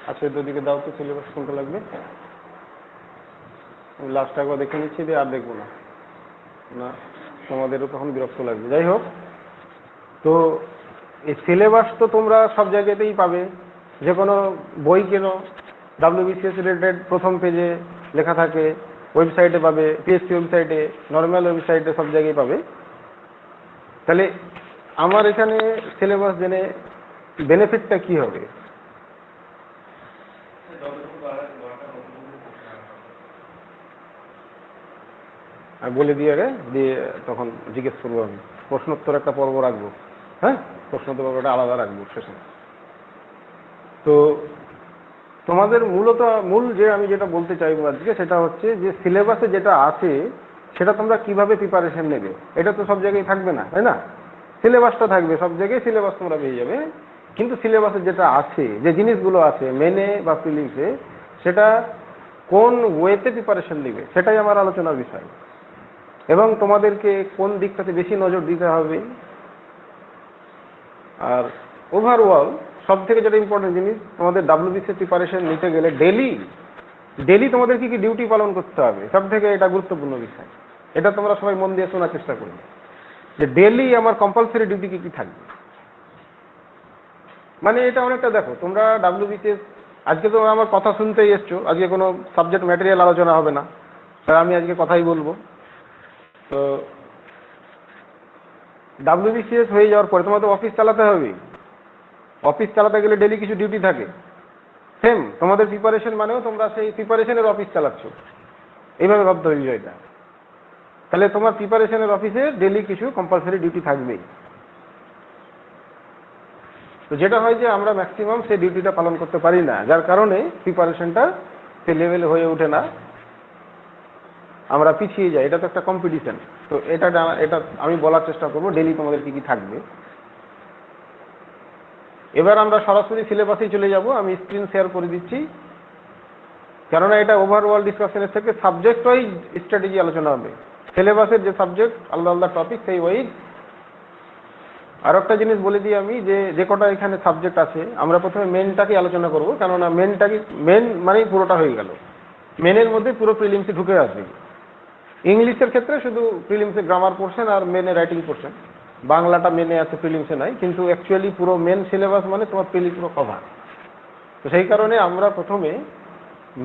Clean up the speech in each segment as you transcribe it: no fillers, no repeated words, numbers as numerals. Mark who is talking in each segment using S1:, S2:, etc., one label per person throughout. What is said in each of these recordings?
S1: আচ্ছা দুদিকে দাও তো সিলেবাস কোনটা লাগবে। আমি লাস্ট একবার দেখে নিচ্ছি দিয়ে আর দেখবো না, না তোমাদেরও তখন বিরক্ত লাগবে। যাই হোক, তো এই সিলেবাস তো তোমরা সব জায়গাতেই পাবে, যে কোনো বই কেনো WBCS রিলেটেড প্রথম পেজে লেখা থাকে, ওয়েবসাইটে পাবে, PSC ওয়েবসাইটে, নর্মাল ওয়েবসাইটে, সব জায়গায় পাবে। তাহলে আমার এখানে সিলেবাস জেনে বেনিফিটটা কি হবে? আমি বলে দিয়ে দিয়ে তখন জিজ্ঞেস করবো, আমি প্রশ্নোত্তর একটা পর্ব রাখবো। হ্যাঁ, প্রশ্নোত্তর পর্বটা আলাদা রাখবো শেষে। তো তোমাদের মূল যে আমি যেটা বলতে চাইবো আজকে সেটা হচ্ছে যে সিলেবাসে যেটা আছে সেটা তোমরা কিভাবে প্রিপারেশন নেবে। এটা তো সব জায়গায় থাকবে না, তাই না? সিলেবাসটা থাকবে সব জায়গায়, সিলেবাস তোমরা পেয়ে যাবে, কিন্তু সিলেবাসে যেটা আছে, যে জিনিসগুলো আছে মেনে বা প্রিলিমসে, সেটা কোন ওয়েতে প্রিপারেশন নেবে সেটাই আমার আলোচনার বিষয়। এবং তোমাদেরকে কোন দিকটাতে বেশি নজর দিতে হবে, আর ওভারঅল সব থেকে যেটা ইম্পর্টেন্ট জিনিস, তোমাদের WBCS প্রিপারেশন নিতে গেলে ডেলি তোমাদের কি কি ডিউটি পালন করতে হবে, সব থেকে এটা গুরুত্বপূর্ণ বিষয়। এটা তোমরা সবাই মন দিয়ে শোনার চেষ্টা করবে, যে ডেলি আমার কম্পালসারি ডিউটি কি কি থাকবে। মানে এটা অনেকটা দেখো, তোমরা WBCS আজকে তো আমার কথা শুনতেই এসছো, আজকে কোনো সাবজেক্ট ম্যাটেরিয়াল আলোচনা হবে না, তাই আমি আজকে কথাই বলবো। তো WBCS হয়ে যাওয়ার পরে তোমাদের অফিস চালাতে হবে, অফিস চালাতে গেলে ডেলি কিছু ডিউটি থাকে। সেম তোমাদের প্রিপারেশন মানেও তোমরা সেই প্রিপারেশনের অফিস চালাচ্ছ, এইভাবে ভাবতে হবে বিষয়টা। তাহলে তোমার প্রিপারেশনের অফিসে ডেলি কিছু কম্পালসারি ডিউটি থাকবেই। তো যেটা হয় যে আমরা ম্যাক্সিমাম সেই ডিউটিটা পালন করতে পারি না, যার কারণে প্রিপারেশনটা সেই লেভেলে হয়ে ওঠে না, আমরা পিছিয়ে যাই। এটা তো একটা কম্পিটিশন। তো এটা আমি বলার চেষ্টা করবো ডেলি তোমাদের কি কি থাকবে। এবার আমরা সরাসরি সিলেবাসেই চলে যাব। আমি স্ক্রিন শেয়ার করে দিচ্ছি, কেননা এটা ওভারঅল ডিসকাশনের থেকে সাবজেক্ট ওয়াইজ স্ট্র্যাটেজি আলোচনা হবে। সিলেবাসের যে সাবজেক্ট আলাদা আলাদা টপিক সেই ওয়াইজ। আর একটা জিনিস বলে দিই আমি, যে কটা এখানে সাবজেক্ট আছে আমরা প্রথমে মেনটাকে আলোচনা করব, কেননা মেন মানেই পুরোটা হয়ে গেল। মেনের মধ্যে পুরো প্রিলিমসে ঢুকে আসবে। ইংলিশের ক্ষেত্রে শুধু প্রিলিমসে গ্রামার পোর্শন আর মেনে রাইটিং পোর্শন, বাংলাটা মেনে আছে প্রিলিমসে নাই, কিন্তু অ্যাকচুয়ালি পুরো মেন সিলেবাস মানে তোমার প্রিলিম পুরো কভার। তো সেই কারণে আমরা প্রথমে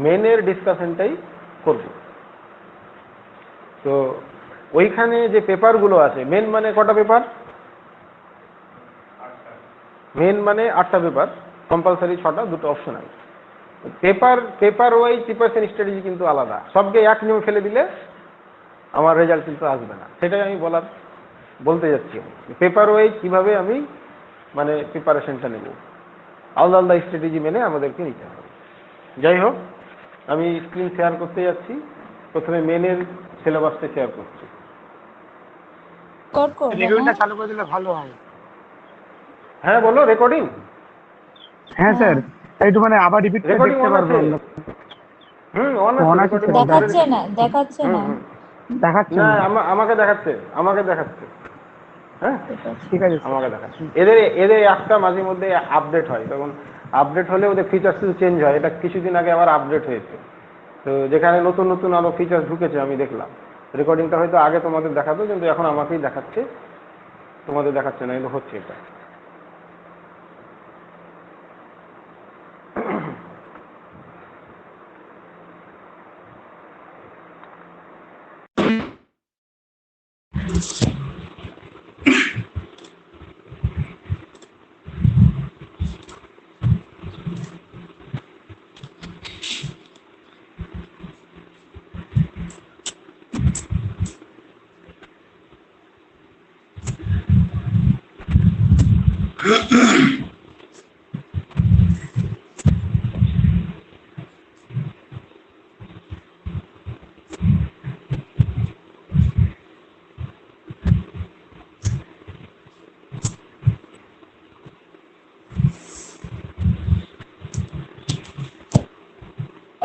S1: মেনের ডিসকাশনটাই করব। তো ওইখানে যে পেপারগুলো আছে, মেন মানে কটা পেপার? মেন মানে 8টা পেপার, কম্পালসারি 6টা, 2টো optional. Paper wise preparation strategy কিন্তু আলাদা। সবকে এক নিয়ম ফেলে দিলে আমার রেজাল্ট কিন্তু আসবে না, সেটাই আমি বলতে যাচ্ছি। পেপার ওয়াইজ কিভাবে আমি মানে প্রিপারেশনটা নেব, আলাদা আলাদা স্ট্র্যাটেজি মেনে আমাদেরকে নিতে হবে। যাই হোক, আমি স্ক্রিন শেয়ার করতে যাচ্ছি। প্রথমে মেনের সিলেবাসটা শেয়ার করছি।
S2: রেকর্ডিংটা চালু করে দিলে ভালো হয়।
S1: হ্যাঁ বলো, রেকর্ডিং?
S2: হ্যাঁ স্যার, একটু মানে আবার রিপিট করে
S1: রেকর্ডিং
S2: দেখতে
S1: অন
S2: পারবো
S1: আছে?
S2: আমরা।
S1: অন আছে, রেকর্ডিং অন করে
S3: দেখাচ্ছে না, দেখাচ্ছে না,
S2: দেখাচ্ছে
S1: না,
S2: না।
S1: আমাকে দেখাচ্ছে। হ্যাঁ
S2: ঠিক আছে,
S1: আমাকে দেখাচ্ছে। এদের একটা মাঝে মধ্যে আপডেট হয়, তখন আপডেট হলে ওদের ফিচার্স চেঞ্জ হয়। এটা কিছুদিন আগে আবার আপডেট হয়েছে, তো যেখানে নতুন নতুন আরো ফিচার্স ঢুকেছে আমি দেখলাম। রেকর্ডিংটা হয়তো আগে তোমাদের দেখাতো, কিন্তু এখন আমাকেই দেখাচ্ছে, তোমাদের দেখাচ্ছে না, কিন্তু হচ্ছে এটা।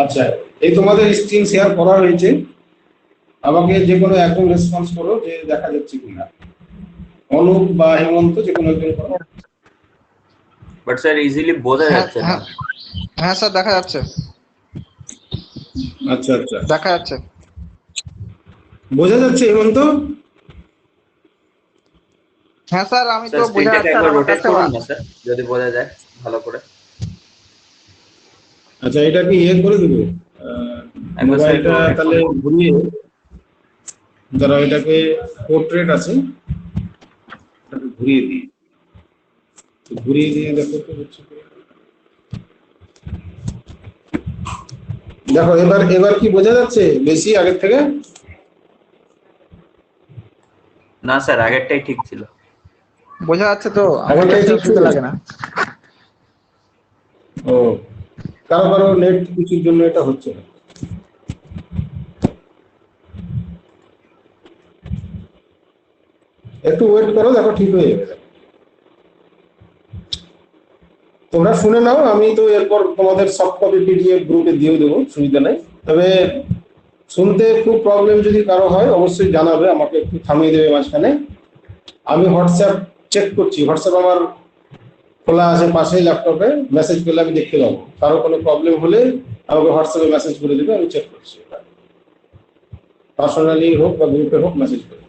S1: আচ্ছা, এই তোমাদের স্ক্রিন শেয়ার করা হয়েছে। আমাকে যে কোনো একদম রেসপন্স করো যে দেখা যাচ্ছে কিনা। অনুপ বা হেমন্ত যে কোনো একজন করো।
S3: বাট স্যার ইজিলি বোঝা
S4: হ্যাঁ
S3: যাচ্ছে না।
S4: হ্যাঁ হ্যাঁ স্যার দেখা যাচ্ছে,
S5: আচ্ছা আচ্ছা,
S4: দেখা যাচ্ছে।
S5: বোঝা যাচ্ছে হেমন্ত?
S4: হ্যাঁ স্যার, আমি তো
S3: স্যার
S4: বোঝা
S3: স্ক্রিনটাকে
S4: যাচ্ছে, আর
S3: একবার
S4: আমার
S3: রোটেট
S4: কাছে
S3: করুন না স্যার, যদি বোঝা যায় ভালো করে।
S5: আচ্ছা, এটা কি ইয়ে করে দেবো
S3: একবার স্যার একটু
S5: মোবাইলটা
S3: rotate
S5: তাহলে
S3: করুন।
S5: ঘুরিয়ে, যারা এটাকে পোর্ট্রেট আছে এটাকে ঘুরিয়ে দিই, তো ঘুরিয়ে দিয়ে দেখো তো হচ্ছে কি। দেখো এবার এবার কি বোঝা যাচ্ছে বেশি আগের থেকে?
S3: না স্যার আগেরটাই ঠিক ছিল।
S4: বোঝা যাচ্ছে তো, আমার
S5: আগেরটাই
S4: কাছে
S5: ঠিক ছিল?
S4: অসুবিধা লাগে না।
S5: ও, কারো কারো নেট কিছুর জন্য এটা হচ্ছে না। একটু ওয়েট করো, দেখো ঠিক হয়ে যাবে। তোমরা শুনে নাও, আমি তো এরপর তোমাদের সফট কপি পিডিএফ গ্রুপে দিয়ে দেবো, সুবিধা নেই। তবে শুনতে খুব প্রবলেম যদি কারো হয় অবশ্যই জানাবে, আমাকে একটু থামিয়ে দেবে মাঝখানে। আমি হোয়াটসঅ্যাপ চেক করছি, হোয়াটসঅ্যাপ আমার খোলা আছে পাশেই ল্যাপটপে, মেসেজ করলে আমি দেখতে পাবো। কারো কোনো প্রবলেম হলে আমাকে হোয়াটসঅ্যাপে মেসেজ করে দেবে, আমি চেক করছি। পার্সোনালি হোক বা গ্রুপে হোক মেসেজ করে।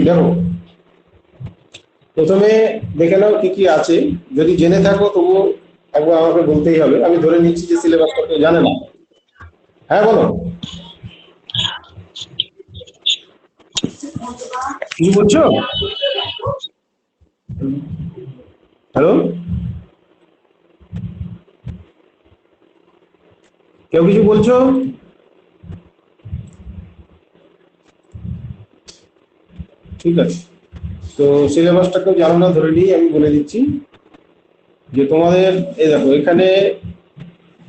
S5: দেখো প্রথমে দেখে নাও কি কি আছে, যদি জেনে থাকো তবুও একবার আমাকে বলতেই হবে। আমি ধরে নিচ্ছি যে সিলেবাসটা কেউ জানে না। হ্যাঁ বলো, কি বলছো? হ্যালো, কেউ কিছু বলছো? ঠিক আছে, তো সিলেবাসটা কেউ জানো না ধরে নিই, আমি বলে দিচ্ছি যে তোমাদের এই দেখো এখানে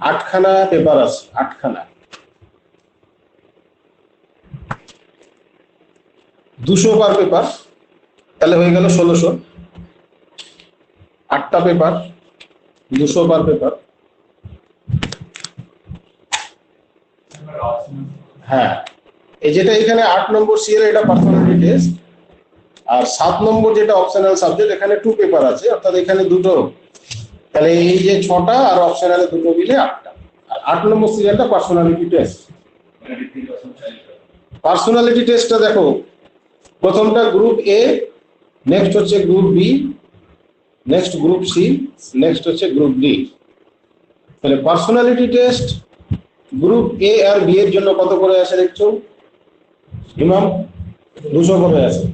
S5: 8খানা পেপার আছে, 8খানা, 200 পার পেপার, তাহলে হয়ে গেল 1600। 8টা পেপার, 200 পার পেপার। হ্যাঁ, এই যেটা এখানে 8 নম্বর সিএল, এটা পার্সোনালিটি টেস্ট। আর 7 নম্বর যেটা অপশনাল সাবজেক্ট, এখানে 2 পেপার আছে, অর্থাৎ এখানে দুটো, তাহলে এই যে 6টা আর অপশনালে দুটো মিলে 8টা। আর 8 নম্বর সিরিয়ালটা পার্সোনালিটি টেস্ট। পার্সোনালিটি টেস্টটা দেখো, প্রথমটা গ্রুপ এ, নেক্সট হচ্ছে group B, next group C, next হচ্ছে গ্রুপ ডি। তাহলে পার্সোনালিটি টেস্ট গ্রুপ এ আর বি এর জন্য কত করে আসে দেখছো ইমাম? 200 করে আছে।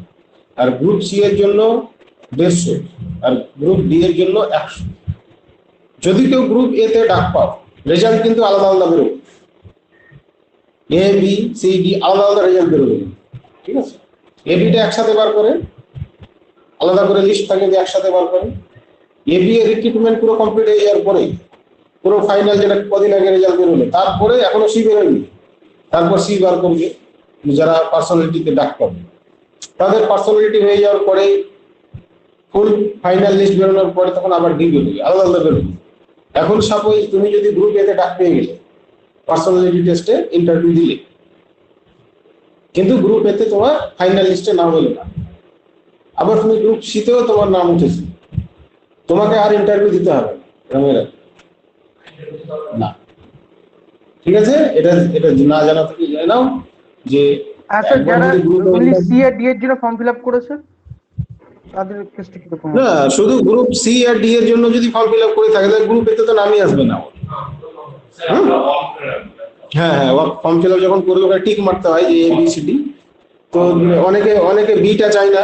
S5: আর গ্রুপ সি এর জন্য 150, আর গ্রুপ ডি এর জন্য 100। যদি কেউ গ্রুপ এ তে ডাক পাও, রেজাল্ট কিন্তু আলাদা আলাদা বেরোবে, এ বি সি ডি আলাদা আলাদা রেজাল্ট বেরোবে, ঠিক আছে? এ বিটা একসাথে বার করে, আলাদা করে লিস্ট থাকে যে একসাথে বার করে। এ বি এর রিক্রুটমেন্ট পুরো কমপ্লিট হয়ে যাওয়ার পরে, পুরো ফাইনাল যেটা কদিন আগে রেজাল্ট বেরোলো, তারপরে এখনো সি বেরোয়নি, তারপর সি বার করবে যারা পার্সোনালিটিতে ডাক পাবে। তাদের পার্সোনালিটি হয়ে যাওয়ার পরে ফুল ফাইনাল লিস্ট বেরোনোর পরে তখন আবার ডি বেরোবে, আলাদা আলাদা বেরোবে। এখন সাপোজ তুমি যদি গ্রুপ এতে ডাক পেয়ে গেলে, পার্সোনালিটি টেস্টে ইন্টারভিউ দিলে, কিন্তু গ্রুপ এতে তোমার ফাইনাল লিস্টে নাম হলো না, আবার তুমি গ্রুপ সিতেও তোমার নাম উঠেছে, তোমাকে আর ইন্টারভিউ দিতে হবে না। ঠিক আছে, এটা এটা না জানা থেকে জেনে নাও যে
S2: আচ্ছা,
S5: একবার
S2: যারা
S5: যদি গ্রুপে
S2: অনলি সি আর ডি এর জন্য ফর্ম ফিল আপ করেছে তাদের কেসটা কি রকম?
S5: না, শুধু গ্রুপ সি আর ডি এর জন্য যদি ফর্ম ফিল আপ করে থাকে তাহলে গ্রুপ এতে তো নামই আসবে না। হ্যাঁ হ্যাঁ, ফর্ম ফিল আপ যখন করবে ওখানে টিক মারতে হয় যে এ বি সি ডি। তো অনেকে অনেকে বিটা চায় না,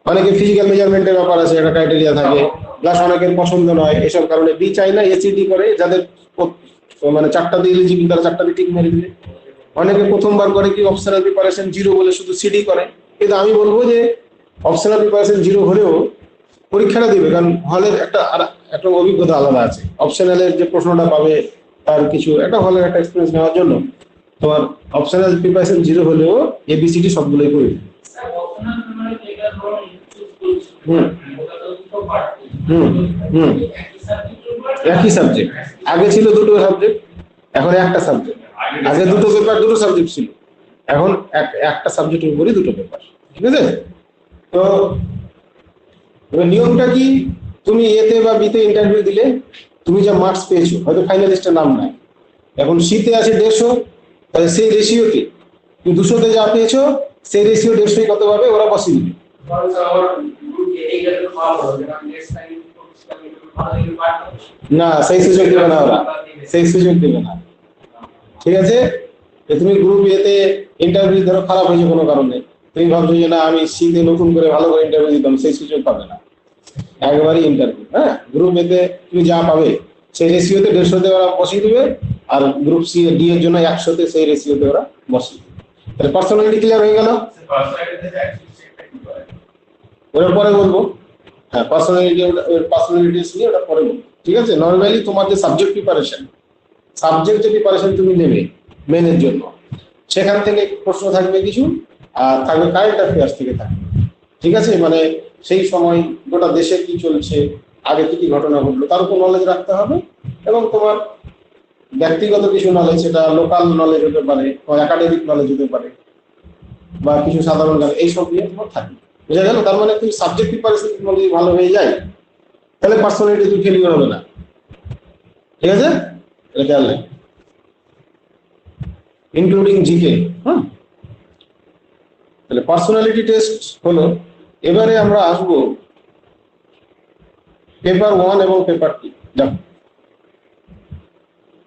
S5: অনেকে ফিজিক্যাল মেজারমেন্টের ব্যাপার আছে, একটা ক্রাইটেরিয়া থাকে, প্লাস অনেকের পছন্দ নয়, এসব কারণে বি চাই না, এসিডি করে। যাদের মানে 4টা দিয়ে এলিজিবল তারা 4টা দিয়ে টিক মেরে দিবে। অনেকে প্রথমবার করে কি অপশনাল প্রিপারেশন 0 বলে শুধু সিডি করে। কিন্তু আমি বলবো যে অপশনাল প্রিপারেশন 0 হলেও পরীক্ষাটা দিবে, কারণ হলের একটা অভিজ্ঞতা আলাদা আছে। অপশনালের যে প্রশ্নটা পাবে তার কিছু একটা হলের একটা এক্সপিরিয়েন্স নেওয়ার জন্য তোমার অপশনাল প্রিপারেশন 0 হলেও এবিসিডি সবগুলোই করে দিবে। হুম হুম হুম একই সাবজেক্ট, আগে ছিল দুটো সাবজেক্ট, এখন একটা সাবজেক্ট। আগে দুটো পেপার দুটো সাবজেক্ট ছিল, এখন একটা সাবজেক্টের উপরই দুটো পেপার। ঠিক আছে? তো এবার নিয়মটা কি, তুমি এতে বা বিতে ইন্টারভিউ দিলে তুমি যা মার্কস পেয়েছো, হয়তো ফাইনালিস্টের নাম নাই, এখন সিতে আছে 150, তাহলে সেই রেশিওতে তুমি 200-তে যা পেয়েছো সেই রেশিও 150 কত পাবে, ওরা বসিয়ে দিবে। না, সেই সুযোগ দেবে না ওরা, সেই সুযোগ দেবে না। ঠিক আছে? যে তুমি গ্রুপ এতে ইন্টারভিউ ধরো খারাপ হয়েছে কোনো কারণে, তুমি ভাবছো যে না আমি সিতে নতুন করে ভালো করে ইন্টারভিউ দিতাম, সেই সুযোগ পাবে না। একবারই ইন্টারভিউ, হ্যাঁ, গ্রুপ এতে তুমি যা পাবে সেই রেশিওতে 150-তে ওরা বসিয়ে দিবে, আর গ্রুপ সি ডি এর জন্য 100-তে সেই রেশিওতে ওরা বসিয়ে দিবে। তাহলে পার্সোনালিটি ক্লিয়ার হয়ে গেল। ওরা পরে বলবো, হ্যাঁ পার্সোনালিটি, পার্সোনালিটিস নিয়ে ওটা পরে বলবো। ঠিক আছে? নরমালি তোমার যে সাবজেক্ট যে প্রিপারেশন তুমি নেবে মেনের জন্য, সেখান থেকে প্রশ্ন থাকবে কিছু, আর থাকবে কারেন্ট অ্যাফেয়ার্স থেকে থাকবে। ঠিক আছে? মানে সেই সময় গোটা দেশে কি চলছে, আগে কি কি ঘটনা ঘটলো তার উপর নলেজ রাখতে হবে, এবং তোমার ব্যক্তিগত কিছু নলেজ, সেটা লোকাল নলেজ হতে পারে, একাডেমিক নলেজ হতে পারে, বা কিছু সাধারণ জ্ঞান, এইসব নিয়ে তোমার থাকবে। বুঝা গেল? তার মানে তুমি সাবজেক্ট প্রিপারেশন যদি ভালো হয়ে যায়, তাহলে পার্সোনালিটি তুমি ফেলিওর হবে না। ঠিক আছে? এটা খেয়াল রাখবে, ইনক্লুডিং জিকে। হ্যাঁ, তাহলে পার্সোনালিটি টেস্ট হলো। এবারে আমরা আসবো পেপার 1 এবং পেপার 2। দেখো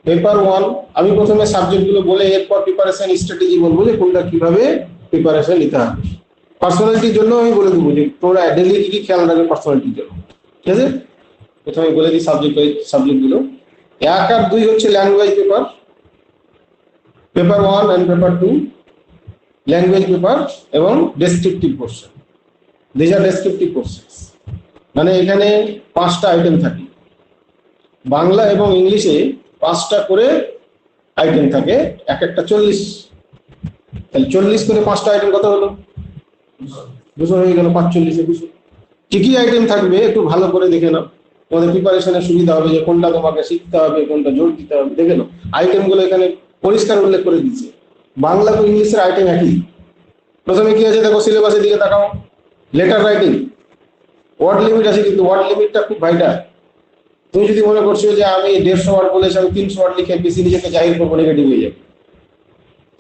S5: পেপার 1 আমি প্রথমে সাবজেক্ট গুলো বলে এরপর প্রিপারেশন স্ট্র্যাটেজি বলবো যে কোনটা কিভাবে প্রিপারেশন নিতে হবে। পার্সোনালিটির জন্য আমি বলে দেবো যে তোমরা ডেইলি কি কি খেয়াল রাখবে পার্সোনালিটির জন্য। ঠিক আছে? প্রথমে বলে দিই সাবজেক্ট গুলো। 1 আর 2 হচ্ছে language paper, paper 1 and paper 2 language paper এবং descriptive portion. This are descriptive portions, মানে এখানে 5টা আইটেম থাকে, বাংলা এবং ইংলিশে 5টা করে আইটেম থাকে, এক একটা 40। তাহলে 40 করে 5টা আইটেম কত হলো? 200 হয়ে গেল। 45 এ 200। কি কি আইটেম থাকবে একটু ভালো করে দেখে নাও, তোমাদের প্রিপারেশনের সুবিধা হবে যে কোনটা তোমাকে শিখতে হবে, কোনটা জোর দিতে হবে। দেখে নাও আইটেম গুলো এখানে পরিষ্কার উল্লেখ করে দিচ্ছে। বাংলা ও ইংলিশের আইটেম একই। প্রথমে কি আছে দেখো, সিলেবাসের দিকে তাকাও। লেটার রাইটিং, ওয়ার্ড লিমিট আছে, কিন্তু ওয়ার্ড লিমিটটা খুব ভাইটাল। তুমি যদি মনে করছো যে আমি 150 ওয়ার্ড বলেছি, আমি 300 ওয়ার্ড লিখে বেশি নিজেকে জাহির করবো, নেগেটিভ হয়ে যাবে।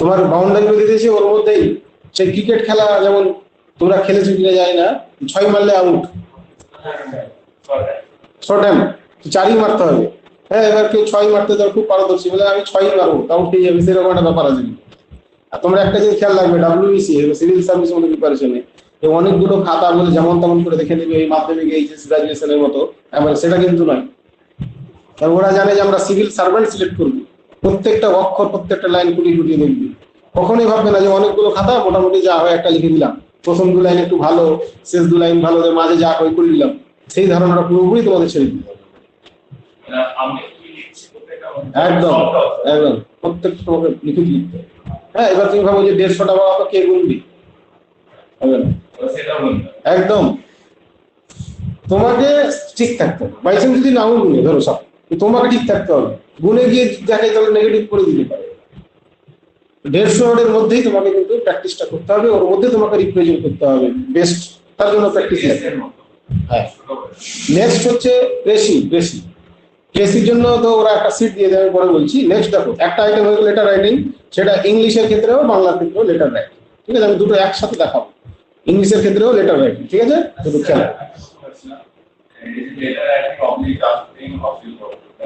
S5: তোমার বাউন্ডারি বেঁধে দিয়েছে, ওর মধ্যেই সেই ক্রিকেট খেলা যেমন তোমরা খেলেছো কিনা জানি না, 6 মারলে আউট, শর্ট হ্যান্ড 4ই মারতে হবে। হ্যাঁ, এবার কেউ 6 মারতে তার খুব পারদর্শী, বলে আমি 6ই মারবো, তাও উঠে যাবে, সেরকম একটা ব্যাপার আছে। আর তোমরা একটা জিনিস খেয়াল রাখবে, WBC সিভিল সার্ভিস মধ্যে প্রিপারেশনে অনেকগুলো খাতা বলে যেমন তেমন করে দেখে নেবে, এই মাধ্যমিক এইচএস গ্রাজুয়েশনের মতো, এবার সেটা কিন্তু নয়। কারণ ওরা জানে যে আমরা সিভিল সার্ভেন্ট সিলেক্ট করবো, প্রত্যেকটা অক্ষর প্রত্যেকটা লাইন কুটিয়ে কুটিয়ে দেখবি। কখনোই ভাববে না যে অনেকগুলো খাতা মোটামুটি যা হয় একটা লিখে দিলাম, প্রথম 2 লাইন একটু ভালো, শেষ 2 লাইন ভালো, মাঝে যা হয় করে দিলাম। সেই ধারণাটা পুরোপুরি তোমাদের ছেড়ে দিতে হবে। একদম একদম প্রত্যেকটা তোমাকে লিখে দিতে হবে। হ্যাঁ, এবার তুমি ভাবো যে 150টা বাবা কে গুনবি, হবে না। একদম তোমাকে ঠিক থাকতে হবে। বাইচান্স যদি নাও গুনে ধরো সব, তোমাকে ঠিক থাকতে হবে। গুনে গিয়ে যাকে তাহলে নেগেটিভ করে দিতে পারে। 150 ওয়ার্ডের মধ্যেই তোমাকে কিন্তু প্র্যাকটিসটা করতে হবে, ওর মধ্যে তোমাকে রিপ্রেজেন্ট করতে হবে বেস্ট, তার জন্য প্র্যাকটিস। হ্যাঁ, নেক্সট হচ্ছে প্রেসির জন্য তো ওরা একটা সিট দিয়ে দেবে, পরে বলছি। নেক্সট দেখো, একটা আইটেম হয়ে গেল লেটার রাইটিং, সেটা ইংলিশের ক্ষেত্রেও বাংলার ক্ষেত্রেও লেটার রাইটিং। ঠিক আছে? আমি দুটো একসাথে দেখাবো, ইংলিশের ক্ষেত্রেও লেটার রাইটিং। ঠিক আছে? দুটো খেয়াল,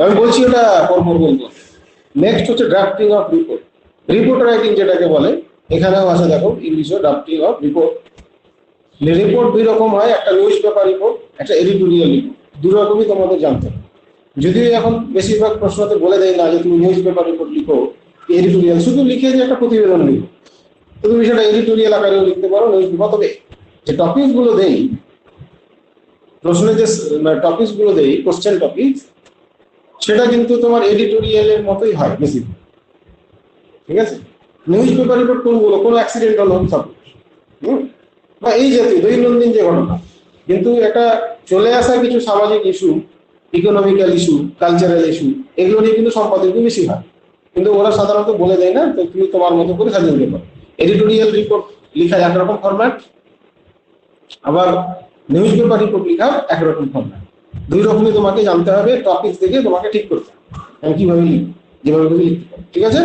S5: আমি বলছি ওটা পরপর বলবো। নেক্সট হচ্ছে ড্রাফটিং অফ রিপোর্ট রাইটিং যেটাকে বলে, এখানেও আছে দেখো, ইংলিশে ড্রাফটিং অফ রিপোর্ট। রিপোর্ট 2 রকম হয়, একটা নিউজ পেপার রিপোর্ট, একটা এডিটোরিয়াল রিপোর্ট। 2 রকমই তোমাদের জানতে হবে। যদিও এখন বেশিরভাগ প্রশ্নতে বলে দেয় না যে তুমি নিউজ পেপার রিপোর্ট লিখো, এডিটোরিয়াল শুধু লিখে যে একটা প্রতিবেদন লিখো, তো তুমি সেটা এডিটোরিয়াল আকারেও লিখতে পারো নিউজ পেপার। তবে যে টপিক গুলো দেই, প্রশ্নে যে টপিক গুলো দেই, কোশ্চেন টপিক, সেটা কিন্তু তোমার এডিটোরিয়ালের মতোই হয় বেশি। ঠিক আছে? নিউজ পেপার রিপোর্ট কোনগুলো, কোনো অ্যাক্সিডেন্ট হলো বা এই জাতীয় দৈনন্দিন যে ঘটনা, কিন্তু একটা চলে আসা কিছু সামাজিক issue, economical issue, cultural issue, এগুলো নিয়ে কিন্তু সম্পাদিত বেশি হয়, কিন্তু ওরা সাধারণত বলে দেয় না, তো তুমি তোমার মতো করে সাজিয়ে দিতে পারো। এডিটোরিয়াল রিপোর্ট লেখা একরকম ফরম্যাট, আবার নিউজ পেপার রিপোর্ট লেখার একরকম ফর্ম্যাট। দুই রকমই তোমাকে জানতে হবে, টপিক দেখে তোমাকে ঠিক করতে হবে আমি কিভাবে লিখবো, যেভাবে তুমি লিখতে পারো। ঠিক আছে,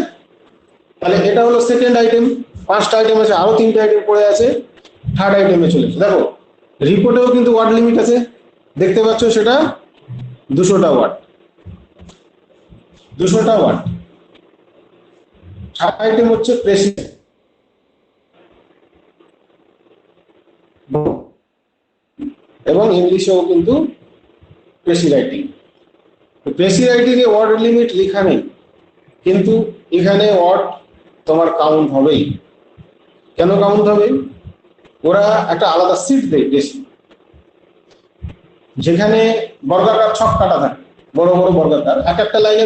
S5: তাহলে এটা হলো সেকেন্ড আইটেম। 5টা আইটেম আছে, আরো 3টে আইটেম পড়ে আছে। থার্ড আইটেমে চলে এসো। দেখো রিপোর্টেও কিন্তু ওয়ার্ড লিমিট আছে, দেখতে পাচ্ছ সেটা 200টা ওয়ার্ড, 200টা ওয়ার্ড। থার্ড আইটেম হচ্ছে প্রেসি এবং ইংলিশেও কিন্তু প্রেসি রাইটিং। প্রেসি রাইটিং এ ওয়ার্ড লিমিট লেখা নেই, কিন্তু এখানে ওয়ার্ড তোমার কাউন্ট হবেই। কেন কাউন্ট হবে? ওরা একটা আলাদা সিট দেয় বেশি, যেখানে বর্গাকার ছক কাটা থাকে, বড় বড় বর্গাকার, এক একটা লাইনে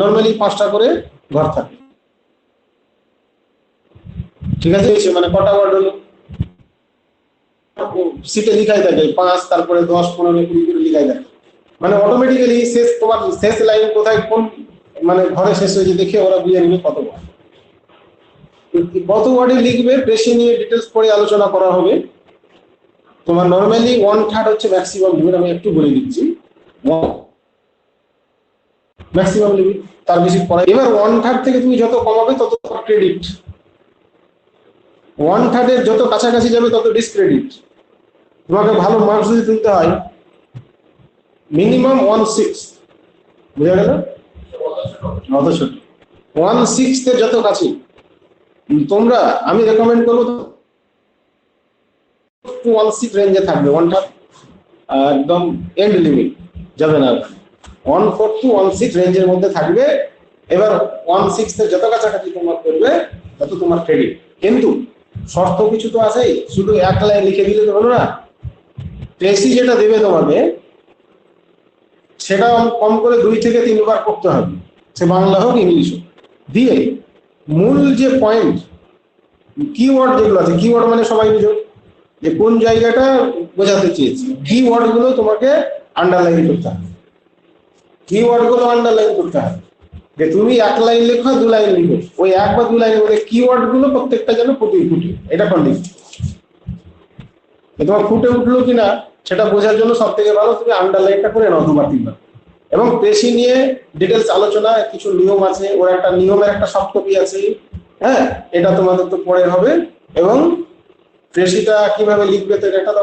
S5: নর্মালি 5টা করে ঘর থাকে। ঠিক আছে, মানে কটা ওয়ার্ড হলো সিটে লিখাই থাকে 5, তারপরে 10, 15, 20 করে লিখাই থাকে। মানে অটোমেটিক্যালি শেষ, তোমার শেষ লাইন কোথায় কোন মানে ঘরে শেষ হয়েছে দেখে ওরা বুঝে নেবে কত ওয়ার্ড। কত ওয়ার্ডে লিখবে বেশি নিয়ে ডিটেলস পরে আলোচনা করা হবে। তোমার নরমালি 1/3 হচ্ছে ম্যাক্সিমাম লিমিট, আমি একটু বলে দিচ্ছি। ম্যাক্সিমাম লিমিট, তার বেশি পড়া। এবার 1/3 থেকে তুমি যত কমাবে তত ক্রেডিট, 1/3 এর যত কাছাকাছি যাবে তত ডিসক্রেডিট। তোমাকে ভালো মার্কস যদি তুলতে হয় মিনিমাম 1/6, বুঝা গেল? অত ছোট 1/6 এর যত কাছে তোমরা, আমি রেকমেন্ড করবো 1/6 রেঞ্জে থাকবে। 1/3 একদম এন্ড লিমিট যাবে না, 1/4 to 1/6 রেঞ্জের মধ্যে থাকবে। এবার 1/6 এর যত কাছাকাছি তোমার করবে তত তোমার ক্রেডিট। কিন্তু শর্ত কিছু তো আছেই, শুধু এক লাইন লিখে দিলে তো হলো না। প্রেসি যেটা দেবে তোমাকে সেটা কম করে 2 থেকে 3 বার করতে হবে, সে বাংলা হোক ইংলিশ হোক। দিয়ে মূল যে পয়েন্ট, কিওয়ার্ড যেগুলো আছে, কিওয়ার্ড মানে সবাই বুঝো যে কোন জায়গাটা বোঝাতে চেয়েছি, কিওয়ার্ড গুলো তোমাকে আন্ডারলাইন করতে হবে। কিওয়ার্ড গুলো আন্ডারলাইন করতে হবে, যে তুমি 1 লাইন লেখো 2 লাইন লিখো, ওই 1 বা 2 লাইনের মধ্যে কিওয়ার্ড গুলো প্রত্যেকটা যেন ফুটে ফুটে, এটা কন্ডিশন। তোমার ফুটে উঠলো কিনা সেটা বোঝার জন্য সব থেকে ভালো তুমি আন্ডারলাইনটা করে নাও 2 বা 3 বার। এবং পেশি নিয়ে ডিটেলস আলোচনা, কিছু নিয়ম আছে, ওর একটা নিয়মের একটা সফট কপি আছে, হ্যাঁ, এটা তোমাদের তো পড়ে হবে। এবং পেশিটা কিভাবে লিখবে তো এটা তো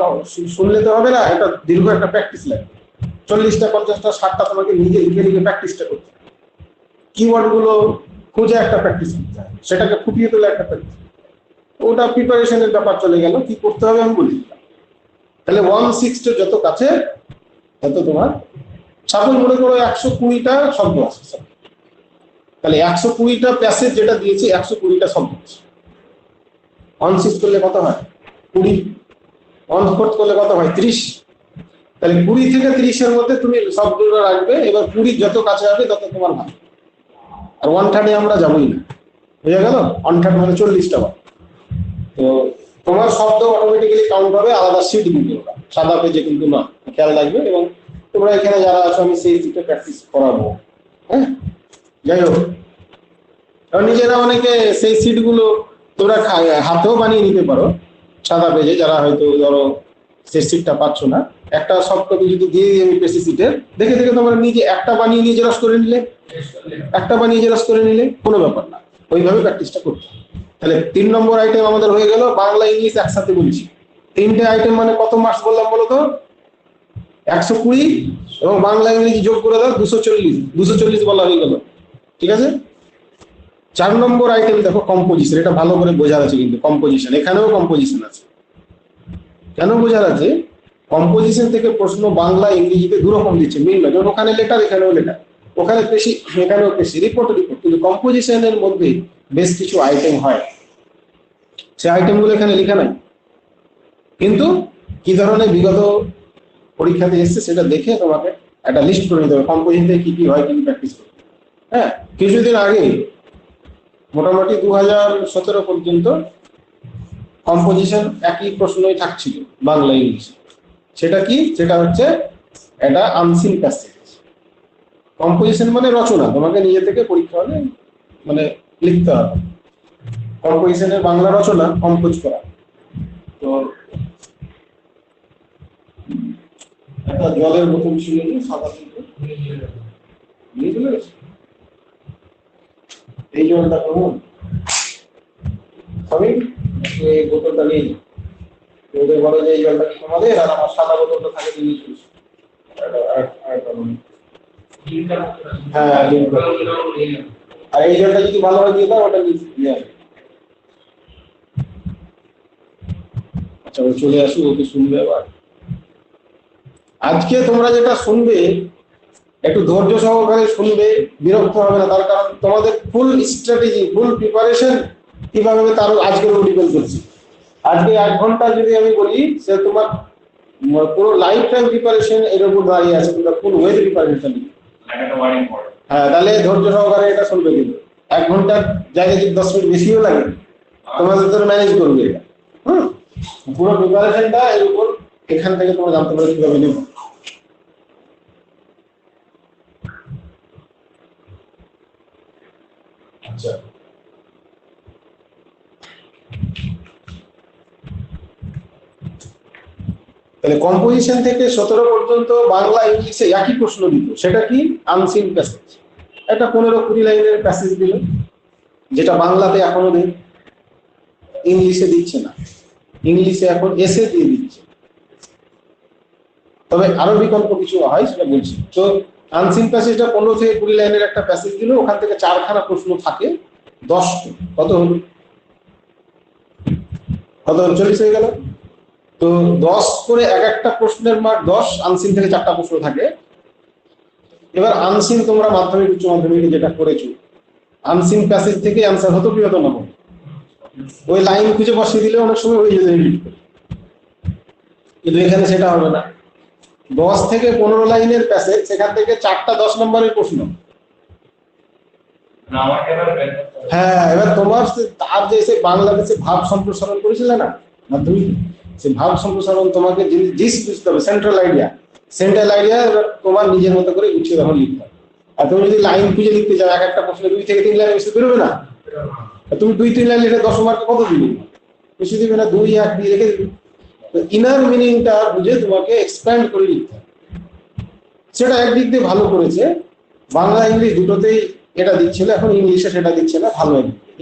S5: শুনলে তো হবে না, এটা দীর্ঘ একটা প্র্যাকটিস লাগে। 40টা 50টা 60টা তোমাকে নিজে লিখে লিখে প্র্যাকটিসটা করতে হবে। কিওয়ার্ড গুলো খুঁজে একটা প্র্যাকটিস করতে হবে, সেটাকে ফুটিয়ে তোলা একটা প্র্যাকটিস। ওটা প্রিপারেশনের ব্যাপার চলে গেল, কি করতে হবে আমি বলি। তাহলে 1/6 যত কাছে তত তোমার, সাপোজ মনে করো 120টা শব্দ আছে, তাহলে 120টা প্যাসেজ যেটা দিয়েছে 120টা শব্দ আছে। 1/6 করলে কত হয়? 20। 1/4 করলে কত হয়? 30। তাহলে 20 থেকে 30 এর মধ্যে তুমি শব্দটা রাখবে। এবার 20 যত কাছে হবে তত তোমার ভালো। আর 1/3 আমরা যাবোই না, বুঝা গেল? 1/3 মানে 40টা বার। তো তোমার শব্দ অটোমেটিক্যালি কাউন্ট হবে, আলাদা সিট দিবে ওরা, সাদা পেজে কিন্তু না, খেয়াল রাখবে। এবং তোমরা এখানে যারা আছো আমি সেই সিটে প্র্যাকটিস করাবো, হ্যাঁ। যাই হোক, নিজেরা অনেকে সেই সিটগুলো তোমরা হাতেও বানিয়ে নিতে পারো সাদা পেজে, যারা হয়তো ধরো সেই সিটটা পাচ্ছ না। একটা সফট কপি যদি দিয়ে দিই আমি পেসি সিটের, দেখে দেখে তোমরা নিজে একটা বানিয়ে নিয়ে জেরক্স করে নিলে, কোনো ব্যাপার না, ওইভাবে প্র্যাকটিসটা করতে। তাহলে 3 নম্বর আইটেম আমাদের হয়ে গেল। বাংলা ইংলিশ একসাথে বলছি, 3টে আইটেম মানে কত মার্কস বললাম বলো তো? 120, এবং বাংলা ইংরেজি যোগ করে দাও 240 বলা হয়ে গেল। ঠিক আছে। 4 নম্বর আইটেম দেখো কম্পোজিশন, এটা ভালো করে বোঝার আছে কিন্তু। কম্পোজিশন, এখানেও কম্পোজিশন আছে। কেন বোঝার আছে? কম্পোজিশন থেকে প্রশ্ন বাংলা ইংরেজিতে 2 রকম দিচ্ছে, মিল না। যেমন ওখানে লেটার, এখানেও লেটার, ওখানে পেশি, এখানেও পেশি, রিপোর্ট। কিন্তু কম্পোজিশনের মধ্যে বেশ কিছু আইটেম হয়, সেই আইটেমগুলো এখানে লেখা নাই, কিন্তু কি ধরনের বিগত পরীক্ষাতে এসছে সেটা দেখে তোমাকে একটা লিস্ট করে নিতে হবে কম্পোজিশনে কি কি হয়, কি প্র্যাকটিস করতে। হ্যাঁ, কিছুদিন আগে মোটামুটি 2017 পর্যন্ত কম্পোজিশন একই প্রশ্নই থাকছিল বাংলা ইংলিশ। সেটা কি? সেটা হচ্ছে এটা আনসিন প্যাসেজ। কম্পোজিশন মানে রচনা, তোমাকে নিজে থেকে পরীক্ষা হলে মানে লিখতে হবে। কম্পোজিশনের বাংলা রচনা কম্পোজ করা। তো একটা জলের বোতল ছিল যে সাদা ছিল, নিয়ে চলে গেছে। এই জলটা কেমন আমি এই বোতলটা নিয়ে যাই, ওদের বলো যে এই জলটা কি তোমাদের, আর আমার সাদা বোতলটা থাকে নিয়ে চলেছে। হ্যাঁ, link করো। আর এই জলটা যদি ভালোভাবে দিয়ে দাও ওটা নিয়ে আসবে। আচ্ছা, ও চলে আসুক, ওকে শুনবে আবার। আজকে তোমরা যেটা শুনবে একটু ধৈর্য সহকারে শুনবে, বিরক্ত হবে না, তার কারণ তোমাদের ফুল স্ট্র্যাটেজি, ফুল প্রিপারেশন কিভাবে হবে তার আজকের উপর ডিপেন্ড করছে। আজকে 1 ঘন্টা যদি আমি বলি, সে তোমার পুরো লাইফ টাইম প্রিপারেশন এর উপর দাঁড়িয়ে আছে, তোমরা ফুল ওয়েট প্রিপারেশন। হ্যাঁ, তাহলে ধৈর্য সহকারে এটা শুনবে। কিন্তু 1 ঘন্টার জায়গায় যদি 10 মিনিট বেশিও লাগে তোমাদের তো ম্যানেজ করবে এটা। পুরো প্রিপারেশনটা এর উপর এখান থেকে তোমরা জানতে পারো কিভাবে নেব। আচ্ছা, তাহলে কম্পোজিশন থেকে 17 পর্যন্ত বাংলা ইংলিশে একই প্রশ্ন দিত, সেটা কি আনসিন প্যাসেজ। একটা 15-20 লাইনের প্যাসেজ দিল, যেটা বাংলাতে এখনো নেই, ইংলিশে দিচ্ছে না, ইংলিশে এখন এসে দিয়ে দিচ্ছে। তবে আরো বিকল্প কিছু হয় সেটা বলছি। তো আনসিন প্যাসেজটা 15-20 লাইনের একটা প্যাসেজ দিল, ওখান থেকে 4খানা প্রশ্ন থাকে, 10 কত হলো? 40 হয়ে গেল। তো 10 করে এক একটা প্রশ্নের মার্ক 10, আনসিন থেকে 4টা প্রশ্ন থাকে। এবার আনসিন তোমরা মাধ্যমিক উচ্চ মাধ্যমিকে যেটা করেছো, আনসিন প্যাসেজ থেকে অ্যান্সার হতো কি হতো না? ওই লাইন খুঁজে বসিয়ে দিলে অনেক সময় হয়ে যেত, কিন্তু এখানে সেটা হবে না। 10 থেকে 15 লাইনের প্যাসেজ, সেখান থেকে 4টা 10 নম্বরের প্রশ্ন। হ্যাঁ, এবার তোমার তার যে সে বাংলাদেশে ভাব সম্প্রসারণ করেছিল না মাধ্যমিক, সে ভাব সম্প্রসারণ তোমাকে জিনিস বুঝতে হবে, সেন্ট্রাল আইডিয়া তোমার নিজের মতো করে গুছিয়ে তখন লিখতে হবে। আর তুমি যদি লাইন খুঁজে লিখতে চাও, এক একটা প্রশ্নে 2 থেকে 3 লাইন বেশি বেরোবে না। তুমি 2-3 লাইন লিখে 10 মার্কে কত দিবে? বেশি দিবে না, 2-1 দিয়ে রেখে দিবে। তো ইনার মিনিংটা বুঝে তোমাকে এক্সপ্যান্ড করে লিখতে হবে। সেটা একদিক দিয়ে ভালো করেছে, বাংলা ইংলিশ দুটোতেই এটা দিচ্ছিল, এখন ইংলিশে সেটা দিচ্ছে না। ভালো,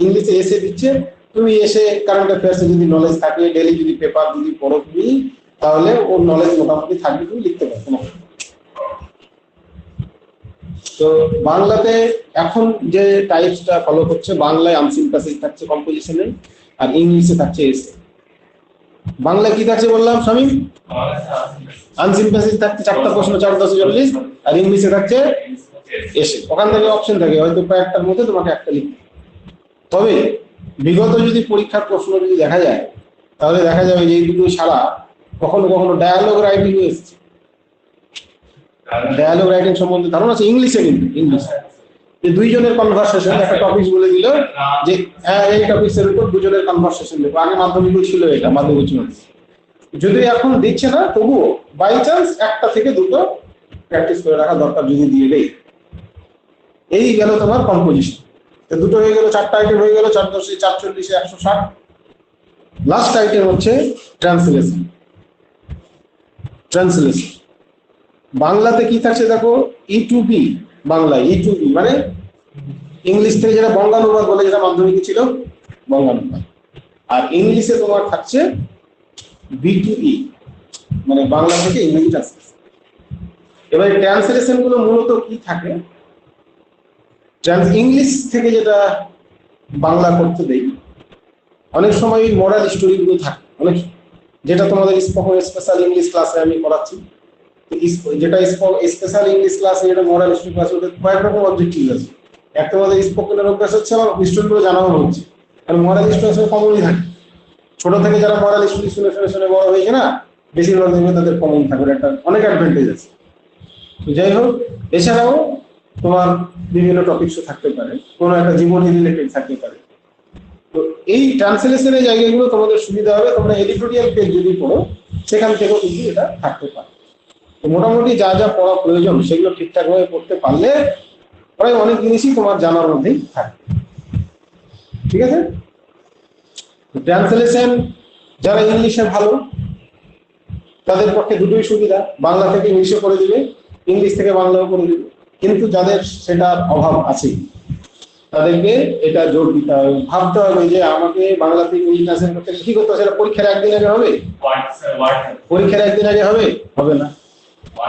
S5: ইংলিশে এসে দিচ্ছে, তুমি এসে কারেন্ট অ্যাফেয়ার্সে যদি নলেজ থাকে, ডেইলি যদি পেপার যদি পড়ো তুমি, তাহলে ওর নলেজ মোটামুটি থাকবে, তুমি লিখতে পারো। তো বাংলাতে এখন যে টাইপসটা ফলো করছে, বাংলায় আনসিন প্যাসেজ থাকছে কম্পোজিশনে, আর ইংলিশে থাকছে এসে। বাংলায় কি থাকছে বললাম শামীম? আনসিন প্যাসেজ থাকছে 4টা প্রশ্ন, 4-10-40, আর ইংলিশে থাকছে এসে। ওখান থেকে অপশন থাকে, হয়তো কয়েকটার মধ্যে তোমাকে একটা লিখতে। তবে বিগত যদি পরীক্ষার প্রশ্ন যদি দেখা যায়, তাহলে দেখা যাবে যে এই দুটো ছাড়া কখনো কখনো ডায়ালগ রাইটিং এসেছে। ডায়ালগ রাইটিং সম্বন্ধে ধারণা আছে ইংলিশে, কিন্তু ইংলিশে যে 2 জনের কনভারসেশন, একটা টপিক বলে দিল যে এই টপিকের উপর 2 জনের কনভারসেশন দেবো। আগে মাধ্যমিক ছিল এটা, মাধ্যমিক যদি এখন দিচ্ছে না, তবুও বাই চান্স 1টা থেকে 2টো প্র্যাকটিস করে রাখা দরকার যদি দিয়ে দেয়। এই গেল তোমার কম্পোজিশন। তো 2টো হয়ে গেল, 4টা আইটেম হয়ে গেল, 4-10-40, 160। লাস্ট আইটেম হচ্ছে ট্রান্সলেশন। ট্রান্সলেশন বাংলাতে কি থাকছে দেখো, E2B। বাংলায় E2B মানে ইংলিশ থেকে যেটা বঙ্গানুবাদ বলে, যেটা মাধ্যমিকে ছিল বঙ্গানুবাদ। আর ইংলিশে তোমার থাকছে B2E, মানে বাংলা থেকে ইংরেজি ট্রান্সলেশন। এবার ট্রান্সলেশন গুলো মূলত কি থাকে, ইংলিশ থেকে যেটা বাংলা করতে দেই, অনেক সময় মোরাল স্টোরি গুলো থাকে, অনেক যেটা তোমাদের স্পোকেন স্পেশাল ইংলিশ ক্লাসে আমি করাচ্ছি। যেটা স্পেশাল ইংলিশ ক্লাসে, যেটা মোরাল স্টোরি ক্লাসে, ওদের কয়েক রকম অবজেক্টিভ আছে। একটা তোমাদের স্পোকেনের অভ্যাস হচ্ছে, আমার স্টোরি গুলো জানানো হচ্ছে, আর মোরাল স্টোরি আসলে কমনই থাকে। ছোট থেকে যারা মোরাল স্টোরি শুনে শুনে শুনে বড় হয়েছে না, বেশিরভাগ দেখবে তাদের কমন থাকে, একটা অনেক অ্যাডভান্টেজ আছে। তো যাই হোক, এছাড়াও তোমার বিভিন্ন টপিকসও থাকতে পারে, কোনো একটা জীবনী রিলেটেড থাকতে পারে। তো এই ট্রান্সলেশনের জায়গাগুলো তোমাদের সুবিধা হবে, তোমরা এডিটোরিয়াল পেজ যদি পড়ো, সেখান থেকেও কিন্তু এটা থাকতে পারে। তো মোটামুটি যা যা পড়া প্রয়োজন সেগুলো ঠিকঠাক ভাবে পড়তে পারলে প্রায় অনেক জিনিসই তোমার জানার মধ্যেই থাকে। ঠিক আছে? ট্রান্সলেশন যারা ইংলিশে ভালো তাদের পক্ষে দুটোই সুবিধা, বাংলা থেকে ইংলিশে করে দিবে, ইংলিশ থেকে বাংলাও করে দিবে। কিন্তু যাদের সেটার অভাব আছে তাদেরকে এটা জোর দিতে হবে, ভাবতে হবে যে আমাকে বাংলা থেকে ইংলিশ ট্রান্সলেট করতে গেলে কি করতে হবে, সেটা পরীক্ষার একদিন আগে হবে? পরীক্ষার একদিন আগে হবে? হবে না।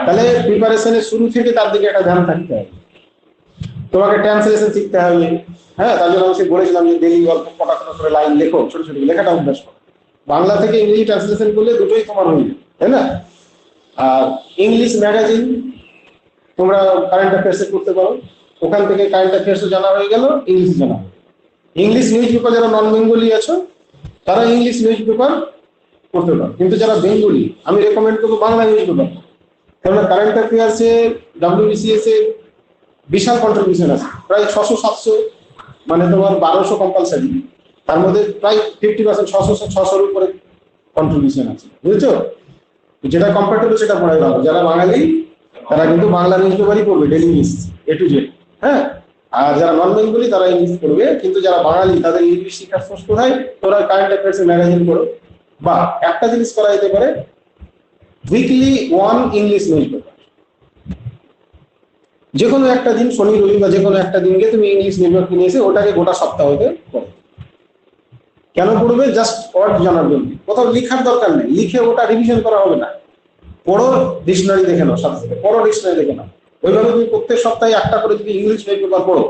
S5: তাহলে প্রিপারেশনের শুরু থেকে তার দিকে একটা ধ্যান থাকতে হবে। তোমাকে ট্রান্সলেশন শিখতে হবে, হ্যাঁ, তার জন্য আমি বলেছিলাম যে ডেইলি গল্প কটা করে লাইন লেখো, ছোট ছোট লেখাটা অভ্যাস করো। বাংলা থেকে ইংলিশ ট্রান্সলেশন করলে দুটোই তোমার হয়ে যাবে, তাই না? আর ইংলিশ ম্যাগাজিন তোমরা কারেন্ট অ্যাফেয়ার্সে করতে পারো, ওখান থেকে কারেন্ট অ্যাফেয়ার্সও জানা হয়ে গেল, ইংলিশ জানা হয়ে গেল। ইংলিশ নিউজ পেপার যারা নন বেঙ্গলি আছো তারা ইংলিশ নিউজ পেপার করতে পারো, কিন্তু যারা বেঙ্গলি আমি রেকমেন্ড করবো বাংলা নিউজ পেপার। কেননা কারেন্ট অ্যাফেয়ার্সে WBCS এ বিশাল কন্ট্রিবিউশন আছে, প্রায় 600-700, মানে তোমার 1200 কম্পালসারি, তার মধ্যে প্রায় 50% 600-600-র উপরে কন্ট্রিবিউশন আছে, বুঝেছো? যেটা কম্পারেটিভ সেটা পড়াই ভালো। যারা বাঙালি তারা কিন্তু বাংলা নিউজ পেপারই পড়বে, daily news A to Z, হ্যাঁ। আর যারা নন বেঙ্গলি তারা ইংলিশ পড়বে, কিন্তু যারা বাঙালি তাদের ইংলিশ শিক্ষার সোর্স কোথায়? তোরা কারেন্ট অ্যাফেয়ার্স ম্যাগাজিন পড়ো, বা একটা জিনিস করা যেতে পারে, উইকলি 1 ইংলিশ নিউজ পেপার। যে কোনো একটা দিন, শনি রবি বা যে কোনো একটা দিনকে তুমি ইংলিশ নিউজ পেপার কিনে এসে ওটাকে গোটা সপ্তাহ হতে পড়ো। কেন পড়বে? জাস্ট ওয়ার্ড জানার জন্য, কোথাও লিখার দরকার নেই, লিখে ওটা রিভিশন করা হবে না। পড়ো, ডিকশনারি দেখে নাও, সাথে সাথে পড়ো, ডিকশনারি দেখে নাও। ওইভাবে তুমি প্রত্যেক সপ্তাহে একটা করে যদি ইংলিশ নিউজ পেপার পড়ো,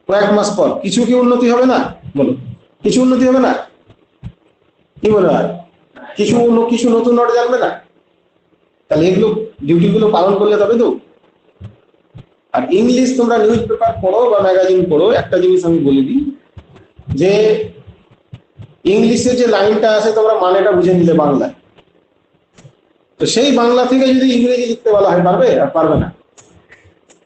S5: কয়েক মাস পর কিছু কি উন্নতি হবে না? বলো, কিছু উন্নতি হবে না? কি মনে হয়? কিছু কিছু নতুন ওয়ার্ড জানবে না? তাহলে এগুলো ডিউটি গুলো পালন করলে তবে তো। আর ইংলিশ তোমরা নিউজ পেপার পড়ো বা ম্যাগাজিন পড়ো, একটা জিনিস আমি বলে দিই, যে ইংলিশে যে লাইনটা আছে তোমরা মানেটা বুঝে নিলে বাংলায়, তো সেই বাংলা থেকে যদি ইংরেজি লিখতে বলা হয় পারবে? আর পারবে না।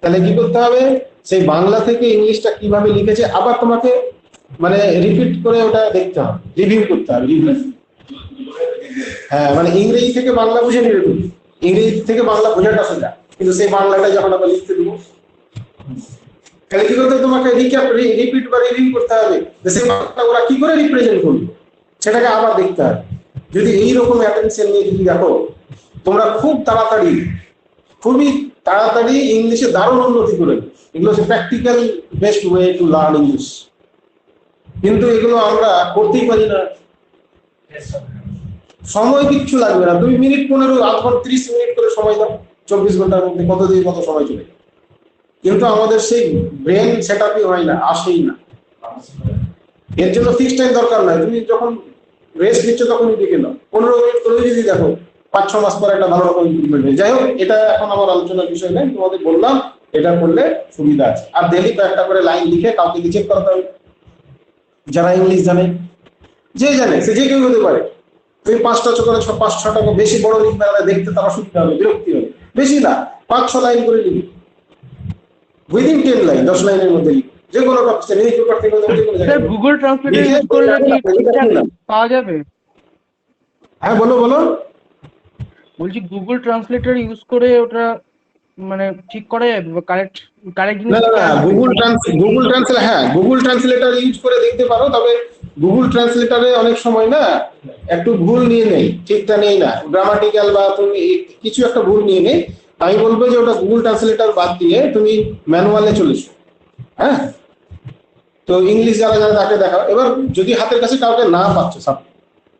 S5: তাহলে কি করতে হবে? সেই বাংলা থেকে ইংলিশটা কিভাবে লিখেছে আবার তোমাকে মানে রিপিট করে ওটা দেখতে হবে, রিভিউ করতে হবে, রিভিউ। হ্যাঁ, মানে ইংরেজি থেকে বাংলা বুঝে নিবে তুমি, ইংরেজি থেকে বাংলা বোঝাটা সোজা, কিন্তু সেই বাংলাটা যখন আবার লিখতে দেবো, তাহলে কি করতে হবে? তোমাকে রিপিট বা রিভিউ করতে হবে যে সেই বাংলাটা ওরা কি করে রিপ্রেজেন্ট করবে, সেটাকে আবার দেখতে হবে। যদি এইরকম অ্যাটেনশন নিয়ে যদি দেখো, তোমরা খুব তাড়াতাড়ি, খুবই তাড়াতাড়ি ইংলিশে দারুণ উন্নতি করে। এগুলো হচ্ছে practical best way to learn English, কিন্তু এগুলো আমরা করতেই পারি না। সময় কিচ্ছু লাগবে না, তুমি মিনিট 15, আধ ঘন্টা, 30 মিনিট করে সময় দাও, 24 ঘন্টার মধ্যে কত দিয়ে কত সময় চলে। কিন্তু আমাদের সেই ব্রেন সেট আপই হয় না, আসেই না। এর জন্য ফিক্সড টাইম দরকার নাই, তুমি যখন রেস্ট নিচ্ছ তখনই দেখে নাও, 15 মিনিট করে যদি দেখো, 5-6 মাস পরে একটা ভালো রকম ইমপ্রুভমেন্ট হয়। যাই হোক, এটা এখন আমার আলোচনার বিষয় নেই, তোমাদের বললাম এটা করলে সুবিধা আছে। আর ডেইলি কয়েকটা করে লাইন লিখে কাউকে দিয়ে চেক করাতে হবে, যারা ইংলিশ জানে, যে জানে সে যে কেউ হতে পারে। তুমি 5টা করে 5-6টা বেশি বড় লিখবে, দেখতে তার অসুবিধা হবে, বিরক্তি হবে। বেশি না, 5-6 লাইন করে লিখবে, উইদিন 10 লাইন, 10 লাইনের মধ্যে লিখবে, যে কোনো টপিক নিয়ে পেপার থেকে যে কোনো জায়গায়।
S2: গুগল ট্রান্সলেটর ইউজ করলে কি ঠিকঠাক পাওয়া যাবে?
S5: হ্যাঁ, বলো বলো।
S2: বলছি গুগল ট্রান্সলেটর ইউজ করে ওটা মানে ঠিক করা যাবে, কারেক্ট জিনিস?
S5: না না, গুগল ট্রান্সলেটর, হ্যাঁ গুগল ট্রান্সলেটর ইউজ করে দেখতে পারো, তবে গুগল ট্রান্সলেটরে অনেক সময় না একটু ভুল নিয়ে নেই, ঠিকটা নেই না, গ্রামাটিক্যাল বা তুমি কিছু একটা ভুল নিয়ে নেই। আমি বলবো যে ওটা গুগল ট্রান্সলেটর বাদ দিয়ে তুমি ম্যানুয়ালে চলেছো, হ্যাঁ। তো ইংলিশ যারা যারা তাকে দেখাও। এবার যদি হাতের কাছে কাউকে না পাচ্ছ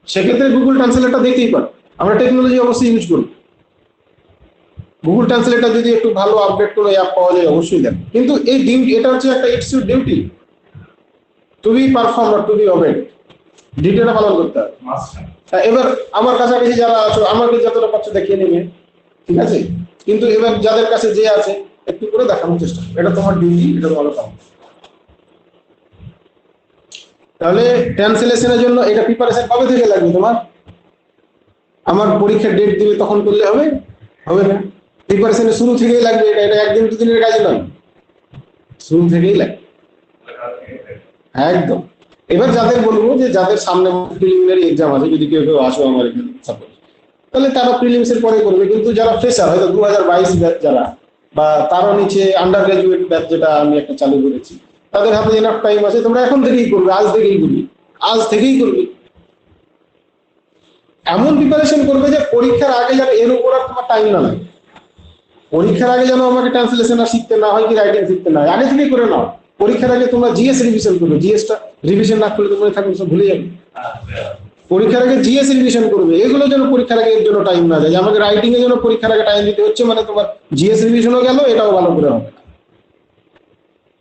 S5: সেক্ষেত্রে গুগল ট্রান্সলেটর দেখতেই পারো। আমরা টেকনোলজি অবশ্যই ইউজ করি, গুগল ট্রান্সলেটর যদি একটু ভালো আপডেট করে অ্যাপ পাওয়া যায় অবশ্যই দেখো। কিন্তু এই ডিউটি, এটা হচ্ছে একটা it's your duty to be perform not to be obeyed, ডিউটিটা পালন করতে হবে। এবার আমার কাছাকাছি যারা আছো, আমাকে যতটা পাচ্ছ দেখিয়ে নেবে, ঠিক আছে, কিন্তু এবার যাদের কাছে যে আছে একটু করে দেখানোর চেষ্টা করো, এটা তোমার ডিউটি, এটা ভালো কাম। তাহলে ট্রান্সলেশনের জন্য এটা প্রিপারেশন কবে থেকে লাগবে তোমার? আমার পরীক্ষার ডেট দিবে তখন করলে হবে? হবে না, প্রিপারেশনের শুরু থেকেই লাগবে। এটা একদিন দুদিনের কাজ নয়, শুরু থেকেই লাগবে একদম। এবার যাদের বলবো যে যাদের সামনে প্রিলিমিনারি এক্সাম আছে, যদি কেউ কেউ আসো আমার এখানে সাপোজ, তাহলে তারা প্রিলিমসের পরে করবে। কিন্তু যারা ফ্রেশার, হয়তো 2022 ব্যাচ যারা, বা তারও নিচে আন্ডার গ্রাজুয়েট ব্যাচ যেটা আমি একটা চালু করেছি, তাদের হাতে এনাফ টাইম আছে, তোমরা এখন থেকেই করবে, আজ থেকেই করবে, আজ থেকেই করবে। এমন প্রিপারেশন করবে যে পরীক্ষার আগে যেন এর উপর আর তোমার টাইম না লাগে। পরীক্ষার আগে যেন আমাকে ট্রান্সলেশন আর শিখতে না হয়, কি রাইটিং শিখতে না হয়, আগে থেকেই করে নাও। পরীক্ষার আগে তোমরা জিএস রিভিশন করবে, জিএসটা রিভিশন না করলে তোমরা থাকবে সব ভুলে যাবে। পরীক্ষার আগে জিএস রিভিশন করবে, এগুলো যেন পরীক্ষার আগে এর জন্য টাইম না যায়, যে আমাকে রাইটিং এর জন্য পরীক্ষার আগে টাইম দিতে হচ্ছে, মানে তোমার জিএস রিভিশনও গেল, এটাও ভালো করে হবে না।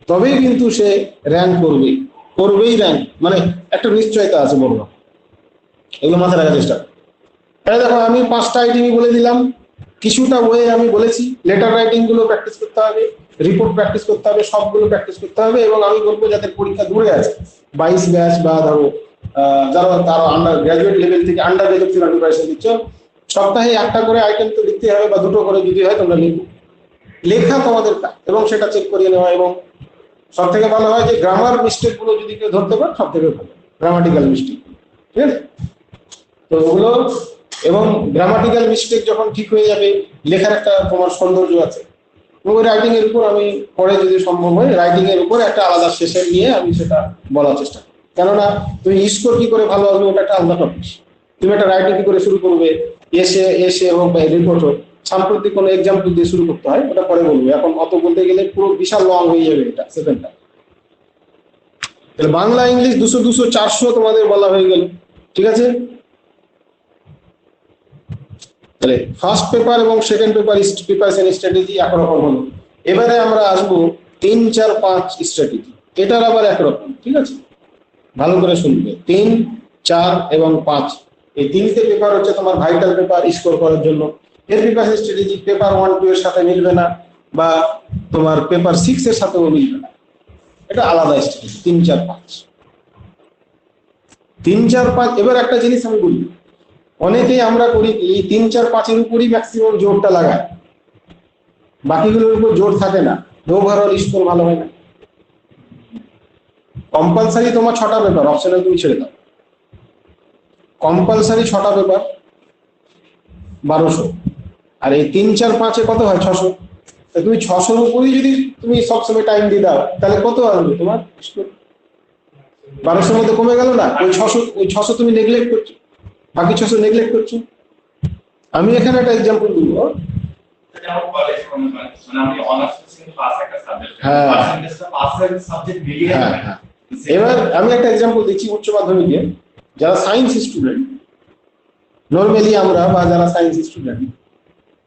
S5: তবেই কিন্তু সে র্যাঙ্ক করবে, করবেই র্যাঙ্ক, মানে একটা নিশ্চয়তা আছে বলবো। এগুলো মাথায় রাখার চেষ্টা করো। তাই দেখো আমি 5টা আইটেমই বলে দিলাম, কিছুটা ওয়ে আমি বলেছি। লেটার রাইটিং গুলো প্র্যাকটিস করতে হবে, রিপোর্ট প্র্যাকটিস করতে হবে, সবগুলো প্র্যাকটিস করতে হবে। এবং আমি বলবো যাদের পরীক্ষা দূরে আছে, 22 ব্যাচ বা ধরো যারা তারা আন্ডার গ্রাজুয়েট লেভেল থেকে আন্ডার গ্রাজুয়েট থেকে প্রিপারেশন দিচ্ছ, সপ্তাহে একটা করে আইটেম তো লিখতে হবে, বা দুটো করে যদি হয় তোমরা লিখো। লেখা তোমাদের কাজ, এবং সেটা চেক করিয়ে নেওয়া। এবং সব থেকে ভালো হয় যে গ্রামার মিস্টেক গুলো যদি কেউ ধরতে পারে, সব থেকে ভালো গ্রামাটিক্যাল মিস্টেক, ঠিক আছে? তো ওগুলো, এবং গ্রামাটিক্যাল মিস্টেক যখন ঠিক হয়ে যাবে, লেখার একটা তোমার সৌন্দর্য আছে। এবং রাইটিং এর উপর আমি পরে যদি সম্ভব হয় রাইটিং এর উপর একটা আলাদা সেশন নিয়ে আমি সেটা বলার চেষ্টা করি। কেননা তুমি স্কোর কি করে ভালো হবে ওটা একটা আলাদা টপিক। তুমি একটা রাইটিং কি করে শুরু করবে, এসে হোক বা রিপোর্ট হোক, সাম্প্রতিক কোনো এক্সাম্পল দিয়ে শুরু করতে হয়, ওটা পরে বলবো। এখন অত বলতে গেলে পুরো বিশাল লং হয়ে যাবে এটা সেকেন্ডটা। তাহলে বাংলা ইংলিশ 200 200 400 তোমাদের বলা হয়ে গেল, ঠিক আছে? তাহলে ফার্স্ট পেপার এবং সেকেন্ড পেপার প্রিপারেশন স্ট্র্যাটেজি একরকম হলো। এবারে আমরা আসবো 3 4 5 স্ট্র্যাটেজি। এটার আবার একরকম, ঠিক আছে? ভালো করে শুনবে। 3 4 এবং 5 এই তিনটে পেপার হচ্ছে তোমার ভাইটাল পেপার স্কোর করার জন্য। এর প্রিপারেশন স্ট্র্যাটেজি পেপার 1 2 এর সাথে মিলবে না, বা তোমার পেপার 6 এর সাথেও মিলবে না। এটা আলাদা স্ট্র্যাটেজি 3 4 5 3 4 5। এবার একটা জিনিস আমি বলি, অনেকেই আমরা করি এই 3 4 5 এর উপরই ম্যাক্সিমাম জোরটা লাগায়, বাকিগুলোর উপর জোর থাকে না, ওভারঅল স্কোর ভালো হয় না। কম্পালসারি তোমার 6টা পেপার, অপশনাল তুমি ছেড়ে দাও। কম্পালসারি 6টা পেপার 1200, আর এই 3 4 5 এ কত হয় 600। তুমি 600 এর উপরই যদি তুমি সবসময় টাইম দিয়ে দাও, তাহলে কত আসবে তোমার স্কোর? 1200 মধ্যে কমে গেল না? ওই 600 তুমি নেগলেক্ট করছো, বাকি 600 নেগলেক্ট করছো। আমি এখানে একটা এক্সাম্পল দিব। এবার আমি একটা এক্সাম্পল দিচ্ছি। উচ্চ মাধ্যমিকে যারা সায়েন্স স্টুডেন্ট, নর্মালি আমরা বা যারা সায়েন্স স্টুডেন্ট,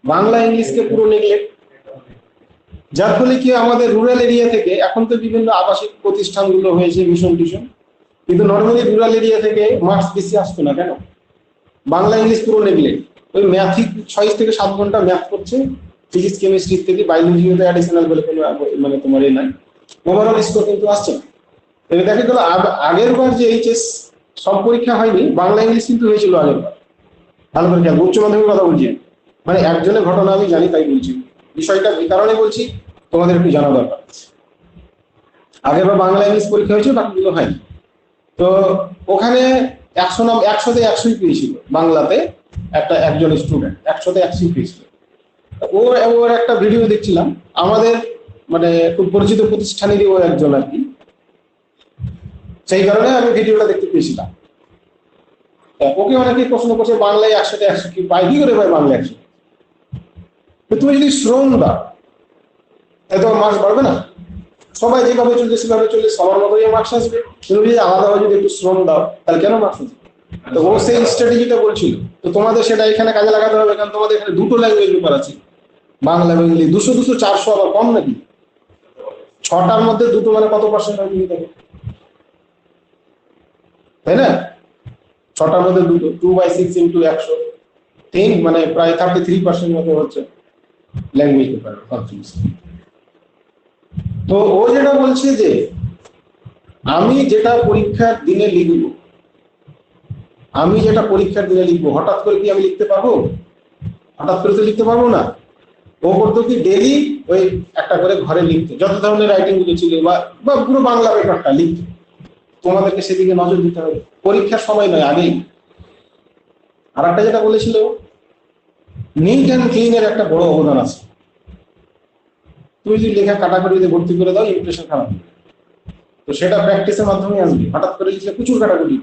S5: বাংলা ইংলিশকে পুরো নেগলেক্ট, যার ফলে কি আমাদের রুরাল এরিয়া থেকে, এখন তো বিভিন্ন আবাসিক প্রতিষ্ঠানগুলো হয়েছে মিশন টিশন, কিন্তু নর্মালি রুরাল এরিয়া থেকে মার্কস বেশি আসতো না। কেন? বাংলা ইংলিশ পুরো নেগলেক্ট। ওই ম্যাথিক 6 থেকে 7 ঘন্টা ম্যাথ করছে, ফিজিক্স কেমিস্ট্রি থেকে, বায়োলজিতে অ্যাডিশনাল বলে কোনো মানে তোমার এই নাই, ওভারঅল স্কোর কিন্তু আসছে না। তবে দেখা গেল আগের বার যে এইচএস সব পরীক্ষা হয়নি, বাংলা ইংলিশ কিন্তু হয়েছিল আগের বার। ভালো করে খেয়াল, উচ্চ মাধ্যমিক কথা বলছি, মানে একজনের ঘটনা আমি জানি তাই বলছি। বিষয়টা এই কারণে বলছি, তোমাদের একটু জানা দরকার। আগের বার বাংলা ইংলিশ পরীক্ষা হয়েছিল, বাকিগুলো হয়নি। তো ওখানে 100তে 100ই পেয়েছিল বাংলাতে, একজন স্টুডেন্ট 100তে 100ই পেয়েছিল। ওর একটা ভিডিও দেখছিলাম, আমাদের মানে খুব পরিচিত প্রতিষ্ঠানেরই ও একজন আর কি, সেই কারণে আমি ভিডিওটা দেখতে পেয়েছিলাম। ওকে অনেকেই প্রশ্ন করছে বাংলায় 100তে 100 কি পাই, কি করে পাই বাংলা 100? তুমি যদি শ্রম দাও তাহলে তোমার মার্কস বাড়বে না? সবাই যেভাবে চলছে সেভাবে চললে সবার মতোই মার্কস আসবে। তুমি যদি আলাদাভাবে যদি একটু শ্রম দাও তাহলে কেন মার্কস আসবে? তো ও সেই স্ট্র্যাটেজিটা বলছিল। তো তোমাদের সেটা এখানে কাজে লাগাতে হবে, কারণ তোমাদের এখানে দুটো ল্যাঙ্গুয়েজ পেপার আছে, বাংলা এবং ইংলিশ। 200 200 400 আবার কম নাকি? 6টার মধ্যে দুটো মানে কত পার্সেন্ট হয় তুমি দেখো, তাই না? 6টার মধ্যে দুটো, 2/6 ইন্টু 100, 3 মানে প্রায় 33% মতো হচ্ছে ল্যাঙ্গুয়েজ পেপার কনফিউজ। তো ও যেটা বলছে যে আমি যেটা পরীক্ষার দিনে লিখবো, হঠাৎ করে কি আমি লিখতে পারবো? হঠাৎ করে তো লিখতে পারবো না। ও করতো কি, ডেলি ওই একটা করে ঘরে লিখতে, যত ধরনের রাইটিং গুলো ছিল বা পুরো বাংলা পেপারটা লিখতে। তোমাদেরকে সেদিকে নজর দিতে হবে, পরীক্ষার সময় নয়, আগেই। আর একটা যেটা বলেছিল, নিট অ্যান্ড ক্লিন এর একটা বড় অবদান আছে। তুমি যদি লেখা কাটাকুটিতে ভর্তি করে দাও, ইমপ্রেশন খারাপ হবে। তো সেটা প্র্যাকটিসের মাধ্যমে আসবে। হঠাৎ করে লিখলে প্রচুর কাটাকুটি,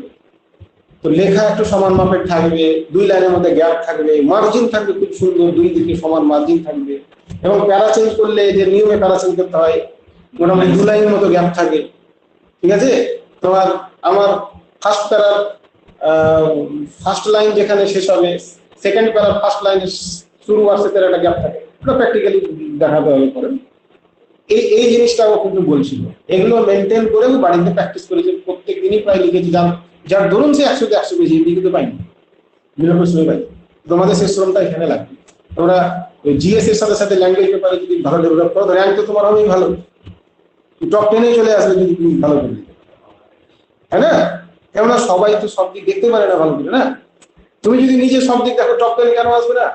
S5: তো লেখা একটু সমান মাপের থাকবে, দুই লাইনের মধ্যে গ্যাপ থাকবে, মার্জিন থাকবে খুব সুন্দর, দুই দিকে সমান মার্জিন থাকবে, এবং প্যারা চেঞ্জ করলে যে নিয়মে প্যারা চেঞ্জ করতে হয় মোটামুটি দু লাইনের মতো গ্যাপ থাকে। ঠিক আছে, তোমার আমার ফার্স্ট প্যারার ফার্স্ট লাইন যেখানে শেষ হবে, সেকেন্ড প্যারার ফার্স্ট লাইনের শুরু আসছে তার একটা গ্যাপ থাকে, ওটা প্র্যাকটিক্যালি দেখাতে হবে পরে। এই জিনিসটাও কিন্তু বলছিল, এগুলো মেনটেন করেও বাড়িতে প্র্যাকটিস করেছে, প্রত্যেক দিনই প্রায় লিখেছি। যার ধরুন সে 100 পেয়েছি, এমনি কিন্তু পাইনি, বিনা সময় পাই। তোমাদের সেই শ্রমটা এখানে লাগবে। তোমরা ওই জিএস এর সাথে সাথে ল্যাঙ্গুয়েজ পেপারে যদি ভালো ডেভেলপ করো, র্যাঙ্ক তো তোমার হবেই ভালো, টপ 10 চলে আসবে যদি তুমি ভালো করে দিতে, তাই না? কেননা সবাই তো সব দিক দেখতে পারে না ভালো করে, না? তুমি যদি নিজে সব দিক দেখো, টপ 10 কেন আসবে না?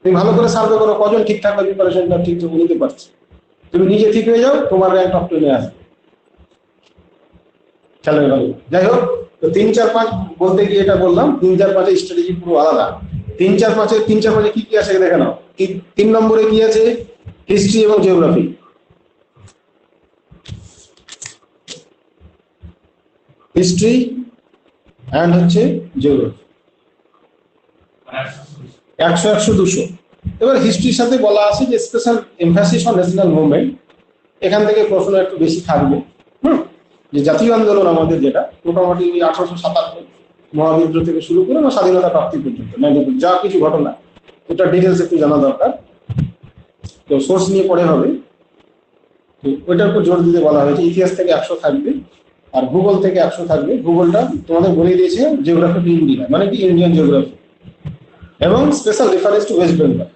S5: তুমি ভালো করে সার্ভে করো, কজন ঠিকঠাক প্রিপারেশনটা ঠিক নিতে পারছে, তুমি নিজে ঠিক হয়ে যাও, তোমার র্যাঙ্ক টপ 10 আসবে। চলো ভালো, যাই হোক, তো 3, 4, 5 বলতে গিয়ে এটা বললাম, 3, 4, 5 স্ট্র্যাটেজি পুরো আলাদা। 3, 4, 5 কি কি আছে দেখে নাও। 3 নম্বরে কি আছে? হিস্ট্রি এবং জিওগ্রাফি। হিস্ট্রি এন্ড হচ্ছে জিওগ্রাফি 100, 100, 200। এবার হিস্ট্রির সাথে বলা আছে যে special emphasis on national movement, এখান থেকে প্রশ্ন একটু বেশি থাকবে। যে জাতীয় আন্দোলন আমাদের যেটা মোটামুটি 1857 মহাবিদ্রোহ থেকে শুরু করে স্বাধীনতা প্রাপ্তি পর্যন্ত যা কিছু ঘটনা, ওটা ডিটেলস একটু জানা দরকার। তো সোর্স নিয়ে পড়ে হবে, তো ওইটার উপর জোর দিতে বলা হয়েছে। ইতিহাস থেকে 100 থাকবে, আর ভূগোল থেকে 100 থাকবে। ভূগোলটা তোমাদের বলে দিয়েছে জিওগ্রাফি টু ইন্ডিয়া, মানে কি ইন্ডিয়ান জিওগ্রাফি, এবং special reference to West Bengal.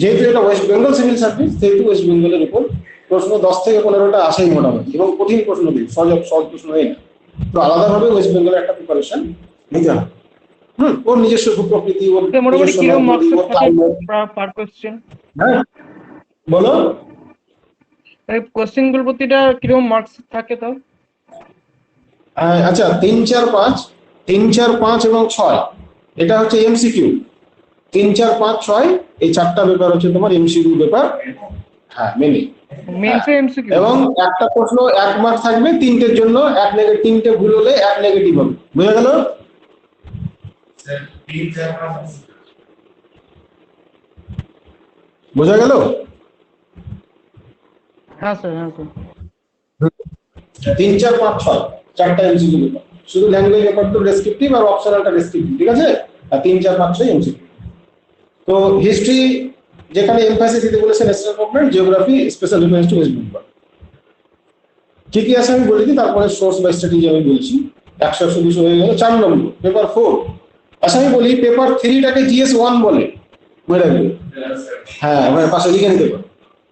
S5: যেহেতু এটা ওয়েস্ট বেঙ্গল সিভিল সার্ভিস, সেহেতু ওয়েস্ট বেঙ্গলের উপর প্রশ্ন 10 থেকে 15টা আসেই মোটামুটি, এবং কঠিন প্রশ্ন দিই, সহজ প্রশ্ন হয় না। তো আলাদাভাবে ওয়েস্ট বেঙ্গলের একটা প্রিপারেশন নিতে হবে। ওর নিজস্ব ভূপ্রকৃতি, ওর
S2: মোটামুটি
S5: নিজস্ব
S2: কিরকম
S5: নদী, ওর climate।
S2: পার কোশ্চেন?
S5: হ্যাঁ বলো,
S2: কোশ্চেন গুলো প্রতিটা কিরকম মার্কস থাকে তাও?
S5: আচ্ছা 3, 4, 5 এবং 6 এটা হচ্ছে এমসিকিউ। 3, 4, 5, 6 এই 4টা পেপার হচ্ছে তোমার এমসিকিউ পেপার। হ্যাঁ মেনে
S2: মেইনসে এমসিকিউ,
S5: এবং একটা প্রশ্ন 1 মার্ক থাকবে, 3টের জন্য 1 নেগেটিভ, 3টে ভুল হলে 1 নেগেটিভ হবে। বুঝা গেল? বোঝা গেল?
S2: হ্যাঁ স্যার, হ্যাঁ স্যার।
S5: 3, 4, 5, 6 4টা এমসিকিউ পেপার, শুধু ল্যাঙ্গুয়েজ পেপার তো ডেসক্রিপটিভ আর অপশনালটা ডেসক্রিপটিভ, ঠিক আছে? আর 3, 4, 5, 6 এমসিকিউ। তো হিস্ট্রি যেখানে এমফাসিস দিতে বলেছে national government, geography special reference to West Bengal. কি কি আছে আমি বলে দিই, তারপরে সোর্স বা স্ট্র্যাটেজি আমি বলছি। 100, 100, 200 হয়ে গেল। 4 নম্বর পেপার 4। আচ্ছা আমি বলি পেপার 3টাকে জিএস 1 বলে, মনে রাখবে। হ্যাঁ আমার পাশে লিখে নিতে পারো।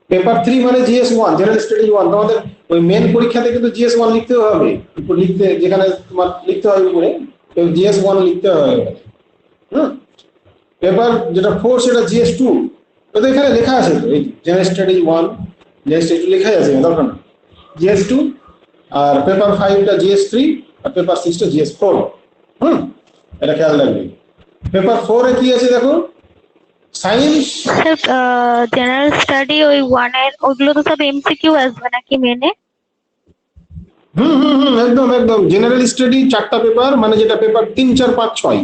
S5: পেপার 3 মানে জিএস 1, জেনারেল স্ট্র্যাটেজি 1। তোমাদের ওই মেন পরীক্ষাতে কিন্তু জিএস 1 লিখতে হবে, উপর লিখতে, যেখানে তোমার লিখতে হবে উপরে জিএস 1 লিখতে হবে। পেপার যেটা 4 সেটা জিএস 2, তো এখানে লেখা আছে তো, এই জেনারেল স্ট্র্যাটেজি 1, জেনারেল স্ট্র্যাটেজি লেখাই আছে, দরকার না। জিএস 2, আর পেপার 5টা জিএস 3, আর পেপার 6টা জিএস 4। এটা খেয়াল রাখবে। পেপার 4 এ কি আছে দেখো, সায়েন্স।
S6: জেনারেল স্টাডি ওই 1 এর ওগুলো তো সব এমসিকিউ আসবে নাকি মেনে?
S5: একদম একদম। জেনারেল স্টাডি 4টা পেপার, মানে যেটা পেপার 3, 4, 5, 6,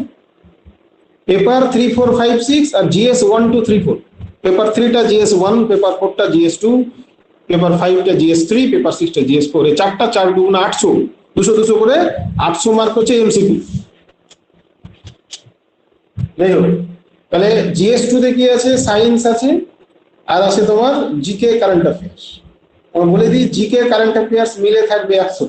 S5: পেপার 3, 4, 5, 6 আর জিএস 1, 2, 3, 4। পেপার 3টা জিএস 1, পেপার 4টা জিএস 2, পেপার 5টা জিএস 3, পেপার 6টা জিএস 4। এই 4টা 4 × 800, 200, 200 করে 800 মার্ক হচ্ছে এমসিকিউ। যাই হোক, তাহলে জিএস 2 তে কি আছে, সায়েন্স আছে, আর আছে তোমার জিকে কারেন্ট অ্যাফেয়ার্স। আমি বলে দিই জিকে কারেন্ট অ্যাফেয়ার্স মিলে থাকবে 100।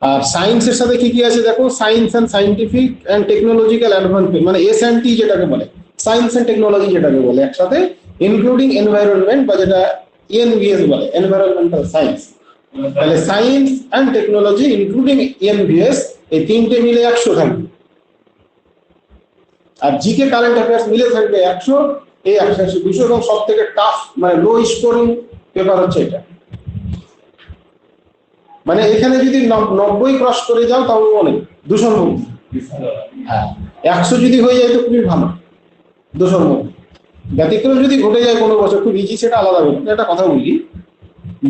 S5: আর সায়েন্সের সাথে কি কি আছে দেখো, science and scientific and technological advancement, মানে এসএনটি যেটাকে বলে, সায়েন্স এন্ড টেকনোলজি যেটাকে বলে একসাথে, ইনক্লুডিং এনভায়রনমেন্ট বা যেটা ইএনভিএস বলে, এনভায়রনমেন্টাল সায়েন্স। তাহলে science and technology including ENVS, এই 3টে মিলে 100 থাকবে। আর জিকে কারেন্ট অ্যাফেয়ার্স মিলে থাকবে 100। এই 100, 100, 200 এবং সব থেকে টাফ মানে লো স্কোরিং পেপার হচ্ছে এটা। মানে এখানে যদি 90 ক্রস করে যাও তাও অনেক, 200 এর মধ্যে। হ্যাঁ 100 যদি হয়ে যায় তো খুবই ভালো, 200 এর মধ্যে। ব্যতিক্রম যদি ঘটে যায় কোনো বছর খুব ইজি, সেটা আলাদা ব্যাপার। একটা কথা বলি,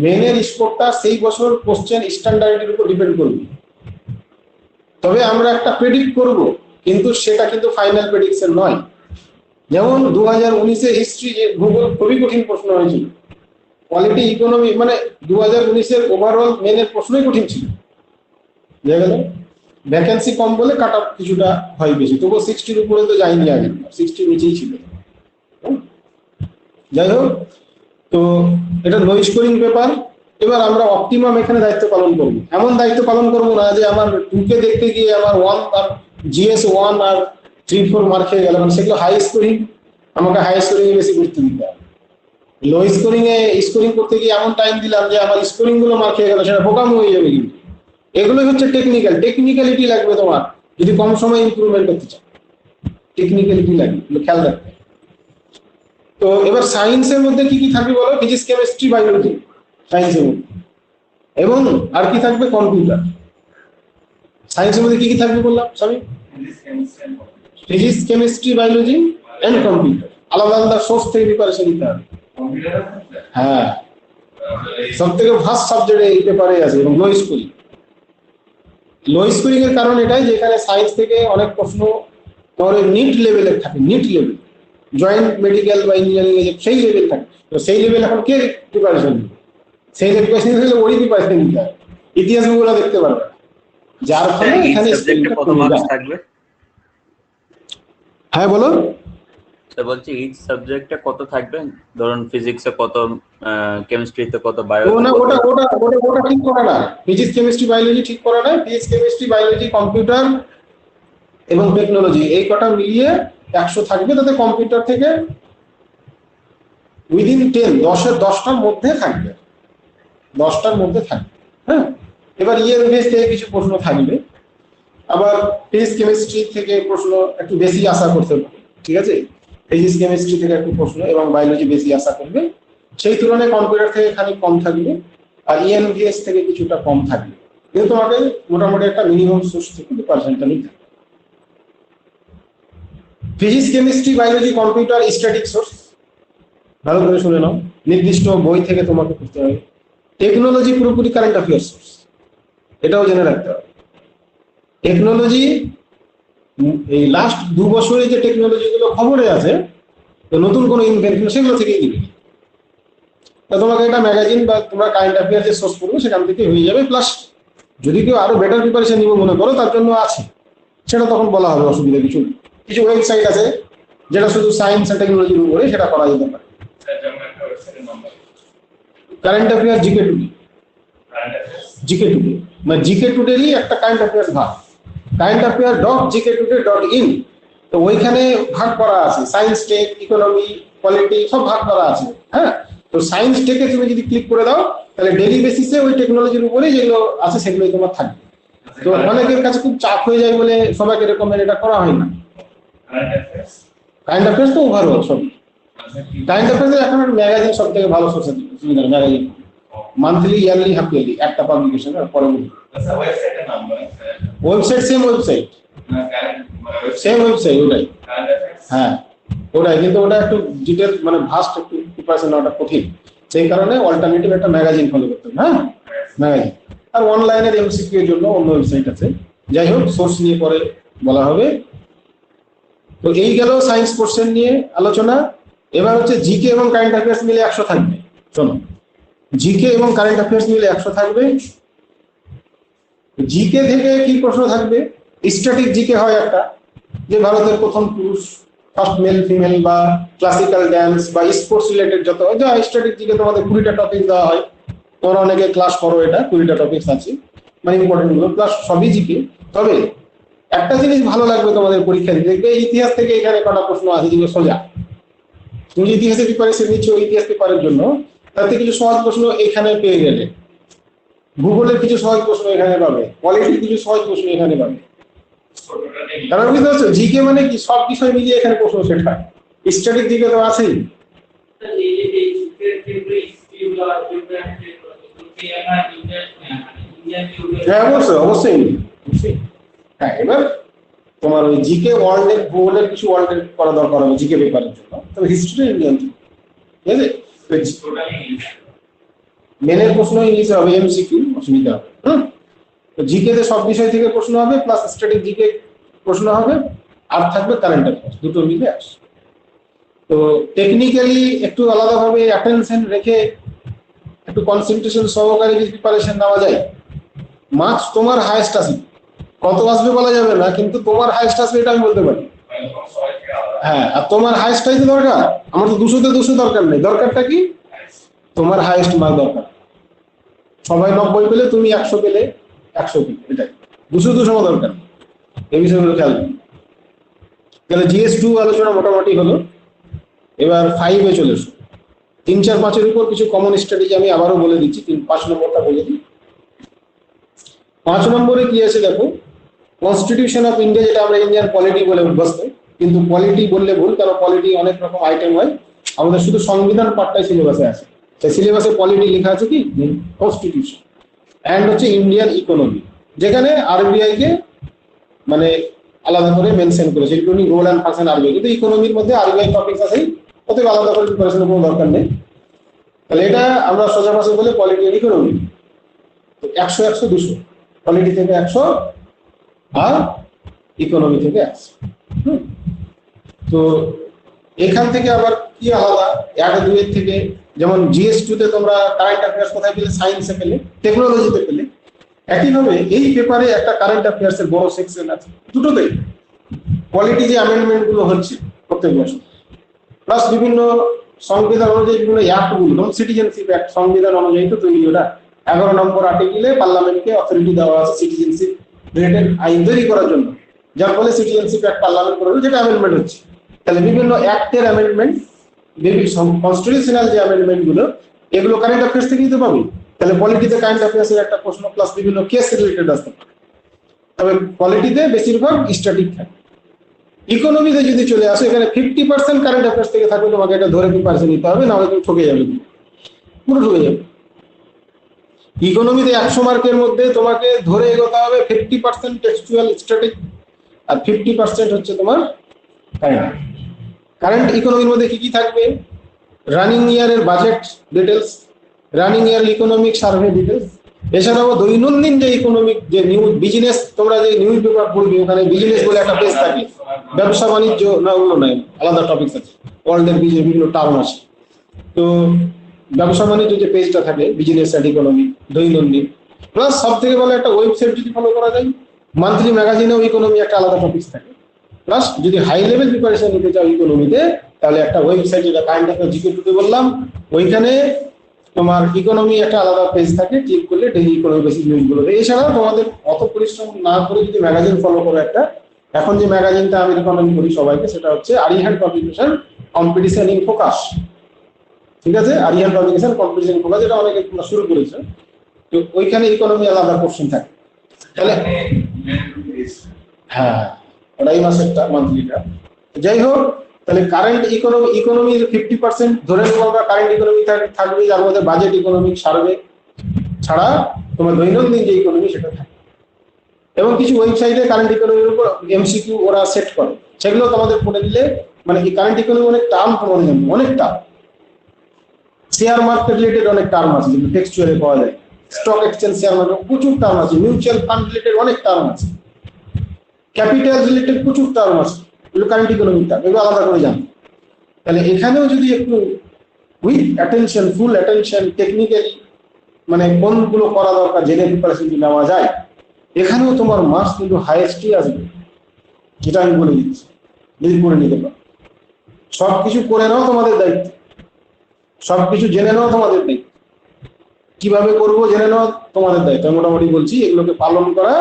S5: মেনের স্কোরটা সেই বছর কোশ্চেন স্ট্যান্ডার্ডের উপর ডিপেন্ড করবে। তো তবে আমরা একটা প্রেডিক্ট করব, কিন্তু সেটা কিন্তু ফাইনাল প্রেডিকশন নয়। যেমন 2019-এ হিস্ট্রি যে ভূগোল খুবই কঠিন প্রশ্ন হয়েছিল, কোয়ালিটি ইকোনমি মানে 2019-এর ওভারঅল মেনের প্রশ্নই কঠিন ছিল, বুঝা গেল? ভ্যাকেন্সি কম বলে কাট অফ কিছুটা হয় বেশি, তবুও 60-র উপরে তো যায়নি, আগে 60-র নিচেই ছিল। যাই হোক, তো এটা লো স্কোরিং পেপার। এবার আমরা অপটিমাম এখানে দায়িত্ব পালন করব, এমন দায়িত্ব পালন করব না যে আমার 2কে দেখতে গিয়ে আমার 1 আর জিএস 1 আর 3-4 মার্ক হয়ে গেল, মানে সেগুলো হাই স্কোরিং, আমাকে হাই স্কোরিং এ বেশি গুরুত্ব দিতে হবে। লো স্কোরিং এ স্কোরিং করতে গিয়ে এমন টাইম দিলাম যে আমার স্কোরিং গুলো মার্ক হয়ে গেল, সেটা বোকামো হয়ে যাবে। কিন্তু এগুলোই হচ্ছে টেকনিক্যালিটি লাগবে তোমার যদি কম সময় ইমপ্রুভমেন্ট করতে চাও, টেকনিক্যালিটি লাগবে, খেয়াল রাখবে। তো এবার সায়েন্সের মধ্যে কি কি থাকবে বলো? ফিজিক্স, কেমিস্ট্রি, বায়োলজি সায়েন্সের মধ্যে, এবং আর কি থাকবে? কম্পিউটার। সায়েন্সের মধ্যে কি কি থাকবে বললাম সবই? Physics, chemistry, biology and computer. আলাদা আলাদা সোর্স থেকে প্রিপারেশন নিতে হবে। হ্যাঁ, সব থেকে ফার্স্ট সাবজেক্ট এই পেপারে আছে। এবং লো স্কোরিং এর কারণ এটাই যে এখানে সায়েন্স থেকে অনেক প্রশ্ন তোমার নিট লেভেলের থাকে, নিট লেভেল, জয়েন্ট মেডিকেল বা ইঞ্জিনিয়ারিং এর সেই লেভেল থাকে। তো সেই লেভেল এখন কে প্রিপারেশন নেবে? সেই প্রিপারেশন নিলে ওই প্রিপারেশন নিতে হবে, ইতিহাস গুলো দেখতে পারবে, যার ফলে এখানে
S3: সাবজেক্টে কত মার্কস থাকবে?
S5: হ্যাঁ বলো।
S3: তো বলছি ইচ সাবজেক্টে কত থাকবে? ধরুন ফিজিক্সে কত, কেমিস্ট্রিতে কত, বায়ো
S5: না, ওটা ঠিক করা না। ফিজিক্স, কেমিস্ট্রি, বায়োলজি ঠিক করা না। ফিজিক্স, কেমিস্ট্রি, বায়োলজি, কম্পিউটার এবং টেকনোলজি এই কটা মিলিয়ে 100 থাকবে। তাতে কম্পিউটার থেকে উইদিন 10টার মধ্যে থাকবে, 10টার মধ্যে থাকবে। হ্যাঁ, এবার ইয়ের বেস থেকে কিছু প্রশ্ন থাকবে, আবার ফিজিক্স, কেমিস্ট্রি থেকে প্রশ্ন একটু বেশি আশা করতে পারে, ঠিক আছে? ফিজিক্স, কেমিস্ট্রি থেকে একটু প্রশ্ন এবং বায়োলজি বেশি আশা করবে, সেই তুলনায় কম্পিউটার থেকে খানিক কম থাকবে, আর ইএনভিএস থেকে কিছুটা কম থাকবে। কিন্তু তোমাকে মোটামুটি একটা মিনিমাম সোর্স থেকে 2% নিতে হবে। Physics, chemistry, biology, computer static source, ভালো করে শুনে নাও, নির্দিষ্ট বই থেকে তোমাকে করতে হবে। টেকনোলজি পুরোপুরি কারেন্ট অ্যাফেয়ার্স সোর্স, এটাও জেনে রাখতে হবে। টেকনোলজি এই লাস্ট 2 বছরে যে টেকনোলজি গুলো খবরে আছে, তো নতুন কোনো ইনভেনশন সেগুলো থেকেই দিবে। তোমাকে একটা ম্যাগাজিন বা তোমরা কারেন্ট অ্যাফেয়ার্স সোর্স করবে, সেখান থেকে হয়ে যাবে। প্লাস যদি কেউ আরো বেটার প্রিপারেশন নিব মনে করো, তার জন্য আছে, সেটা তখন বলা হবে, অসুবিধা কিছু নেই। কিছু ওয়েবসাইট আছে যেটা শুধু সায়েন্স আর টেকনোলজির উপরে, সেটা করা যেতে পারে। কারেন্ট অ্যাফেয়ার জিকে টুডে মানে জিকে টুডেরই একটা কারেন্ট অ্যাফেয়ার্স ভাগ, কারেন্ট অ্যাফেয়ার .gktoday.in। তো ওইখানে ভাগ করা আছে সায়েন্স, টেক, ইকোনমি, পলিটি সব ভাগ করা আছে। হ্যাঁ, তো সায়েন্স টেকে তুমি যদি ক্লিক করে দাও, তাহলে ডেইলি বেসিসে ওই টেকনোলজির উপরে যেগুলো আছে সেগুলোই তোমার থাকবে। তো অনেকের কাছে খুব চাপ হয়ে যায় বলে সবাইকে রেকমেন্ড এটা করা হয় না। কারেন্ট অ্যাফেয়ার্স তো ওভারঅল সব। কারেন্ট অ্যাফেয়ার্স এখন একটা ম্যাগাজিন সব থেকে ভালো সোর্স আছে, magazine monthly, yearly, half yearly একটা পাবলিকেশন। আর পরে ওয়েবসাইট সেম ওটাই। হ্যাঁ ওটাই, কিন্তু ওটা একটু ডিটেল মানে ভাস্ট, একটু প্রিপারেশন নেওয়াটা কঠিন, সেই কারণে অল্টারনেটিভ একটা ম্যাগাজিন ফলো করতে হবে। হ্যাঁ, ম্যাগাজিন। আর অনলাইনের এমসিকিউ এর জন্য অন্য ওয়েবসাইট আছে। যাই হোক, সোর্স নিয়ে পরে বলা হবে। তো এই গেল সায়েন্স পোর্শন নিয়ে আলোচনা। এবার হচ্ছে জিকে এবং কারেন্ট অ্যাফেয়ার্স মিলে 100 থাকবে। শোনো, জিকে এবং কারেন্ট অ্যাফেয়ার্স মিলে 100 থাকবে। জিকে থেকে কি প্রশ্ন থাকবে? স্ট্যাটিক জিকে হয় একটা, যে ভারতের প্রথম পুরুষ, ফার্স্ট মেল ফিমেল, বা ক্লাসিক্যাল ড্যান্স বা স্পোর্টস রিলেটেড যত যা স্ট্যাটিক জিকে তোমাদের 20টা টপিক দেওয়া হয়। তোমরা অনেকে ক্লাস করো, এটা 20টা টপিকস আছে, মানে ইম্পর্টেন্ট গুলো, প্লাস সবই জিকে। তবে একটা জিনিস ভালো লাগবে তোমাদের পরীক্ষা দিতে, দেখবে ইতিহাস থেকে এখানে কটা প্রশ্ন আছে যেগুলো সোজা। তুমি ইতিহাসে প্রিপারেশন নিচ্ছ ইতিহাস পেপারের জন্য, তাতে কিছু সহজ প্রশ্ন এখানে পেয়ে গেলে, ভূগোলের কিছু সহজ প্রশ্ন এখানে পাবে, পলিটির কিছু সহজ প্রশ্ন এখানে পাবে। কারণ বুঝতে পারছো, জিকে মানে কি সব বিষয় মিলিয়ে এখানে প্রশ্ন সেট হয়। স্ট্যাটিক জিকে তো আছেই। হ্যাঁ অবশ্যই। হ্যাঁ, এবার তোমার ওই জিকে ওয়ার্ল্ডের, ভূগোলের কিছু ওয়ার্ল্ডের করা দরকার হবে জিকে পেপারের জন্য, তবে হিস্ট্রি ইন্ডিয়ান, ঠিক আছে? মেনের প্রশ্ন ইংলিশে হবে, এমসিকিউ, অসুবিধা হবে। তো জিকে তে সব বিষয় থেকে প্রশ্ন হবে, প্লাস স্ট্যাটিক জিকে প্রশ্ন হবে, আর থাকবে কারেন্ট অ্যাফেয়ার্স, দুটো মিলে আসে। তো টেকনিক্যালি একটু আলাদাভাবে অ্যাটেনশন রেখে একটু কনসেন্ট্রেশন সহকারে যদি প্রিপারেশন নেওয়া যায়, মার্কস তোমার হাইয়েস্ট আসবে। কত আসবে বলা যাবে না, কিন্তু তোমার হাইয়েস্ট আসবে এটা আমি বলতে পারি। হ্যাঁ, আর তোমার হাইয়েস্টটাই তো দরকার। আমার তো 200-তে 200 দরকার নেই, দরকারটা কি তোমার হাইয়েস্ট মার্ক দরকার। সবাই 90 পেলে তুমি 100 পেলে 100 পেলে, এটাই 200-200 দরকার। এই বিষয়গুলো খেয়াল করুন। তাহলে GS2 আলোচনা মোটামুটি হলো। এবার 5-এ চলে এসো। 3, 4, 5-এর উপর কিছু কমন স্ট্র্যাটেজি আমি আবারও বলে দিচ্ছি। 5 নম্বরটা বলে দিই। 5 নম্বরে কি আছে দেখো, কনস্টিটিউশন অফ ইন্ডিয়া, যেটা আমরা ইন্ডিয়ান পলিটি বলে অভ্যস্ত, কিন্তু পলিটি বললে ভুল, কারণ পলিটি অনেক রকম আইটেম হয়। আমাদের শুধু সংবিধান পার্টটাই সিলেবাসে আছে। সেই সিলেবাসে পলিটি লেখা আছে কি কনস্টিটিউশন, অ্যান্ড হচ্ছে ইন্ডিয়ান ইকোনমি, যেখানে আরবিআই কে মানে আলাদা করে মেনশন করেছে, including role and function RBI. কিন্তু ইকোনমির মধ্যে আরবিআই টপিকস আছেই, অতএব আলাদা করে প্রিপারেশনের কোনো দরকার নেই। তাহলে এটা আমরা সোজা ভাষায় বলে পলিটি আর ইকোনমি। তো 100, 100, 200, পলিটি থেকে 100 আর ইকোনমি থেকে 100। তো এখান থেকে আবার কি আলাদা 1-2 থেকে, যেমন GS2 তে তোমরা কারেন্ট অ্যাফেয়ার্স কোথায় পেলে, সায়েন্সে পেলে, টেকনোলজিতে পেলে। একইভাবে এই পেপারে একটা কারেন্ট অ্যাফেয়ার্স এর বড় সেকশন আছে দুটোতেই। পলিটি যে অ্যামেন্ডমেন্ট গুলো হচ্ছে প্রত্যেক বছর, প্লাস বিভিন্ন সংবিধান অনুযায়ী বিভিন্ন অ্যাক্টগুলো, যেমন সিটিজেনশিপ অ্যাক্ট সংবিধান অনুযায়ী তো তৈরি। ওটা 11 নম্বর আর্টিকেলে পার্লামেন্টকে অথরিটি দেওয়া আছে সিটিজেনশিপ রিলেটেড আইন তৈরি করার জন্য, যার ফলে সিটিজেনশিপ অ্যাক্ট পার্লামেন্ট করে, যেটা অ্যামেন্ডমেন্ট হচ্ছে। তাহলে বিভিন্ন অ্যাক্টের অ্যামেন্ডমেন্ট, কনস্টিটিউশনাল যে অ্যামেন্ডমেন্ট গুলো, এগুলো কারেন্ট অ্যাফেয়ার্স থেকেই তো পাবে। তাহলে পলিটিতে কারেন্ট অ্যাফেয়ার্স এর একটা প্রশ্ন, প্লাস বিভিন্ন কেস রিলেটেড আসতে পারে। তবে পলিটিতে বেশিরভাগ স্ট্যাটিক থাকে। ইকোনমিতে যদি চলে আসে, এখানে 50% কারেন্ট অ্যাফেয়ার্স থেকে থাকবে, তোমাকে এটা ধরে প্রিপারেশন নিতে হবে, না হলে তুমি ঠকে যাবে, পুরো ঠকে যাবে। ইকোনমিতে 100 মার্কের মধ্যে তোমাকে ধরে এগোতে হবে 50% টেক্সচুয়াল স্ট্যাটিক, আর 50% হচ্ছে তোমার কারেন্ট। কারেন্ট ইকোনমির মধ্যে কি কি থাকবে, রানিং ইয়ারের বাজেট ডিটেলস, রানিং ইয়ার ইকোনমিক সার্ভে ডিটেলস, এছাড়াও দৈনন্দিন যে ইকোনমিক যে নিউজ, বিজনেস, তোমরা যে নিউজ পেপার পড়বে ওখানে বিজনেস বলে একটা পেজ থাকে, ব্যবসা বাণিজ্য না, ওগুলো নাই, আলাদা টপিকস আছে, ওয়ার্ল্ডের বিভিন্ন টার্ম আছে। তো ব্যবসা বাণিজ্য যে পেজটা থাকে, বিজনেস অ্যান্ড ইকোনমি দৈনন্দিন, প্লাস সব থেকে ভালো একটা ওয়েবসাইট যদি ফলো করা যায়, মান্থলি ম্যাগাজিনেও ইকোনমি একটা আলাদা টপিকস থাকে। প্লাস যদি হাই লেভেল প্রিপারেশন নিতে চাও ইকোনমিতে, তাহলে একটা ওয়েবসাইট, যেটা কাইন্ড অফ জিকে বললাম, ওইখানে তোমার ইকোনমি একটা আলাদা পেজ থাকে, ক্লিক করলে ডেইলি ইকোনমি বেসিক নিউজগুলো। এছাড়াও তোমাদের অত পরিশ্রম না করে যদি ম্যাগাজিন ফলো করো একটা, এখন যে ম্যাগাজিনটা আমি রিকমেন্ড করি সবাইকে, সেটা হচ্ছে Arihant publication competition in focus. ঠিক আছে, Arihant publication competition in focus, যেটা অনেকে শুরু করেছে। তো ওইখানে ইকোনমি আলাদা কোশ্চেন থাকে। তাহলে হ্যাঁ, ওটাই মাসেরটা, মান্থলিটা। যাই হোক, তাহলে কারেন্ট ইকোনমির 50% ধরে নেব আমরা কারেন্ট ইকোনমি থাকবে, যার মধ্যে বাজেট, ইকোনমিক সার্ভে ছাড়া তোমার দৈনন্দিন যে ইকোনমি সেটা থাকে। এবং কিছু ওয়েবসাইটে কারেন্ট ইকোনমির উপর MCQ ওরা সেট করে, সেগুলো তোমাদের পড়ে দিলে, মানে কি কারেন্ট ইকোনমি অনেক টার্ম তোমাদের জানবে, অনেক টার্ম। শেয়ার মার্কেট রিলেটেড অনেক টার্ম আছে যেগুলো টেক্সচুয়ালে পাওয়া যায়, স্টক এক্সচেঞ্জ, শেয়ার মার্কেট প্রচুর টার্ম আছে, মিউচুয়াল ফান্ড রিলেটেড অনেক টার্ম আছে, ক্যাপিটাল রিলেটেড প্রচুর টার্ম আছে, এগুলো কারেন্ট ইকোনমিক টার্ম, এগুলো আলাদা করে জানবে। তাহলে এখানেও যদি একটু with attention, full attention, technically মানে কোনগুলো করা দরকার জেনে প্রিপারেশন নেওয়া যায়, এখানেও তোমার মার্কস কিন্তু হাইয়েস্টই আসবে, যেটা আমি বলে দিচ্ছি, যদি করে নিতে পারো। সবকিছু করে নাও তোমাদের দায়িত্ব, সবকিছু জেনে নাও তোমাদের দায়িত্ব, কিভাবে করবো জেনে নাও তোমাদের দায়িত্ব। আমি মোটামুটি বলছি, এগুলোকে পালন করা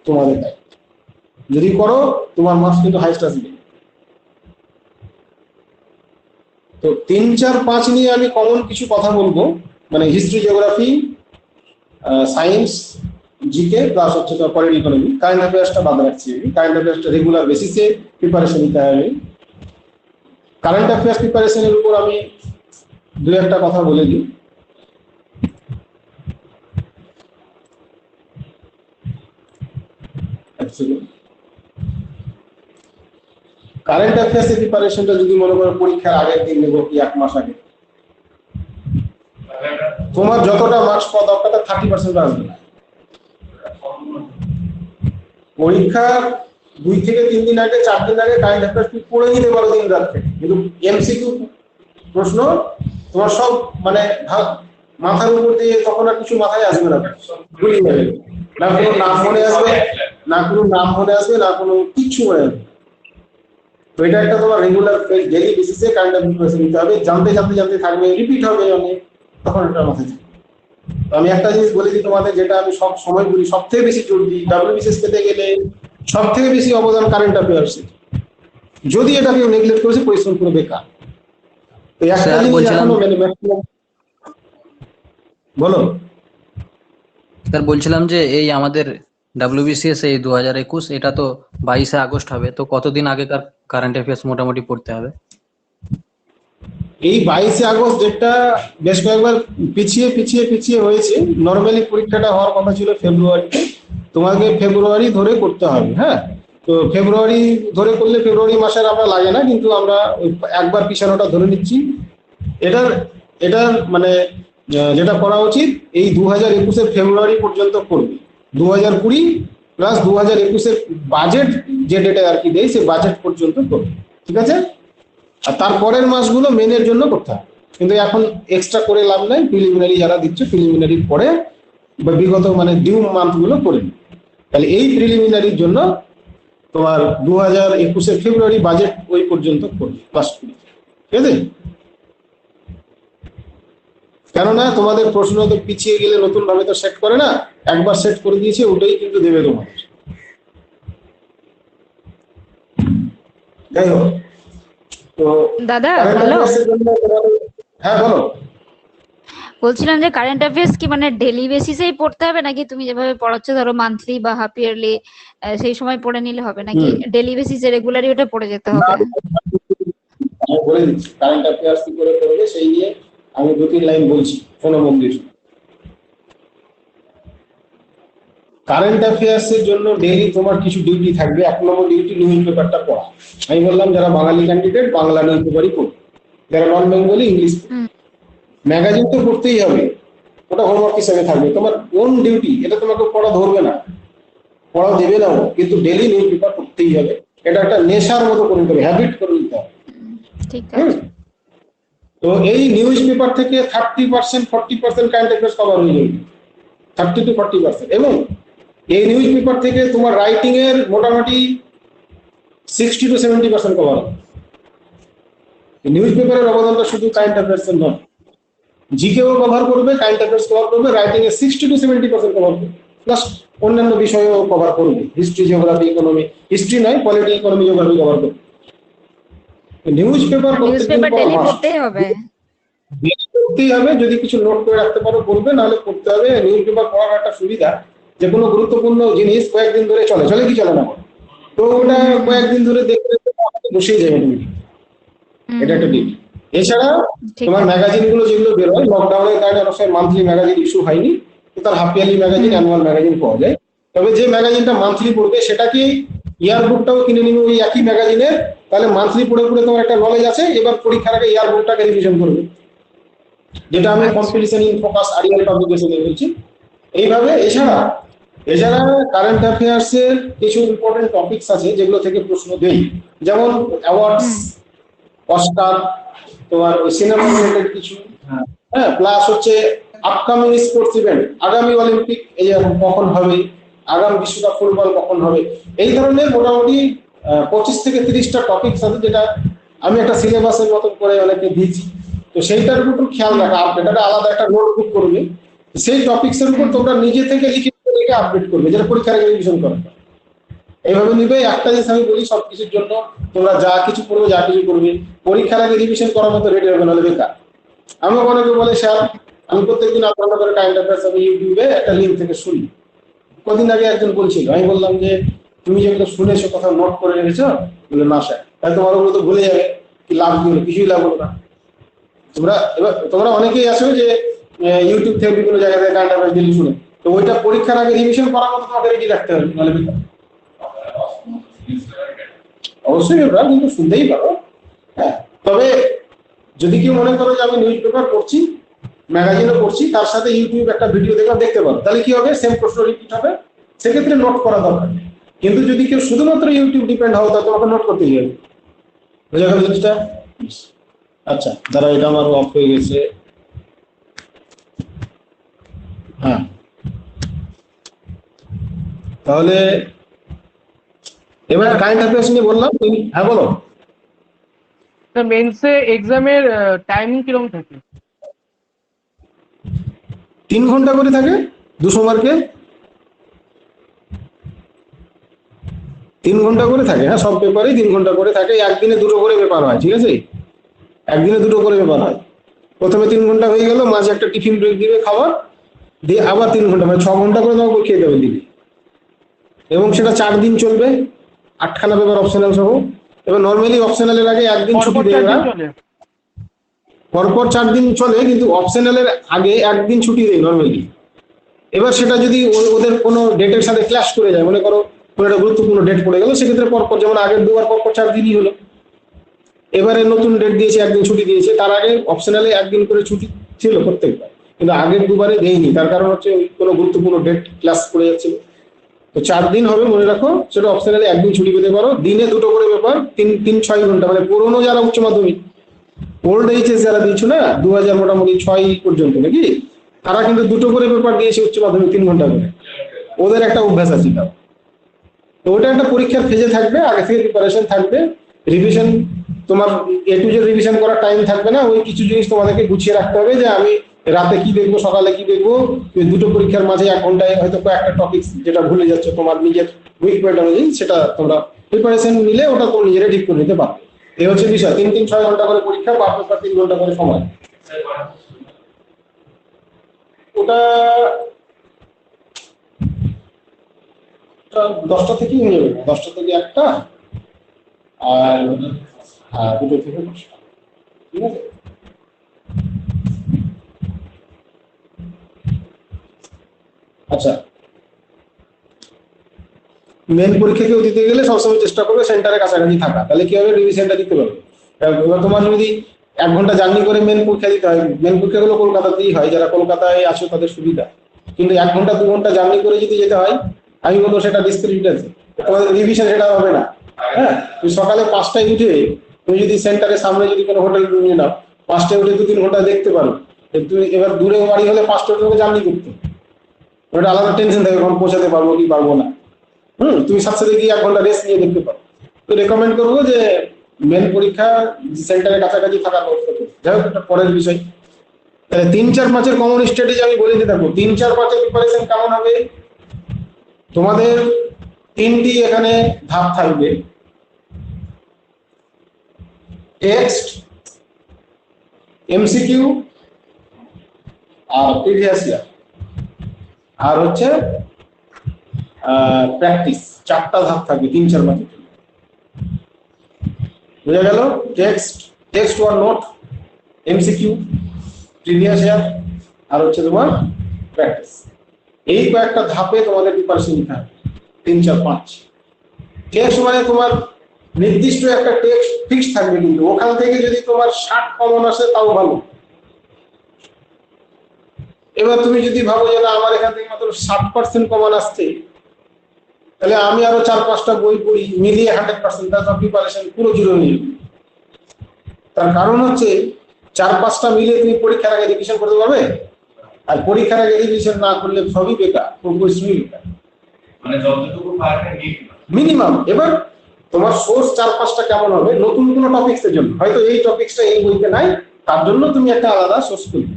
S5: তোমাদের দায়িত্ব। যদি করো, তোমার মার্কস কিন্তু হাইয়েস্ট আসবে। তো 3, 4, 5 নিয়ে আমি কমন কিছু কথা বলবো, মানে history, geography, science, GK, plus হচ্ছে তো পলিটি, ইকোনমি। কারেন্ট অ্যাফেয়ার্সটা বাদ রাখছি আমি, কারেন্ট অ্যাফেয়ার্সটা রেগুলার বেসিসে প্রিপারেশন নিতে হবে। কারেন্ট অ্যাফেয়ার্স প্রিপারেশনের উপর আমি 2-1টা কথা বলে দিই। কারেন্ট অ্যাফেয়ার্স এর প্রিপারেশনটা যদি মনে করো পরীক্ষার আগের দিন নেবো কি 1 মাস আগে, তোমার যতটা মার্কস পাওয়া দরকার 30% আসবে না। পরীক্ষার 2 থেকে 3 দিন আগে 4 দিন আগে কারেন্ট অ্যাফেয়ার্স তুমি পড়ে নিতে পারো দিন রাত্রে, কিন্তু এমসিকিউ প্রশ্ন তোমার সব মানে মাথার উপর দিয়ে তখন আর কিছু মাথায় আসবে না, ভুলে যাবে, না কোনো নাম মনে আসবে, না কোনো নাম মনে আসবে, না কোনো কিছু মনে আসবে। তো এটা একটা তোমার রেগুলার ডেইলি বেসিসে কারেন্ট অ্যাফেয়ার্স নিতে হবে, জানতে জানতে জানতে থাকবে, রিপিট হবে অনেক, তখন এটা মাথায় থাকবে। তো আমি একটা জিনিস বলে দিই তোমাদের, যেটা আমি সব সময় বলি, সব থেকে বেশি জোর দিই, ডাব্লিউবিসিএস পেতে গেলে সব থেকে বেশি অবদান কারেন্ট অ্যাফেয়ার্সে। যদি এটা কেউ নেগলেক্ট করেছে, পরিশ্রম করে বেকার। তো একটা
S7: স্যার,
S5: জিনিস
S7: বলছিলাম-
S5: এখনো মানে ম্যাক্সিমাম, বলো।
S7: স্যার বলছিলাম যে এই আমাদের ডাব্লিউবিসিএস এই 2021 এটা তো 22শে আগস্ট হবে, তো কতদিন আগেকার কারেন্ট অ্যাফেয়ার্স মোটামুটি পড়তে হবে?
S5: এই 22শে আগস্ট ডেটটা বেশ কয়েকবার পিছিয়ে পিছিয়ে পিছিয়ে হয়েছে। নর্মালি পরীক্ষাটা হওয়ার কথা ছিল ফেব্রুয়ারিতে, তোমাকে ফেব্রুয়ারি ধরে করতে হবে। হ্যাঁ, তো ফেব্রুয়ারি ধরে করলে ফেব্রুয়ারি মাসের আমরা লাগে না, কিন্তু আমরা ওই একবার পিছানোটা ধরে নিচ্ছি। এটার মানে যেটা করা উচিত, এই 2021-এর ফেব্রুয়ারি পর্যন্ত করবে। 2020 প্লাস 2021-এর বাজেট যে ডেটে আর কি দেয়, সে বাজেট পর্যন্ত করবে, ঠিক আছে? আর তারপরের মাসগুলো মেনের জন্য করতে হবে, কিন্তু এখন এক্সট্রা করে লাভ নাই। প্রিলিমিনারি যারা দিচ্ছে, প্রিলিমিনারির পরে বা বিগত মানে ডিউ মান্থ গুলো করে নিন। তাহলে এই প্রিলিমিনারির জন্য তোমার 2021-এর ফেব্রুয়ারি বাজেট ওই পর্যন্ত করবে, ক্লাস করবে, ঠিক আছে? কেননা তোমাদের প্রশ্ন তো পিছিয়ে গেলে নতুন ভাবে তো সেট করে না, একবার সেট করে দিয়েছে, ওটাই কিন্তু দেবে তোমাদের। যাই হোক, তো
S8: দাদা
S5: current
S8: হ্যালো,
S5: affairs এর জন্য হ্যাঁ বলো।
S8: বলছিলাম যে কারেন্ট অ্যাফেয়ার্স কি মানে ডেলি বেসিসেই পড়তে হবে, নাকি তুমি যেভাবে পড়াচ্ছ ধরো মান্থলি বা হাফ ইয়ারলি সেই সময় পড়ে নিলে হবে, নাকি ডেলি বেসিসে রেগুলারই ওটা পড়ে যেতে হবে?
S5: আমি বলে দিচ্ছি কারেন্ট অ্যাফেয়ার্স কি করে করবে, সেই নিয়ে আমি 2-3 লাইন বলছি, ফোনে মন দিয়ে শুনো। কারেন্ট অ্যাফেয়ার্স এর জন্য ডেইলি তোমার কিছু ডিউটি থাকবে। 1 নম্বর ডিউটি, নিউজ পেপারটা পড়া। আমি বললাম যারা বাঙালি ক্যান্ডিডেট বাংলা নিউজ পেপারই পড়বে, যারা নন বেঙ্গলি ইংলিশ। ম্যাগাজিন তো পড়তেই হবে, ওটা হোমওয়ার্ক হিসেবে থাকবে, তোমার ওন ডিউটি। এটা তোমাকে পড়া ধরবে না, পড়া দেবে না, কিন্তু ডেইলি নিউজ পেপার পড়তেই হবে। এটা একটা নেশার মতো করে নিতে হবে, হ্যাবিট করে নিতে হবে।
S8: ঠিক আছে।
S5: তো এই নিউজ পেপার থেকে 30% 40% কারেন্ট অ্যাফেয়ার্স কভার হয়ে যাবে, 30 to 40%। এবং এই নিউজ পেপার থেকে তোমার রাইটিং এর মোটামুটি 60 to 70% কভার হবে। নিউজ পেপারের অবদানটা শুধু কারেন্ট অ্যাফেয়ার্স এর নয়, জিকেও কভার করবে, কারেন্ট অ্যাফেয়ার্স কভার করবে, রাইটিং এর 60 to 70% কভার করবে, প্লাস অন্যান্য বিষয়ও কভার করবে, হিস্ট্রি, জিওগ্রাফি, ইকোনমি, হিস্ট্রি নয় পলিটি, ইকোনমি, জিওগ্রাফি কভার করবে। News paper
S8: news paper daily পড়তেই হবে।
S5: পড়তেই হবে, যদি কিছু নোট করে রাখতে পারো পড়বে, নাহলে পড়তে হবে। নিউজ পেপার পড়ার একটা সুবিধা, যে কোনো গুরুত্বপূর্ণ জিনিস কয়েকদিন ধরে চলে কি চলে না, তো ওটা কয়েকদিন ধরে দেখতে বসেই যাবে তুমি, এটা একটা দিক। এছাড়া তোমার ম্যাগাজিন গুলো যেগুলো বেরোয়, লকডাউনের কারণে অনেক সময় মান্থলি ম্যাগাজিন ইস্যু হয়নি, তো তার half yearly magazine, annual magazine পাওয়া যায়। তবে যে ম্যাগাজিনটা মান্থলি পড়বে সেটাকে ইয়ার বুকটাও কিনে নিবে ওই একই ম্যাগাজিনের, তাহলে মান্থলি পড়ে পড়ে তোমার একটা নলেজ আছে। এবার পরীক্ষার আগে ইয়ার বুকটাকে রিভিশন করবে, যেটা আমি কম্পিটিশন ইন ফোকাস আরিয়াল পাবলিকেশনে বলছি। এইভাবে এছাড়া কারেন্ট অ্যাফেয়ার্স এর কিছু ইম্পর্টেন্ট টপিকস আছে যেগুলো থেকে প্রশ্ন দেই, যেমন অ্যাওয়ার্ডস, অস্কার, তোমার সিনেমা রিলেটেড কিছু, হ্যাঁ, প্লাস হচ্ছে আপকামিং স্পোর্টস ইভেন্ট, আগামী অলিম্পিক এই কখন হবে, আগামী বিশ্বকাপ ফুটবল কখন হবে, এই ধরনের মোটামুটি 25 থেকে 30টা টপিকস আছে, যেটা আমি একটা সিলেবাসের মতন করে অনেকে দিয়েছি। তো সেইটার উপর খেয়াল রাখা, এটা আলাদা একটা নোটবুক করবে, সেই টপিকস এর উপর তোমরা নিজে থেকে লিখে আপডেট করবে, যেটা পরীক্ষার আগে রিভিশন করা। এইভাবে নিবে। একটা জিনিস আমি বলি, সবকিছুর জন্য তোমরা যা কিছু করবে পরীক্ষার আগে রিভিশন করার মতো রেডি হবে, নাহলে বেকার। আমি অনেকে বলে স্যার আমি প্রত্যেকদিন আপনার করে কারেন্ট অ্যাফেয়ার্স আমি ইউটিউবে একটা লিঙ্ক থেকে শুনি। কদিন আগে একজন বলছিল, আমি বললাম যে তুমি যেগুলো শুনেছো কথা নোট করে রেখেছো, বলে না স্যার, তাহলে তোমার ওগুলো তো ভুলে যাবে, কি লাভ কি হলো, কিছুই লাভ হলো না। তোমরা অনেকেই আছো যে ইউটিউব থেকে বিভিন্ন জায়গা থেকে কারেন্ট অ্যাফেয়ার্স ডেলি শুনে, তো ওইটা পরীক্ষার আগে রিভিশন করার মতো তোমাকে রেডি রাখতে হবে, নাহলে বেকার। অবশ্যই ওটা কিন্তু শুনতেই পারো, হ্যাঁ। তবে যদি কেউ মনে করো যে আমি নিউজ পেপার পড়ছি, ম্যাগাজিনও পড়ছি, তার সাথে ইউটিউব একটা ভিডিও দেখলাম, দেখতে পারো, তাহলে কি হবে, সেম প্রশ্ন রিপিট হবে, সেক্ষেত্রে নোট করা দরকার নেই। কিন্তু যদি কেউ শুধুমাত্র ইউটিউব ডিপেন্ড হও তাহলে তোমাকে নোট করতেই হবে। বুঝা গেল জিনিসটা? আচ্ছা, দাঁড়া, এটা আমার অফ হয়ে গেছে। হ্যাঁ, তাহলে এবার কারেন্ট অ্যাফেয়ার্স নিয়ে বললাম। হ্যাঁ বলো।
S2: স্যার মেন্সে এক্সামের টাইমিং কিরকম থাকে?
S5: 3 ঘন্টা করে থাকে, 200 মার্কে 3 ঘন্টা করে থাকে। হ্যাঁ, সব পেপারেই 3 ঘন্টা করে থাকে। একদিনে 2টো করে পেপার হয়, ঠিক আছে? একদিনে 2টো করে পেপার হয়। প্রথমে 3 ঘন্টা হয়ে গেল, মাঝে একটা টিফিন ব্রেক দিবে, খাবার দিয়ে আবার 3 ঘন্টা, মানে 6 ঘন্টা করে তোমাকে খেয়ে দেবে দিবে। এবং সেটা 4 দিন চলবে, 8খানা পেপার অপশনাল সহ। এবার নর্মালি অপশনালের আগে একদিন ছুটি দেয় ওরা, পরপর 4 দিন চলে, কিন্তু অপশনালের আগে একদিন ছুটি দেয় নর্মালি। এবার সেটা যদি ওদের কোনো ডেটের সাথে ক্ল্যাশ করে যায়, মনে করো কোনো একটা গুরুত্বপূর্ণ ডেট পড়ে গেল, সেক্ষেত্রে পরপর, যেমন আগের দুবার পরপর 4 দিনই হলো, এবারে নতুন ডেট দিয়েছে, একদিন ছুটি দিয়েছে। তার আগে অপশনালে একদিন করে ছুটি ছিল প্রত্যেকবার, কিন্তু আগের দুবারে দেয়নি। তার কারণ হচ্ছে ওই কোনো গুরুত্বপূর্ণ ডেট ক্লাস করে যাচ্ছিল। তো 4 দিন হবে মনে রাখো, সেটা অপশনালে একদিন ছুটি পেতে পারো। দিনে 2টো করে পেপার, 3-6 ঘন্টা। মানে পুরোনো যারা উচ্চ মাধ্যমিক, ওল্ড এইচএস যারা দিয়েছো না, 2000 মোটামুটি 6 পর্যন্ত নাকি, তারা কিন্তু 2টো করে পেপার দিয়েছে উচ্চ মাধ্যমিক 3 ঘন্টা করে। ওদের একটা অভ্যাস আছে। তো ওটা একটা পরীক্ষার ফেজে থাকবে, আগে থেকে প্রিপারেশন থাকবে, রিভিশন, তোমার এ টু জেড রিভিশন করার টাইম থাকবে না। ওই কিছু জিনিস তোমাদেরকে গুছিয়ে রাখতে হবে, যে আমি রাতে কি দেখবো, সকালে কি দেখবো। দুটো পরীক্ষার মাঝে 1 ঘন্টায় হয়তো কয়েকটা টপিক যেটা ভুলে যাচ্ছে তোমার নিজের উইক পয়েন্ট অনুযায়ী, সেটা তোমরা প্রিপারেশন নিলে ওটা তোমরা নিজেরা ঠিক করে নিতে পারবে। এই হচ্ছে বিষয়। 3-6 ঘন্টা করে পরীক্ষা, পার পেপার 3 ঘন্টা করে সময়। ওটা 10টা থেকেই হয়ে যাবে, 10টা থেকে 1টা, আর হ্যাঁ 2টো থেকে 10টা, ঠিক আছে? আচ্ছা, মেন পরীক্ষা কেউ দিতে গেলে সবসময় চেষ্টা করবে সেন্টারের কাছাকাছি থাকা, তাহলে কি হবে, রিভিশনটা দিতে পারবে। এবার তোমার যদি 1 ঘন্টা জার্নি করে মেন পরীক্ষা দিতে হয়, মেন পরীক্ষাগুলো কলকাতাতেই হয়, যারা কলকাতায় আছো তাদের সুবিধা। কিন্তু 1 ঘন্টা 2 ঘন্টা জার্নি করে যদি যেতে হয়, আমি বলবো সেটা ডিসক্রিমিনেট আছে, তোমাদের রিভিশন সেটা হবে না। হ্যাঁ, তুমি সকালে 5টায় উঠে তুমি যদি সেন্টারের সামনে যদি কোনো হোটেল রুম নিয়ে নাও, 5টায় উঠে 2-3 ঘন্টা দেখতে পারো। তুমি এবার দূরে বাড়ি হলে 5টা উঠে জার্নি করতে, ওটা আলাদা টেনশন থাকে, কখন পৌঁছাতে পারবো কি পারবো না। তুমি সাথে সাথে গিয়ে 1 ঘন্টা রেস্ট নিয়ে দেখতে পারো। তো রেকমেন্ড করবো যে মেন পরীক্ষা সেন্টারের কাছাকাছি থাকার ব্যবস্থা করতে। যাই হোক, একটা পরের বিষয়। তাহলে 3-4-5 কমন স্ট্র্যাটেজি আমি বলে দিতে থাকবো। 3-4-5 প্রিপারেশন কেমন হবে, তোমাদের 3টি এখানে ধাপ থাকবে। টেক্সট, এমসিকিউ, আর প্রিভিয়াস ইয়ার, আর হচ্ছে প্র্যাকটিস। 4টা ধাপ থাকবে 3-4-5। বুঝা গেল? Text or note, MCQ, previous year, আর হচ্ছে তোমার প্র্যাকটিস। এই কয়েকটা ধাপে তোমাদের প্রিপারেশন নিতে হবে। 3-4-5 টেক্সট মানে তোমার নির্দিষ্ট একটা টেক্সট ফিক্সড থাকবে, কিন্তু ওখান থেকে যদি তোমার 60 কমন আসে তাও ভালো। এবার তুমি যদি ভাবো যে না, আমার এখান থেকে মাত্র 60% কমন আসছে, তাহলে আমি আরো 4-5টা বই পড়ি, মিলিয়ে 100%, তার প্রিপারেশন পুরো জিরো নিয়ে। তার কারণ হচ্ছে 4-5টা মিলিয়ে তুমি পরীক্ষার আগে রিভিশন করতে পারবে, আর পরীক্ষার আগে রিভিশন না করলে সবই বেকার, পরিশ্রমই বেকার,
S9: মানে যতটুকু পারবে
S5: মিনিমাম। এবার তোমার সোর্স 4-5টা কেমন হবে, নতুন কোনো টপিক্সের জন্য হয়তো এই টপিক্সটা এই বইতে নাই, তার জন্য তুমি একটা আলাদা সোর্স করবে।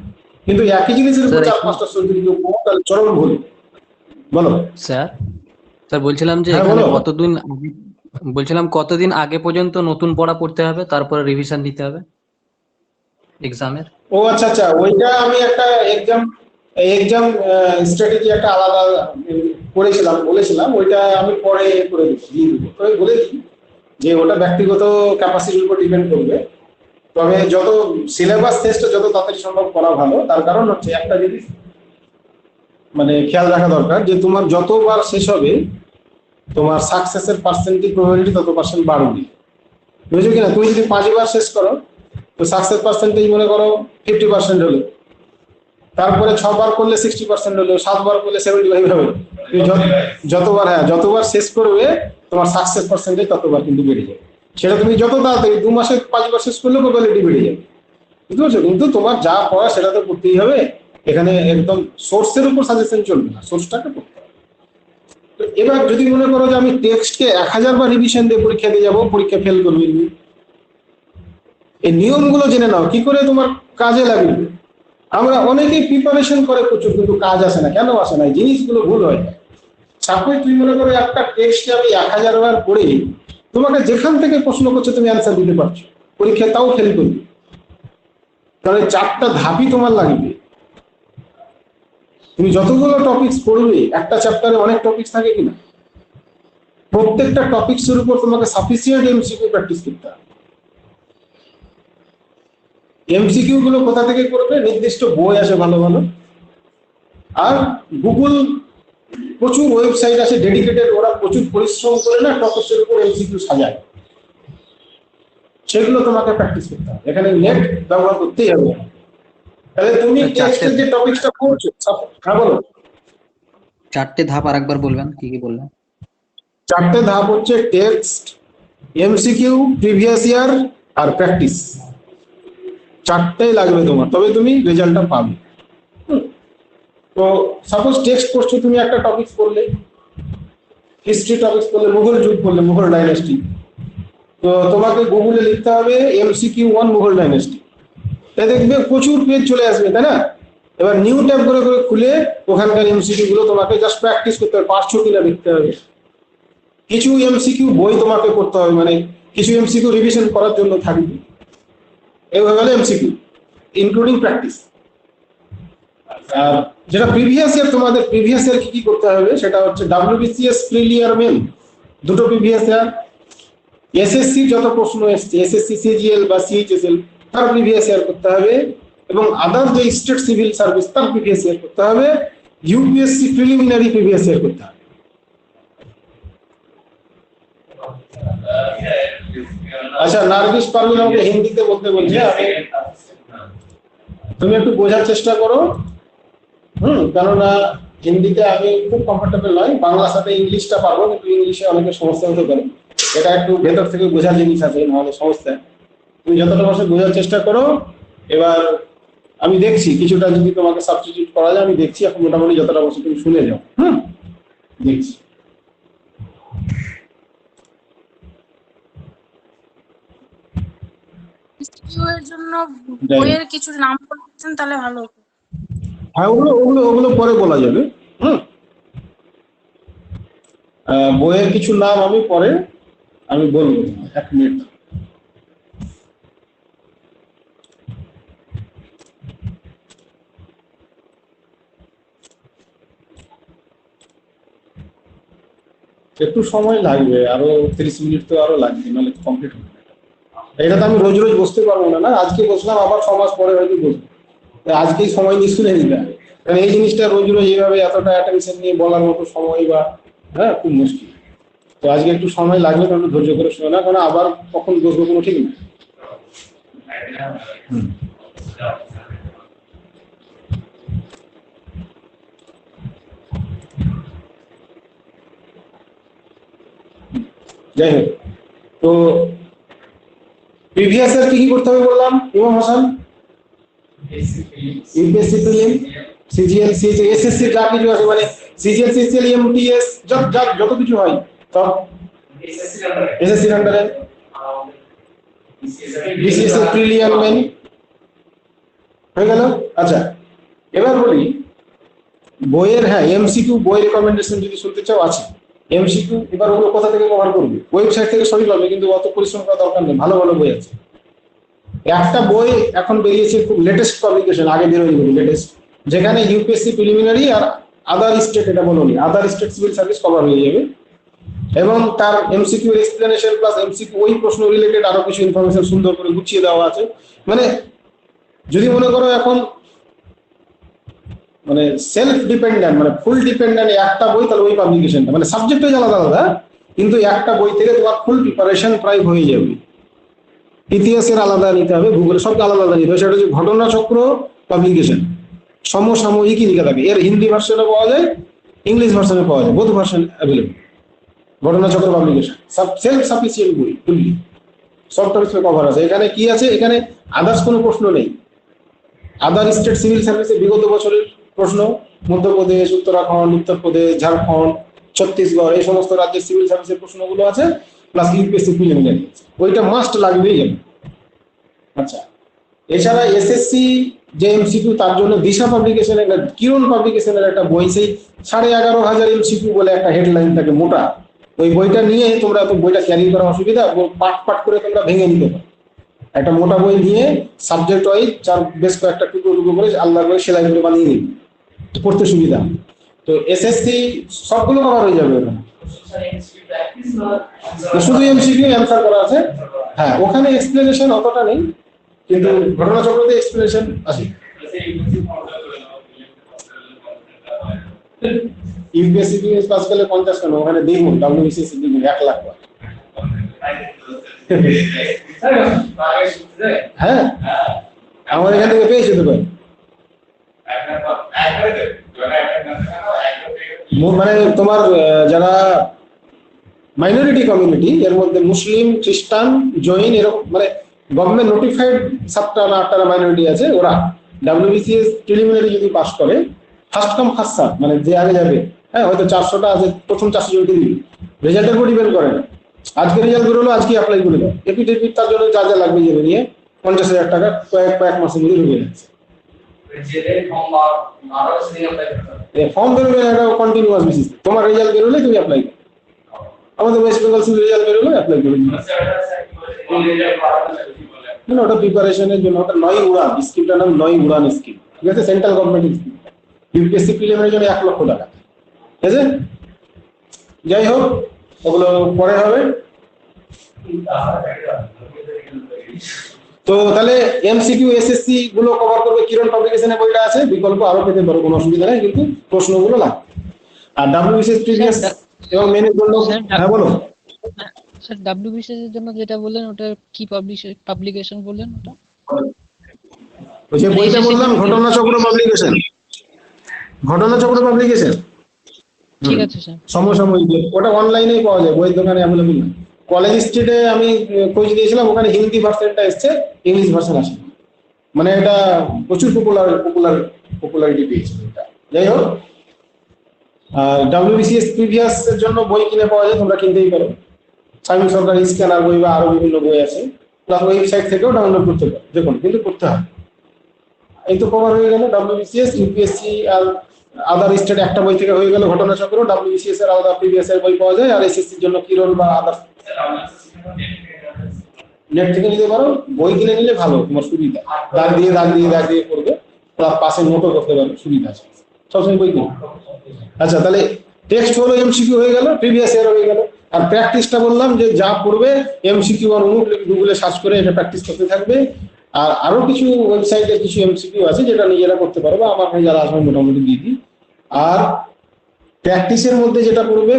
S5: কিন্তু একই জিনিসের উপর 4-5টা সোর্স যদি কেউ পড়ো, তাহলে চরম ভুল। বলো
S7: স্যার। স্যার বলছিলাম যে
S5: হ্যাঁ,
S7: এখানে
S5: বলো।
S7: কতদিন আগে পর্যন্ত নতুন পড়া পড়তে হবে, তারপরে রিভিশন দিতে হবে এক্সামের?
S5: ও আচ্ছা আচ্ছা, ওইটা আমি একটা এক্সাম স্ট্র্যাটেজি একটা আলাদা বলেছিলাম, ওইটা আমি পরে করে দিয়ে দেবো। তবে বলে দিই যে ওটা ব্যক্তিগত ক্যাপাসিটির উপর ডিপেন্ড করবে। তবে যত সিলেবাস টেস্টটা যত তাড়াতাড়ি সম্ভব করা ভালো। তার কারণ হচ্ছে একটা জিনিস মানে খেয়াল রাখা দরকার, যে তোমার যতবার শেষ হবে তোমার সাকসেসের পার্সেন্টেজ প্রবাবিলিটি তত পার্সেন্ট বাড়বে। বুঝছো কিনা? তুমি যদি 5বার শেষ করো তো সাকসেস পার্সেন্টেজ মনে করো 50% হলো, তারপরে 6 বার করলে 60% হলো, 7 বার করলে 75 হবে। তুমি যতবার শেষ করবে তোমার সাকসেস পার্সেন্টেজ ততবার কিন্তু বেড়ে যাবে। সেটা তুমি যত তাড়াতাড়ি 2 মাসে 5 বার শেষ করলে প্রবাবিলিটি বেড়ে যাবে, বুঝতে পারছো? কিন্তু তোমার যা পড়া সেটা তো করতেই হবে। এখানে একদম সোর্সের উপর সাজেশন চলবে না, সোর্সটাকে পড়তে হবে। তো এবার যদি মনে করো যে আমি টেক্সটকে 1000 বার রিভিশন দিয়ে পরীক্ষা দিয়ে যাবো, পরীক্ষা ফেল করবে, এই নিয়মগুলো জেনে নাও কি করে তোমার কাজে লাগবে। আমরা অনেকেই প্রিপারেশন করে প্রচুর, কিন্তু কাজ আসে না। কেন আসে না? জিনিসগুলো ভুল হয়। সাপোজ তুমি মনে করো একটা টেক্সটে আমি 1000 বার পড়ে তোমাকে যেখান থেকে প্রশ্ন করছে তুমি অ্যান্সার দিতে পারছো, পরীক্ষায় তাও ফেল করবে, কারণ 4টা ধাপই তোমার লাগবে। তুমি যতগুলো টপিকস পড়বে, একটা চ্যাপ্টারে অনেক টপিকস থাকে কিনা, প্রত্যেকটা টপিকসের উপর তোমাকে সাফিসিয়েন্ট এমসিকিউ প্র্যাকটিস করতে হবে। এমসিকিউ গুলো কোথা থেকে করবে? নির্দিষ্ট বই আছে ভালো ভালো, আর গুগল প্রচুর ওয়েবসাইট আছে ডেডিকেটেড, ওরা প্রচুর পরিশ্রম করে না টপিকের উপর এমসিকিউ সাজায়, সেগুলো তোমাকে প্র্যাকটিস করতে হবে। এখানে নেট ব্যবহার করতেই হবে। তাহলে তুমি টেক্সটের যে টপিকটা পড়ছো, হ্যাঁ বলো।
S7: 4টে ধাপ আরেকবার বলবেন, কি কি বললেন?
S5: 4টে ধাপ হচ্ছে টেক্সট, এমসিকিউ, প্রিভিয়াস ইয়ার আর প্র্যাকটিস। 4টাই লাগবে তোমার, তবে তুমি রেজাল্টটা পাবে। তো সাপোজ টেক্সট পড়ছো, তুমি একটা টপিক পড়লে, হিস্ট্রি টপিক পড়লে, মুঘল যুগ পড়লে, মুঘল ডাইনেস্টি, তো তোমাকে গুগলে লিখতে হবে এমসিকিউ 1 মুঘল ডাইনেস্টি। তাই দেখবে প্রচুর পেজ চলে আসবে, তাই না? এবার নিউ ট্যাব করে করে খুলে ওখানকার এমসিকিউ গুলো তোমাকে জাস্ট প্র্যাকটিস করতে হবে, পারছো কিনা দেখতে হবে। কিছু এমসিকিউ বই তোমাকে করতে হবে, মানে কিছু এমসিকিউ রিভিশন করার জন্য থাকবে। এইভাবে হলো এমসিকিউ ইনক্লুডিং প্র্যাকটিস। আর যেটা প্রিভিয়াস ইয়ার, তোমাদের প্রিভিয়াস ইয়ার কি কি করতে হবে সেটা হচ্ছে WBCS প্রিলিয়ার মেন, দুটো প্রিভিয়াস ইয়ার, এসএসসি যত প্রশ্ন এসছে, এসএসসি সিজিএল বা সিএইচএসএল তার প্রিভিয়াস ইয়ার করতে হবে, এবং আদার যে স্টেট সিভিল সার্ভিস তার প্রিভিয়াস ইয়ার করতে হবে, ইউপিএসসি প্রিলিমিনারি প্রিভিয়াস ইয়ার করতে হবে। আচ্ছা, নার্গিস পারভিন আমাকে হিন্দিতে বলতে বলছে, তুমি একটু বোঝার চেষ্টা করো। কেননা হিন্দিতে আমি খুব কমফোর্টেবল নয়, বাংলার সাথে ইংলিশটা পারবো, কিন্তু ইংলিশে অনেকের সমস্যা হতে পারে। এটা একটু ভেতর থেকে বোঝার জিনিস আছে, নাহলে সমস্যা। তুমি যতটা বছর বোঝার চেষ্টা করো। এবার আমি দেখছি কিছুটা যদি তোমাকে সাবস্টিটিউট করা যায়, আমি দেখছি। এখন মোটামুটি যতটা বছর তুমি শুনে যাও, দেখছি।
S10: এর জন্য বইয়ের কিছু নাম বলছেন তাহলে ভালো হতো।
S5: হ্যাঁ, ওগুলো পরে বলা যাবে। বইয়ের কিছু নাম আমি পরে বলবো, 1 মিনিট। একটু সময় লাগবে, আরো 30 মিনিট তো আরো লাগবে, নাহলে কমপ্লিট হবে। এটা তো আমি রোজ রোজ বসতে পারবো না। আজকে বসলাম, আবার 6 মাস পরে হয়তো বসবো। আজকেই সময় নিয়ে শুনে নিবে, কারণ এই জিনিসটা রোজ রোজ এইভাবে এতটা অ্যাটেনশন নিয়ে বলার মতো সময় বা খুব মুশকিল। তো আজকে একটু সময় লাগবে, কারণ ধৈর্য করে শুনে না, কারণ আবার কখন বসবো কোনো ঠিক নেই। যাই হোক, তো প্রিভিয়াস ইয়ার কি করতে হবে বললাম ইমাম Hasan? UPSC prelim, CGL, SSC যা কিছু আছে, মানে সিজিএল, সিজিএল, এমটিএস যত কিছু হয় সব এসএসসি আন্ডারে, বিসিএস প্রিলিয়ার মেন হয়ে গেল। আচ্ছা, এবার বলি বইয়ের, এমসিকিউ বই রেকমেন্ডেশন যদি শুনতে চাও আছে। এমসিকিউ এবার ওগুলো কোথা থেকে কভার করবে? ওয়েবসাইট থেকে সবই পাবে, কিন্তু অত পরিশ্রম করার দরকার নেই, ভালো ভালো বই আছে। একটা বই এখন বেরিয়েছে, খুব লেটেস্ট পাবলিকেশন, আগে বেরোয়নি, লেটেস্ট, যেখানে ইউপিএসসি প্রিলিমিনারি আর আদার স্টেট, এটা বলোনি, other state civil service cover হয়ে যাবে, এবং তার এমসিকিউ এক্সপ্লেনেশন প্লাস এমসিকিউ ওই প্রশ্ন রিলেটেড আরো কিছু ইনফরমেশন সুন্দর করে গুছিয়ে দেওয়া আছে। মানে যদি মনে করো এখন মানে সেলফ ডিপেন্ডেন্ট, মানে ফুল ডিপেন্ডেন্ট একটা বই, তাহলে ওই পাবলিকেশনটা, মানে সাবজেক্ট হয়ে আলাদা আলাদা, কিন্তু একটা বই থেকে তোমার ফুল প্রিপারেশন প্রায় হয়ে যাবে। ইতিহাসের আলাদা নিতে হবে, ভূগোলের সবকে আলাদা আলাদা নিতে হবে। সেটা হচ্ছে ঘটনাচক্র পাবলিকেশন, সমসাময়িকই লেখা থাকে। এর হিন্দি ভার্সনে পাওয়া যায়, ইংলিশ ভার্সনে পাওয়া যায়, both version available. Ghatanachakra publication self sufficient বই, ফুললি সব টপিকস কভার আছে। এখানে কি আছে, এখানে আদার্স কোনো প্রশ্ন নেই। আদার স্টেট সিভিল সার্ভিসের বিগত বছরের প্রশ্ন, মধ্যপ্রদেশ, উত্তরাখণ্ড, উত্তরপ্রদেশ, ঝাড়খণ্ড, ছত্তিশগড়, এই সমস্ত রাজ্যের সিভিল সার্ভিসের প্রশ্নগুলো আছে, প্লাস ইউপিএসসি প্রিলিমিনারি, ওইটা মাস্ট লাগবেই যাবে। আচ্ছা, এছাড়া এসএসসি যে এমসিকিউ, তার জন্য দিশা পাবলিকেশনের, কিরণ পাবলিকেশনের একটা বই, সেই 11,500 এমসিকিউ বলে একটা হেডলাইন থাকে মোটা, ওই বইটা নিয়ে তোমরা, তো বইটা ক্যারি করা অসুবিধা, পাট পাট করে তোমরা ভেঙে নিতে পারো। একটা মোটা বই নিয়ে সাবজেক্ট ওয়াইজ বেশ কয়েকটা টুকরো টুকরো করে আলাদা করে সেলাই করে বানিয়ে নিন, পড়তে সুবিধা। তো এসএসসি সবগুলো কভার হয়ে যাবে ওখানে, শুধু এমসিকিউ অ্যান্সার করা আছে। হ্যাঁ, ওখানে এক্সপ্লেনেশন অতটা নেই, কিন্তু ঘটনাচক্রতে এক্সপ্লেনেশন আছে। ইউপিএসসি পাস করলে 50 কেন, ওখানে দ্বিগুণ, ডব্লিউবিসিএস দ্বিগুণ, 1 লাখ। হ্যাঁ, আমার এখান থেকে পেয়েছে তো ভাই। মানে তোমার যারা মাইনরিটি কমিউনিটি, এর মধ্যে মুসলিম, খ্রিস্টান, জৈন, এরকম মানে গভর্নমেন্ট নোটিফাইড 7টা না 8টা মাইনরিটি আছে, ওরা ডব্লিউবিসিএস প্রিলিমিনারি যদি পাস করে, ফার্স্ট কাম ফার্স্ট সার্ভ, মানে যে আগে যাবে। হ্যাঁ, হয়তো 400টা আছে, প্রথম 400 জনকে দিবি, রেজাল্টের উপর ডিপেন্ড করে না। আজকে রেজাল্ট বেরোলো, আজকে অ্যাপ্লাই করে দাও, এপিডেভিট তার জন্য যা যা লাগবে যাবে নিয়ে 50,000 টাকা কয়েক মাসের মধ্যে ঢুকে যাচ্ছে। ফর্ম বেরোবে না, এটা কন্টিনিউয়াস বেসিস, তোমার রেজাল্ট বেরোলে তুমি অ্যাপ্লাই করো। আমাদের ওয়েস্ট বেঙ্গল সিভিল রেজাল্ট বেরোলে অ্যাপ্লাই করে দিবে। না, ওটা প্রিপারেশনের জন্য, ওটা 9 উড়ান স্কিমটার নাম, 9 উড়ান স্কিম, ঠিক আছে, সেন্ট্রাল গভর্নমেন্ট স্কিম। ইউপিএসসি প্রিলিমিনারির জন্য 1 লক্ষ টাকা, ঠিক আছে। যাই হোক, ওগুলো পরে হবে। তো তাহলে এমসিকিউ এসএসসি গুলো কভার করবে, কিরণ পাবলিকেশনের বইটা আছে, বিকল্প আরো পেতে পারো, কোনো অসুবিধা নেই, কিন্তু প্রশ্নগুলো লাগবে। আর ডব্লিউবিসিএস প্রিভিয়াস এবং মেনের জন্য, হ্যাঁ বলো
S11: স্যার। ডব্লিউবিসিএস এর জন্য যেটা বললেন, ওটা কি পাবলিকেশন বললেন? ওটা
S5: ওই যে বইটা বললাম, ঘটনাচক্র পাবলিকেশন, ঘটনাচক্র পাবলিকেশন,
S11: ঠিক আছে স্যার।
S5: সমসাময়িক, ওটা অনলাইনেই পাওয়া যায়, বইয়ের দোকানে অ্যাভেলেবল না। কলেজ স্ট্রিটে আমি খোঁজ দিয়েছিলাম, ওখানে হিন্দি ভার্সনটা এসছে, ইংলিশ ভার্সন আসে, মানে এটা প্রচুর পপুলারিটি পেয়েছে এটা। যাই হোক, ডব্লিউবিসিএস প্রিভিয়াস এর জন্য বই কিনে পাওয়া যায়, তোমরা কিনতেই পারো। স্বামী সরকারি স্ক্যানার বই বা আরো বিভিন্ন বই আছে, প্লাস ওয়েবসাইট থেকেও ডাউনলোড করতে পারো, দেখুন, কিন্তু করতে হয়। এই তো কভার হয়ে গেল ডব্লিউবিসিএস, ইউপিএসসি আর আদার স্টেট একটা বই থেকে হয়ে গেল ঘটনাচক্র। ডব্লিউবিসিএস এর আলাদা প্রিভিয়াস এর বই পাওয়া যায়, আর এসএসসির জন্য কিরণ বা আদার নেট থেকে নিতে পারো। বই কিনে নিলে ভালো, তোমার সুবিধা, দাগ দিয়ে পড়বে, পাশে নোটও করতে পারবে, সুবিধা আছে সবসময় বই কিনে। আচ্ছা, তাহলে টেক্সট হলো এমসিকিউ হয়ে গেল, প্রিভিয়াস ইয়ার হয়ে গেল। আর প্র্যাকটিসটা বললাম যে যা পড়বে এমসিকিউ আর নোট গুগলে সার্চ করে এটা প্র্যাকটিস করতে থাকবে। আর আরো কিছু ওয়েবসাইটে কিছু এমসিকিউ আছে যেটা নিজেরা করতে পারবে, আমার ভাই যারা আসবে মোটামুটি দিয়ে দিই। আর প্র্যাকটিসের মধ্যে যেটা পড়বে,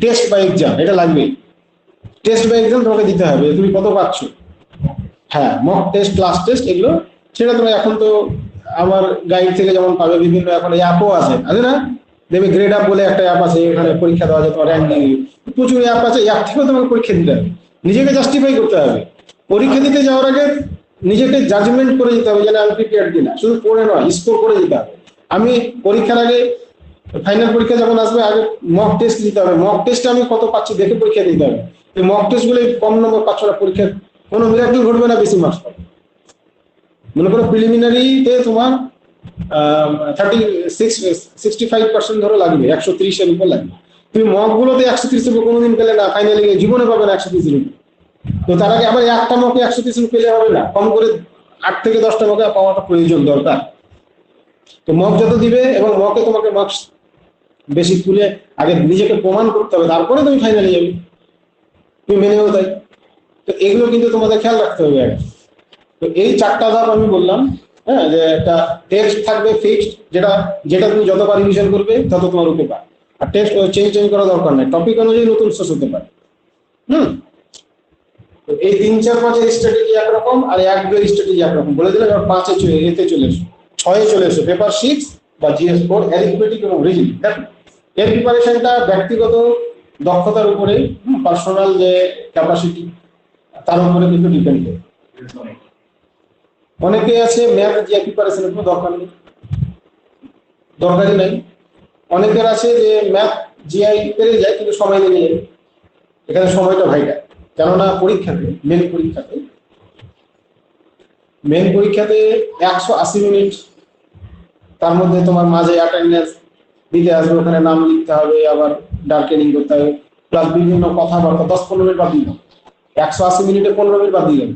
S5: টেস্ট বা এক্সাম, এটা লাগবে। টেস্ট বা এক্সাম তোমাকে দিতে হবে, তুমি কত পাচ্ছ। হ্যাঁ, মক টেস্ট, ক্লাস টেস্ট, এগুলো সেটা তুমি এখন তো আমার গাইড থেকে যেমন পাবে, বিভিন্ন এখন অ্যাপও আছে না, দেখবে গ্রেড আপ বলে একটা অ্যাপ আছে, এখানে পরীক্ষা দেওয়া যায়, তোমার র্যাঙ্কিং, প্রচুর অ্যাপ আছে, অ্যাপ থেকেও তোমাকে পরীক্ষা দিতে হবে, নিজেকে জাস্টিফাই করতে হবে। পরীক্ষা দিতে যাওয়ার আগে নিজেকে জাজমেন্ট করে যেতে হবে, যেন আমি প্রিপেয়ার দিই, শুধু পড়ে নয়, স্কোর করে যেতে হবে। আমি পরীক্ষার আগে, ফাইনাল পরীক্ষা যখন আসবে, আগে মক টেস্ট দিতে হবে, মক টেস্টে আমি কত পাচ্ছি দেখে পরীক্ষা দিতে হবে। এই মক টেস্ট গুলো কম নম্বর পাচ্ছ না, পরীক্ষার কোনো মিরাকল ঘটবে না, বেশি মার্কস পাবে। মনে করো প্রিলিমিনারিতে তোমার 65% ধরো লাগবে, 130 এর উপর লাগবে। তুমি মক গুলোতে 130 এর উপর কোনোদিন পেলে না, ফাইনালি জীবনে পাবে না 130 এর উপর। তো তার আগে আবার একটা মকে 130 পেলে হবে না, কম করে 8 থেকে 10টা মকে পাওয়াটা প্রয়োজন, দরকার। তো মক যত দিবে এবং মকে তোমাকে মার্কস বেশি তুলে আগে নিজেকে প্রমাণ করতে হবে, তারপরে তুমি ফাইনালে যাবে, তুমি মেনেও তাই। তো এগুলো কিন্তু তোমাদের খেয়াল রাখতে হবে আগে। তো এই 4টা ধাপ আমি বললাম, হ্যাঁ, যে একটা টেক্সট থাকবে ফিক্সড, যেটা তুমি যতবার রিভিশন করবে তত তোমার উপকার। আর টেক্সট চেঞ্জ করা দরকার নাই, টপিক অনুযায়ী নতুন সোর্স হতে পারে। তো এই 3, 4, 5 এর স্ট্র্যাটেজি একরকম, আর 1, 2 এর স্ট্র্যাটেজি একরকম বলে দিলাম। এবার 5 এতে চলে এসো। 6-এ চলে এসো, পেপার 6 বা জিএস 4 অ্যারিথমেটিক এবং রিজনিং। দেখো এর প্রিপারেশনটা ব্যক্তিগত দক্ষতার উপরে, পার্সোনাল যে ক্যাপাসিটি তার উপরে কিন্তু ডিপেন্ড করে। অনেকে আছে ম্যাথ জিআই প্রিপারেশনের কোনো দরকারই নাই। অনেকের আছে যে ম্যাথ জিআই পেরে যায় কিন্তু সময় লেগে যায়। এখানে সময়টা ভাইটা, কেননা পরীক্ষাতে মেন পরীক্ষাতে 180 মিনিট, তার মধ্যে তোমার মাঝে অ্যাটেন্ডেন্স দিতে আসবে, ওখানে নাম লিখতে হবে, আবার ডার্কেনিং করতে হবে, প্লাস বিভিন্ন কথাবার্তা 10-15 মিনিট বাদ দিলাম। 180 মিনিটে 15 মিনিট বাদ দিলাম,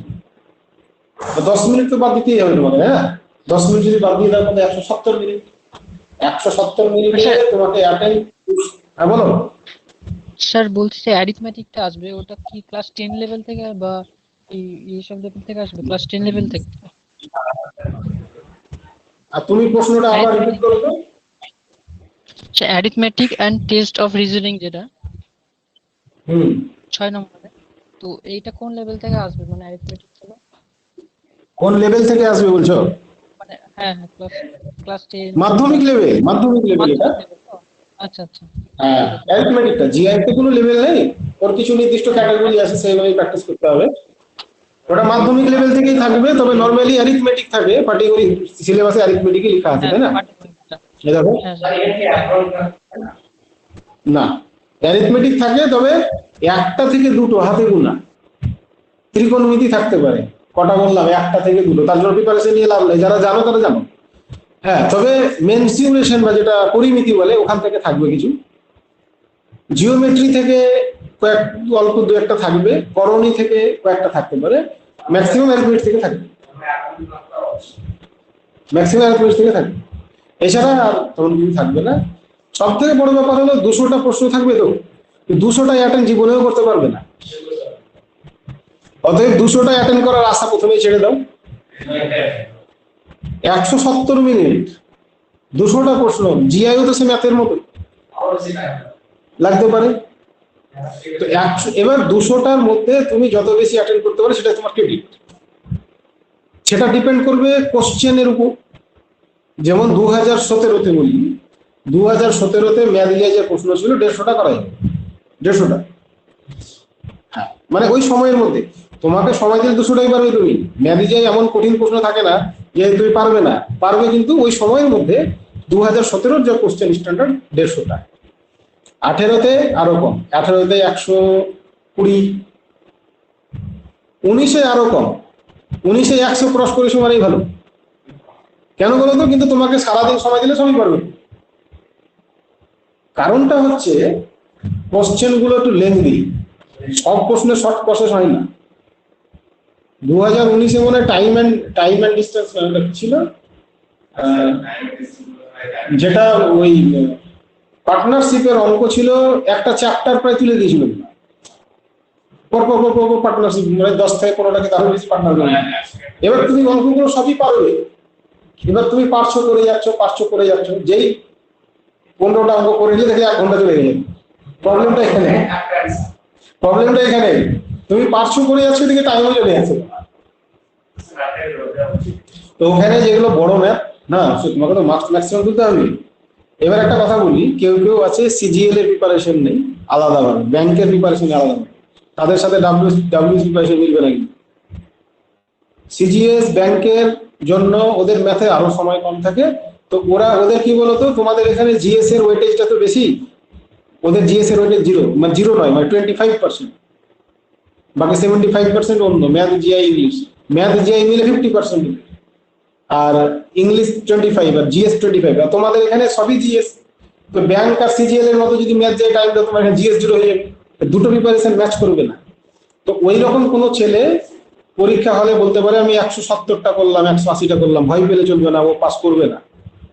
S5: 10 মিনিট তো বাদ দিতেই হবে তোমাকে। হ্যাঁ, 10 মিনিট যদি বাদ দিয়ে দেওয়ার মধ্যে 170 মিনিট, 170 মিনিটে তোমাকে অ্যাটেন্ড। হ্যাঁ বলো
S11: স্যার। বলছি যে অ্যারিথমেটিকটা আসবে, ওটা কি ক্লাস 10 লেভেল থেকে বা এই সব লেভেল থেকে আসবে? ক্লাস 10 লেভেল থেকে?
S5: আর তুমি প্রশ্নটা আবার রিপিট করো তো।
S11: Arithmetic and test of reasoning যেটা 6 নম্বরে, তো এইটা কোন লেভেল থেকে আসবে? মানে অ্যারিথমেটিক গুলো
S5: কোন লেভেল থেকে আসবে বলছো?
S11: মানে হ্যাঁ ক্লাস 10
S5: মাধ্যমিক লেভেল এটা।
S11: আচ্ছা আচ্ছা।
S5: হ্যাঁ, অ্যারিথমেটিকটা জিআই তে কোনো লেভেল নেই, ওর কিছু নির্দিষ্ট ক্যাটাগরি আছে, সেইভাবে প্র্যাকটিস করতে হবে। ওটা মাধ্যমিক লেভেল থেকেই থাকবে, তবে নরমালি অ্যারিথমেটিক থাকে, পার্টিকুলার সিলেবাসে অ্যারিথমেটিকই লেখা আছে, তাই না? এই দেখো না, অ্যারিথমেটিক থাকে, তবে 1টা থেকে 2টো হাতে গোনা ত্রিকোণমিতি থাকতে পারে। কটা বললাম? 1টা থেকে 2টো। তার জন্য প্রিপারেশন নিয়ে লাভ নেই, যারা জানো তারা জানো। হ্যাঁ, তবে মেনস্ট্রুয়েশন বা যেটা পরিমিতি বলে, ওখান থেকে থাকবে কিছু। জিওমেট্রি থেকে অল্প 2-1টা থাকবে, করণী থেকে কয়েকটা থাকতে পারে, ম্যাক্সিমাম অ্যারিথমেটিক থেকে থাকবে, এছাড়া আর তখন কিছু থাকবে না। সব থেকে বড় ব্যাপার হলো 200টা প্রশ্ন থাকবে, তো 200টা অ্যাটেন্ড জীবনেও করতে পারবে না। অতএব 200টা অ্যাটেন্ড করার আশা প্রথমেই ছেড়ে দাও। 170 মিনিট 200টা প্রশ্ন, জিআইও তো সে ম্যাথের মতো লাগতে পারে। তো এবার 200টার মধ্যে তুমি যত বেশি অ্যাটেন্ড করতে পারো সেটা তোমার ক্রেডিট। সেটা ডিপেন্ড করবে কোশ্চেনের উপর। যেমন 2017-তে বলি, 2017-তে ম্যাথ যে প্রশ্ন ছিল 150টা করা যাবে, 150টা। হ্যাঁ, মানে ওই সময়ের মধ্যে তোমাকে সময় দিলে 200টাই পারবে তুমি। ম্যাথ এমন কঠিন প্রশ্ন থাকে না যে তুমি পারবে না, পারবে, কিন্তু ওই সময়ের মধ্যে 2017-র যে কোশ্চেন স্ট্যান্ডার্ড 150টা। 18-তে আরো কম, 18-তে 120, 19-এ আরো কম, 19-এ 100 ক্রস করেছো মানেই ভালো। কেন বলো তো? কিন্তু তোমাকে সারাদিন সময় দিলে সবই পারবে। কারণটা হচ্ছে কোশ্চেন গুলো একটু লেন্দি, সব প্রশ্নের শর্ট প্রসেস হয় না। 2019-এ মনে হয় টাইম অ্যান্ড ডিস্টেন্স ছিল, যেটা ওই পার্টনারশিপের অঙ্ক ছিল, একটা চ্যাপ্টার প্রায় তুলে দিয়েছিল পার্টনারশিপ, মানে 10 থেকে 15টাকে তারও বেশি পার্টনার করে। এবার তুমি অঙ্কগুলো সবই পারবে, এবার তুমি পারছো করে যাচ্ছ, যেই 15টা অঙ্ক করে নিলে দেখে 1 ঘন্টা চলে যাবে। প্রবলেমটা এখানে তুমি পারছো করে যাচ্ছ, দিকে টাইমও চলে যাচ্ছে। তো ওখানে যেগুলো বড় ম্যাথ না, তোমাকে তো মার্কস ম্যাক্সিমাম তুলতে হবে। এবার একটা কথা বলি, কেউ আছে সিজিএল এর প্রিপারেশন নেই আলাদাভাবে, ব্যাংকের প্রিপারেশন আলাদাভাবে, তাদের সাথে ডাব্লিউএস প্রিপারেশন মিলবে নাকি? সিজিএস ব্যাংকের জন্য ওদের ম্যাথে আরো সময় কম থাকে, তো ওদের কি বলতো, তোমাদের এখানে জিএস এর ওয়েটেজটা তো বেশি, ওদের জিএস এর ওয়েটেজ 0, মানে 0 নয়, মানে 25%, বাকি 75% অন্য math GI English. Math GI মিলে 50%, আর ইংলিশ 25 আর জিএস 25। আর তোমাদের এখানে সবই জিএস, তো ব্যাংক আর সিজিএল এর মতো যদি ম্যাথ জিআই টাইম দাও, তোমার এখানে জিএস 0 হয়ে যাবে, দুটো প্রিপারেশন ম্যাচ করবে না। তো ওই রকম কোনো ছেলে পরীক্ষা হলে বলতে পারে আমি 170টা করলাম, 180টা করলাম, ভয় পেলে চলবে না, ও পাস করবে না,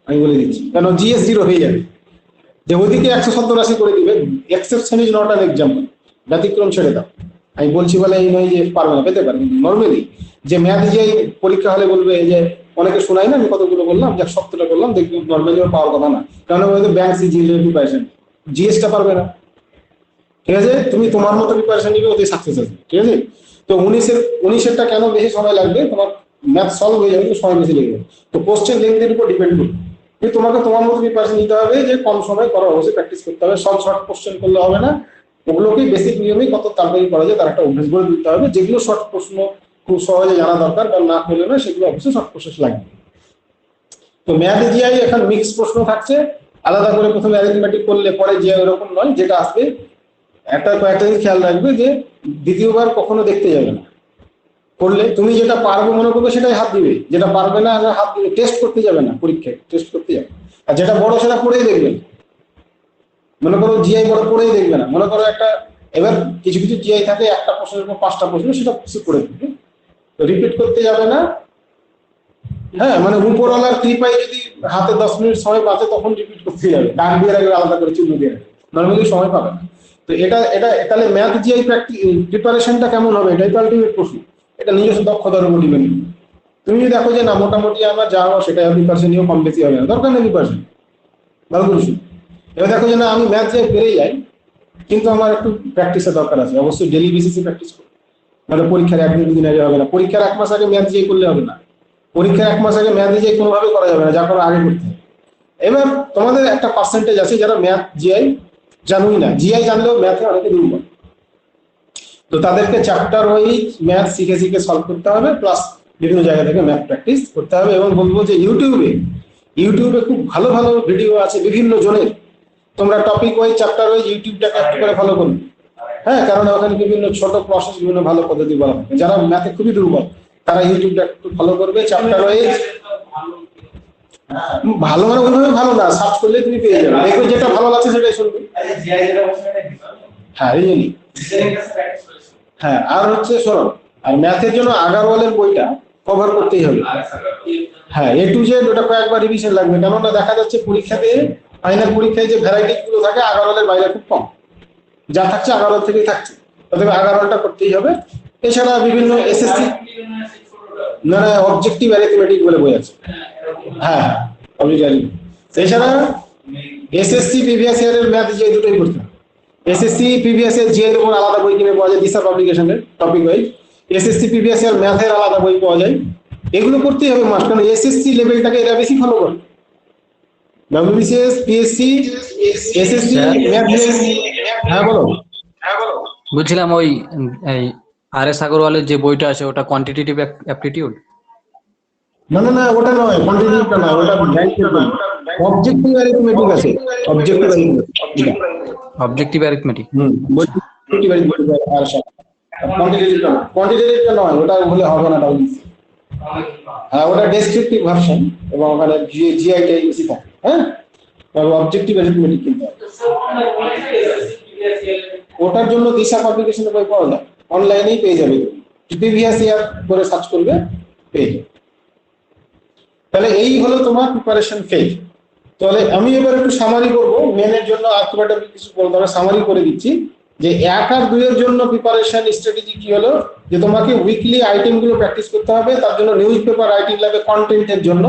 S5: আমি বলে দিচ্ছি। কেন? জিএস 0 হয়ে যাবে, যে ওদিকে 170-80 করে দিবে। Exception is not an example, ব্যতিক্রম ছেড়ে দাও। আমি বলছি বলে এই নয় যে পারবে না, পেতে পারে, কিন্তু নর্মালি যে ম্যাথ যে পরীক্ষা হলে বলবে, যে অনেকে শোনাই না আমি কতগুলো বললাম, যে 170টা করলাম, দেখবি নর্মালি পাওয়ার কথা না, কারণ ব্যাংক সিজিএল এর প্রিপারেশন, জিএসটা পারবে না। ঠিক আছে, তুমি তোমার মতো প্রিপারেশন নিবে, ওতে সাকসেস আসবে। ঠিক আছে, তো 19-এরটা কেন বেশি সময় লাগবে? তোমার ম্যাথ সলভ হয়ে যাবে, কিন্তু সময় বেশি লেগে যাবে। তো কোশ্চেন লেন্থের উপর ডিপেন্ড করবে। কিন্তু তোমাকে তোমার মতো প্রিপারেশন নিতে হবে যে কম সময় করো, অবশ্যই প্র্যাকটিস করতে হবে। সব শর্ট কোশ্চেন করলে হবে না, ওগুলোকেই বেসিক নিয়মেই কত তাড়াতাড়ি করা যায় তার একটা অভ্যাস গড়ে দিতে হবে। যেগুলো শর্ট প্রশ্ন খুব সহজে জানা দরকার বা না করলে না, সেগুলো অবশ্যই শর্ট প্রসেস লাগবে। তো ম্যাথে জিআই এখন মিক্স প্রশ্ন থাকছে, আলাদা করে প্রথমে অ্যারিথমেটিক করলে পরে জিআই এরকম নয়, যেটা আসবে কয়েকটা জিনিস খেয়াল রাখবে যে দ্বিতীয়বার কখনো দেখতে যাবে না। করলে তুমি যেটা পারবে মনে করবে সেটাই হাত দিবে, যেটা পারবে না হাত দিবে। টেস্ট করতে যাবে না, পরীক্ষায় টেস্ট করতে যাবে। আর যেটা বড় সেটা পড়েই দেখবে। মনে করো জিআই বড় পড়েই দেখবে না, মনে করো একটা, এবার কিছু কিছু জিআই থাকে একটা প্রশ্নের উপর 5টা প্রশ্ন, সেটা পড়ে দেখবে, রিপিট করতে যাবে না। হ্যাঁ, মানে উপরওয়ালার কৃপায় যদি হাতে 10 মিনিট সময় বাঁচে তখন রিপিট করতে যাবে, ডাক দিয়ে রাখবে আলাদা করে, চুল্লু দিয়ে রাখবে, নর্মালি সময় পাবে না। তো এটা এটা তাহলে ম্যাথ জিআই প্রিপারেশনটা কেমন হবে, এটাই তো আলটিমেট প্রশ্ন। এটা নিজস্ব দক্ষতার উপর ডিপেন্ড। তুমি যদি দেখো যে না মোটামুটি আমার যা হওয়া সেটাই প্রিপারেশন নিয়েও কম বেশি হবে না, দরকার নেই প্রিপারেশন, ভালো করে। এবার দেখো যে না আমি ম্যাথ জিআই পেরে যাই, কিন্তু আমার একটু প্র্যাকটিসের দরকার আছে, অবশ্যই ডেলি বেসিসে প্র্যাকটিস করো। মানে পরীক্ষার 1-2 দিন আগে হবে না, পরীক্ষার 1 মাস আগে ম্যাথ জিআই করলে হবে না, পরীক্ষার 1 মাস আগে ম্যাথ জিআই কোনোভাবে করা যাবে না, যা করে আগে করতে হবে। এবার তোমাদের একটা পার্সেন্টেজ আছে যারা ম্যাথ জিআই জানোই না, জিআই জানলেও ম্যাথে অনেকে দুর্বল। তো তাদেরকে চ্যাপ্টার ওয়াইজ ম্যাথ শিখে শিখে সলভ করতে হবে, প্লাস বিভিন্ন জায়গা থেকে ম্যাথ প্র্যাকটিস করতে হবে। এবং বলবো যে ইউটিউবে খুব ভালো ভালো ভিডিও আছে বিভিন্ন জনের, তোমরা টপিক ওয়াইজ চ্যাপ্টার ওয়াইজ ইউটিউবটাকে একটু করে ফলো করবে। হ্যাঁ, কারণ ওখানে বিভিন্ন ছোট প্রসেস, বিভিন্ন ভালো পদ্ধতি বলা হবে। যারা ম্যাথে খুবই দুর্বল তারা ইউটিউবটা একটু ফলো করবে, চ্যাপ্টার ওয়াইজ। ভালো মানে ওইভাবে ভালো না, সার্চ করলে তুমি পেয়ে যাবে, দেখবে যেটা ভালো লাগছে সেটাই শুনবে। হ্যাঁ, এই জন্যই। হ্যাঁ, আর হচ্ছে শোনো, আর ম্যাথের জন্য আগারওয়ালের বইটা কভার করতেই হবে। হ্যাঁ, A to Z ওটা কয়েকবার রিভিশন লাগবে, কেননা দেখা যাচ্ছে পরীক্ষাতে, ফাইনাল পরীক্ষায় যে ভ্যারাইটি গুলো থাকে আগারওয়ালের বাইরে খুব কম, যা থাকছে আগারওয়াল থেকেই থাকছে, তবে আগারওয়ালটা করতেই হবে। এছাড়া বিভিন্ন এসএসসি না অবজেক্টিভ অ্যারিথমেটিক বলে বই আছে। হ্যাঁ, এছাড়া এসএসসি প্রিভিয়াস ইয়ারের ম্যাথ যে দুটোই করতে হবে। এসএসসি প্রিভিয়াস ইয়ার জিএর উপর আলাদা বই কিনে পাওয়া যায় দিশা পাবলিকেশনের topic wise, SSC previous year ম্যাথের আলাদা বই পাওয়া যায়। এগুলো করতেই হবে মাস্ট, কারণ এসএসসি লেভেলটাকে এরা বেশি ফলো করে। WBCS, PSC, SSC math. হ্যাঁ বলো।
S7: বলছিলাম ওই এই আরএস আগরওয়ালের যে বইটা আছে ওটা কোয়ান্টিটেটিভ অ্যাপটিটিউড?
S5: না না না, ওটা নয়, কোয়ান্টিটেটিভটা না, ওটা ব্যাংকের বই। অবজেক্টিভ অ্যারিথমেটিক আছে,
S7: অবজেক্টিভ অ্যারিথমেটিক।
S5: অবজেক্টিভ অ্যারিথমেটিক আর সব কোয়ান্টিটেটিভটা নয়, ওটা হলে হবে না ডাব্লিউবিসি। হ্যাঁ, ওটা ডেসক্রিপটিভ ভার্সন এবং ওখানে জিআইটাই বেশি থাকে। হ্যাঁ, অবজেক্টিভ অ্যারিথমেটিক কিন্তু ওটার জন্য দিশা পাবলিকেশনের বই পাওয়া যায়, অনলাইনেই পেয়ে যাবে, প্রিভিয়াস ইয়ার করে সার্চ করবে পেয়ে যাবে। তাহলে এই হলো তোমার প্রিপারেশন ফেজ। তাহলে আমি এবার একটু সামারি করবো, মেনের জন্য আর খুব একটা কিছু বলতে হবে, সামারি করে দিচ্ছি যে 1 আর 2 এর জন্য প্রিপারেশন স্ট্র্যাটেজি কি হলো, যে তোমাকে উইকলি আইটেম গুলো প্র্যাকটিস করতে হবে, তার জন্য নিউজ পেপার রাইটিং লাগবে কন্টেন্টের জন্য,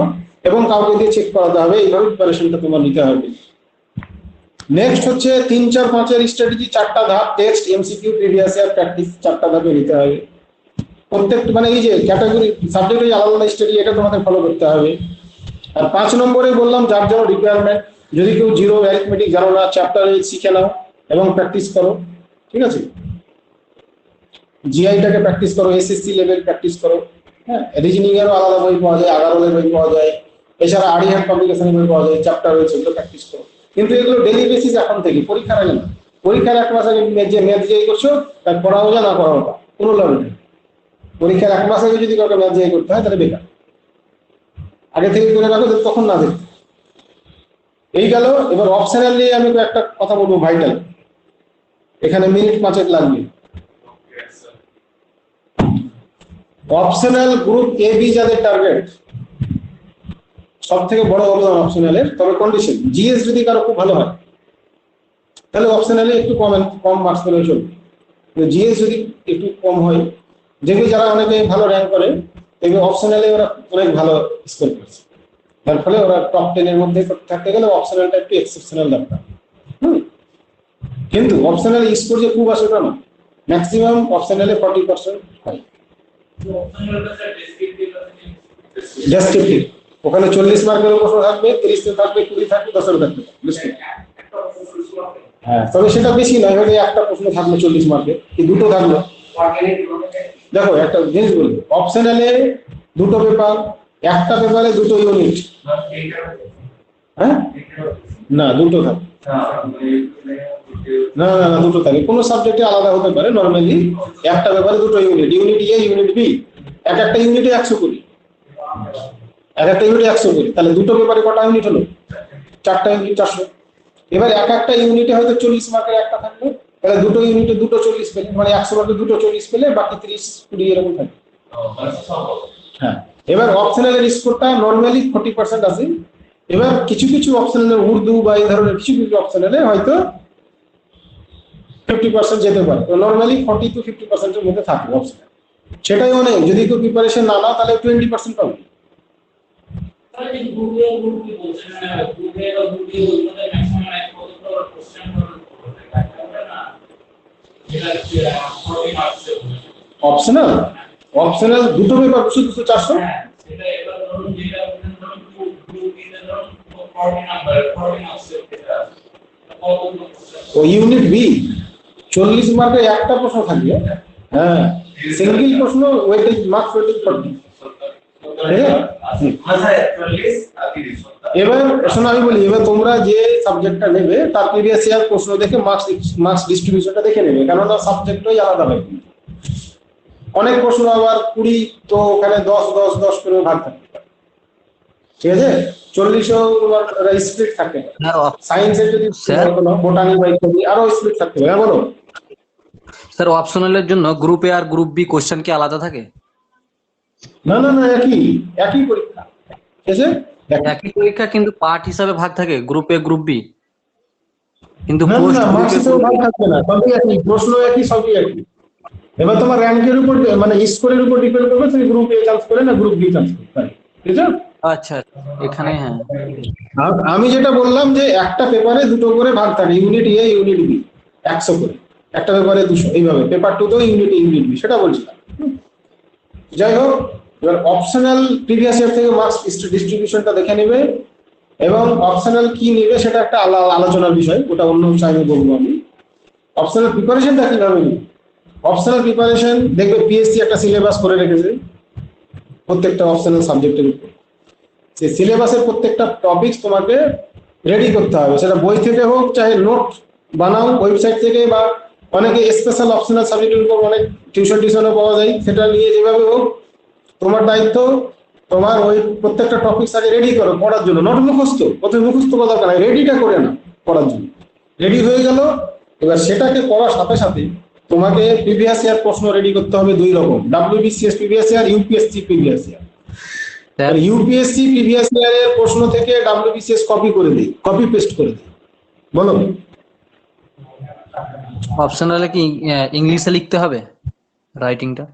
S5: এবং কাউকে দিয়ে চেক করাতে হবে। এইভাবে প্রিপারেশনটা তোমার নিতে হবে। নেক্সট হচ্ছে 3, 4, 5 এর স্ট্র্যাটেজি, 4টা ধাপ, টেক্সট, এমসিকিউ, প্রিভিয়াস ইয়ার প্র্যাকটিস, 4টা ধাপে নিতে হবে। প্রত্যেকটা মানে এই যে ক্যাটাগরি সাবজেক্টে আলাদা আলাদা স্ট্র্যাটেজি, এটা তোমাদের ফলো করতে হবে। আর 5 নম্বরে বললাম যার জন্য রিকোয়ারমেন্ট, যদি কেউ জিরো অ্যারিথমেটিক জানো না, চ্যাপ্টার শিখে নাও এবং প্র্যাকটিস করো, ঠিক আছে। জিআইটাকে প্র্যাকটিস করো, এসএসসি লেভেল প্র্যাকটিস করো। হ্যাঁ, রিজনিং এরও আলাদা বই পাওয়া যায়, আগারওয়ালের বই পাওয়া যায়, এছাড়া আরিহান্ট পাবলিকেশনের বই পাওয়া যায়, চ্যাপ্টার রয়েছে, ওগুলো প্র্যাকটিস করো। কিন্তু এগুলো ডেলি বেসিস এখন থেকে, পরীক্ষার আগে না। পরীক্ষার 1 মাস আগে যে ম্যাথ জিআই করছো তার পড়াও যা না করাও তা, কোনো লাভ নেই। পরীক্ষার 1 মাস আগে যদি কাউকে ম্যাথ জিআই করতে হয় তাহলে বেকার, আগে থেকে করে রাখো তখন না দেখো। এই গেল। এবার অপশনাল নিয়ে আমি একটা কথা বলবো, ভাইটাল, এখানে মিনিট 5 লাগবে। অপশনাল গ্রুপ এ বি যাদের টার্গেট, সব থেকে বড় অবদান অপশনালের, তবে কন্ডিশন জিএস যদি কারো খুব ভালো হয় তাহলে অপশনালে একটু কম মার্কস পেলেও চলবে। জিএস যদি একটু কম হয়, যেগুলো যারা অনেকে ভালো র্যাঙ্ক করে এগুলো অপশনালে ওরা অনেক ভালো স্কোর করছে, তার ফলে ওরা টপ 10 এর মধ্যে থাকতে গেলে অপশনালটা একটু এক্সেপশনাল দরকার। কিন্তু অপশনাল স্কোর যে খুব আসে ওটা না, ম্যাক্সিমাম অপশনালে 40% হয়। ডেসক্রিপটিভ, ওখানে 40 মার্কের প্রশ্ন থাকবে, 30 থাকবে, 20 থাকবে, 10 থাকবে। হ্যাঁ, তবে সেটা বেশি নয়, হয়তো একটা প্রশ্ন থাকলো 40 মার্কের, কি দুটো থাকলো। দেখো একটা জিনিস বলবো, অপশনালে দুটো পেপার, একটা পেপারে দুটো ইউনিট। হ্যাঁ, না দুটো থাকে, না না না দুটো থাকে, কোনো সাবজেক্টে আলাদা হতে পারে। নরমালি একটা পেপারে দুটো ইউনিট, ইউনিট এ ইউনিট বি, এক একটা ইউনিটে 100 করে, এক একটা ইউনিটে 100 করে, তাহলে দুটো পেপারে কটা ইউনিট হলো? 4টা ইউনিট, 400। এবার এক একটা ইউনিটে হয়তো 40 মার্কের একটা থাকবে, তাহলে দুটো ইউনিটে দুটো 40 পেলে, মানে 100 মার্কে দুটো 40 পেলে বাকি 30-20 এরকম থাকে। হ্যাঁ, এবার অপশনালের স্কোরটা নরমালি 40% আছে। এবার কিছু কিছু অপশনালের উর্দু বা এই ধরনের কিছু কিছু অপশনালে হয়তো 50% যেতে পারে। তো নরমালি 40 to 50% এর মধ্যে থাকে অপশনাল, সেটাই অনেক। যদি কেউ প্রিপারেশন না নাও তাহলে 20% পাবে। অপশনাল, অপশনাল দুটো পেপার শুধু 400। ও ইউনিট বি 40 মার্কে একটা প্রশ্ন থাকবে। হ্যাঁ, সিঙ্গেল প্রশ্ন, ওয়েটেজ মার্কস ওয়েটেজ 40। এবার শোনো আমি বলি, এবার তোমরা যে সাবজেক্টটা নেবে তার প্রিভিয়াস ইয়ার প্রশ্ন দেখে মার্কস ডিস্ট্রিবিউশনটা দেখে নেবে, কারণ সাবজেক্টই আলাদা হবে। অনেক প্রশ্ন আবার 20, তো ওখানে 10 করে ভাগ থাকে, ঠিক আছে? 40ও তোমার স্প্লিট থাকে। সায়েন্সের যদি বোটানি বা ইত্যাদি আরো স্প্লিট থাকতে হবে। হ্যাঁ বলো
S7: স্যার, অপশনালের জন্য গ্রুপ এ আর গ্রুপ বি কোশ্চেন কি আলাদা থাকে?
S5: না না না, একই পরীক্ষা, ঠিক আছে?
S7: একই পরীক্ষা কিন্তু পার্ট হিসাবে ভাগ থাকে, গ্রুপ এ গ্রুপ বি, কিন্তু
S5: না না, মার্কস হিসেবে ভাগ থাকবে না, সবই একই, প্রশ্ন একই, সবই একই। এবার তোমার র্যাঙ্কের উপর মানে স্কোরের উপর ডিপেন্ড করবে তুমি গ্রুপ এ চান্স করে না গ্রুপ বি চান্স করবে, ঠিক আছে?
S7: আচ্ছা, এখানে হ্যাঁ
S5: আমি যেটা বললাম যে একটা পেপারে দুটো করে ভাগ থাকে, ইউনিট এ ইউনিট বি 100 করে, একটা পেপারে 200, এইভাবে। পেপার 2 তো ইউনিট এ ইউনিট বি, সেটা বলছিলাম। যাই হোক, এবার অপশনাল প্রিভিয়াস ইয়ার থেকে মার্কস ডিস্ট্রিবিউশনটা দেখে নেবে, এবং অপশনাল কি নেবে সেটা একটা আলোচনার বিষয়, ওটা অন্য টাইমে বলবো আমি। অপশনাল প্রিপারেশনটা কিভাবে নেবে? অপশনাল প্রিপারেশন দেখবে পিএসসি একটা সিলেবাস করে রেখেছে প্রত্যেকটা অপশনাল সাবজেক্টের উপর। সেই সিলেবাসের প্রত্যেকটা টপিকস তোমাকে রেডি করতে হবে, সেটা বই থেকে হোক, চাহে নোট বানাও ওয়েবসাইট থেকে, বা অনেকে স্পেশাল অপশনাল সাবজেক্টের উপর অনেক টিউশনও পাওয়া যায়, সেটা নিয়ে যেভাবে হোক তোমার দায়িত্ব, তোমার ওই প্রত্যেকটা টপিকস আগে রেডি করো পড়ার জন্য। নট মুখস্থ, প্রথমে মুখস্থ করা দরকার নাই, রেডিটা করে না পড়ার জন্য। রেডি হয়ে গেল, এবার সেটাকে পড়ার সাথে সাথে তোমাকে প্রিভিয়াস ইয়ার প্রশ্ন রেডি করতে হবে 2 রকম, WBCS previous year, UPSC previous year. UPSC previous ইয়ারের প্রশ্ন থেকে WBCS কপি করে দেই, কপি পেস্ট করে দেই। বলো,
S7: অপশনালে কি ইংলিশে লিখতে হবে রাইটিংটা?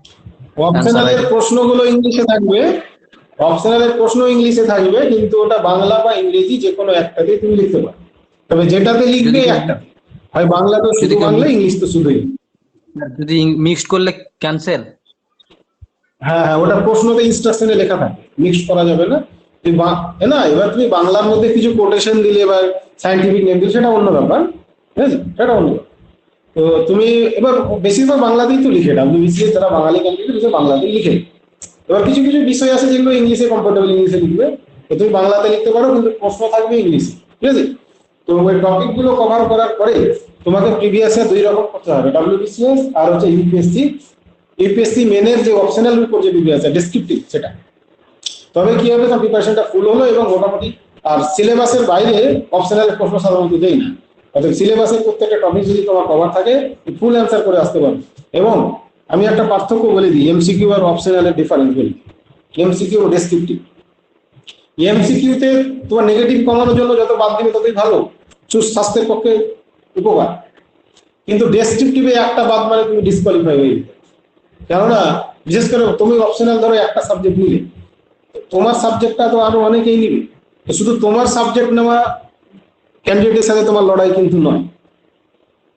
S5: অপশনালের প্রশ্নগুলো ইংলিশে থাকবে, অপশনালের প্রশ্ন ইংলিশে থাকবে, কিন্তু ওটা বাংলা বা ইংরেজি যে কোনো একটাতে তুমি লিখতে পারো। তবে যেটাতে লিখবে একটা, হয় বাংলা তো শুধু বাংলা, ইংলিশ তো শুধুই।
S7: যদি মিক্সড করলে ক্যান্সেল?
S5: হ্যাঁ হ্যাঁ, ওটা প্রশ্নতে ইনস্ট্রাকশনে লেখা থাকে, মিক্স করা যাবে না। তুমি না, এবার তুমি বাংলার মধ্যে কিছু কোটেশন দিলে বা সায়েন্টিফিক নেম দিলে সেটা অন্য ব্যাপার, ঠিক আছে? সেটা অন্য ব্যাপার। তো তুমি এবার বেশিরভাগ বাংলাতেই তো লিখে, WBCS যারা বাঙালি ক্যান্ডিডেট সে বাংলাতেই লিখে। এবার কিছু কিছু বিষয় আছে যেগুলো ইংলিশে কমফোর্টেবল, ইংলিশে লিখবে, তো তুমি বাংলাতে লিখতে পারো, কিন্তু প্রশ্ন থাকবে ইংলিশে, ঠিক আছে? তো ওই টপিক গুলো কভার করার পরে তোমাকে প্রিভিয়াস ইয়ার 2 রকম করতে হবে, WBCS আর হচ্ছে ইউপিএসসি। ইউপিএসসি মেনের যে অপশনাল উপর যে প্রিভিয়াস ইয়ার ডেসক্রিপটিভ, সেটা তবে কি হবে, তার প্রিপারেশনটা ফুল হলো এবং মোটামুটি। আর সিলেবাসের বাইরে অপশনাল প্রশ্ন সাধারণত দেই না, অর্থাৎ সিলেবাসের প্রত্যেকটা টপিক যদি তোমার কভার থাকে ফুল অ্যান্সার করে আসতে পারবে। এবং আমি একটা পার্থক্য বলে দিই, এমসিকিউ আর অপশনালের ডিফারেন্স বলি। এমসিকিউ ও ডেসক্রিপটিভ, এমসিকিউতে তোমার নেগেটিভ কমানোর জন্য যত বাদ দিবে ততই ভালো, স্বাস্থ্যের পক্ষে উপকার। কিন্তু ডেসক্রিপটিভে একটা বাদ মানে তুমি ডিসকোয়ালিফাই হয়ে যাবে, কেননা বিশেষ করে তুমি অপশনাল ধরো একটা সাবজেক্ট নিলে, তোমার সাবজেক্টটা তো আরো অনেকেই নিবে, তো শুধু তোমার সাবজেক্ট নেওয়া ক্যান্ডিডেটের সাথে তোমার লড়াই কিন্তু নয়।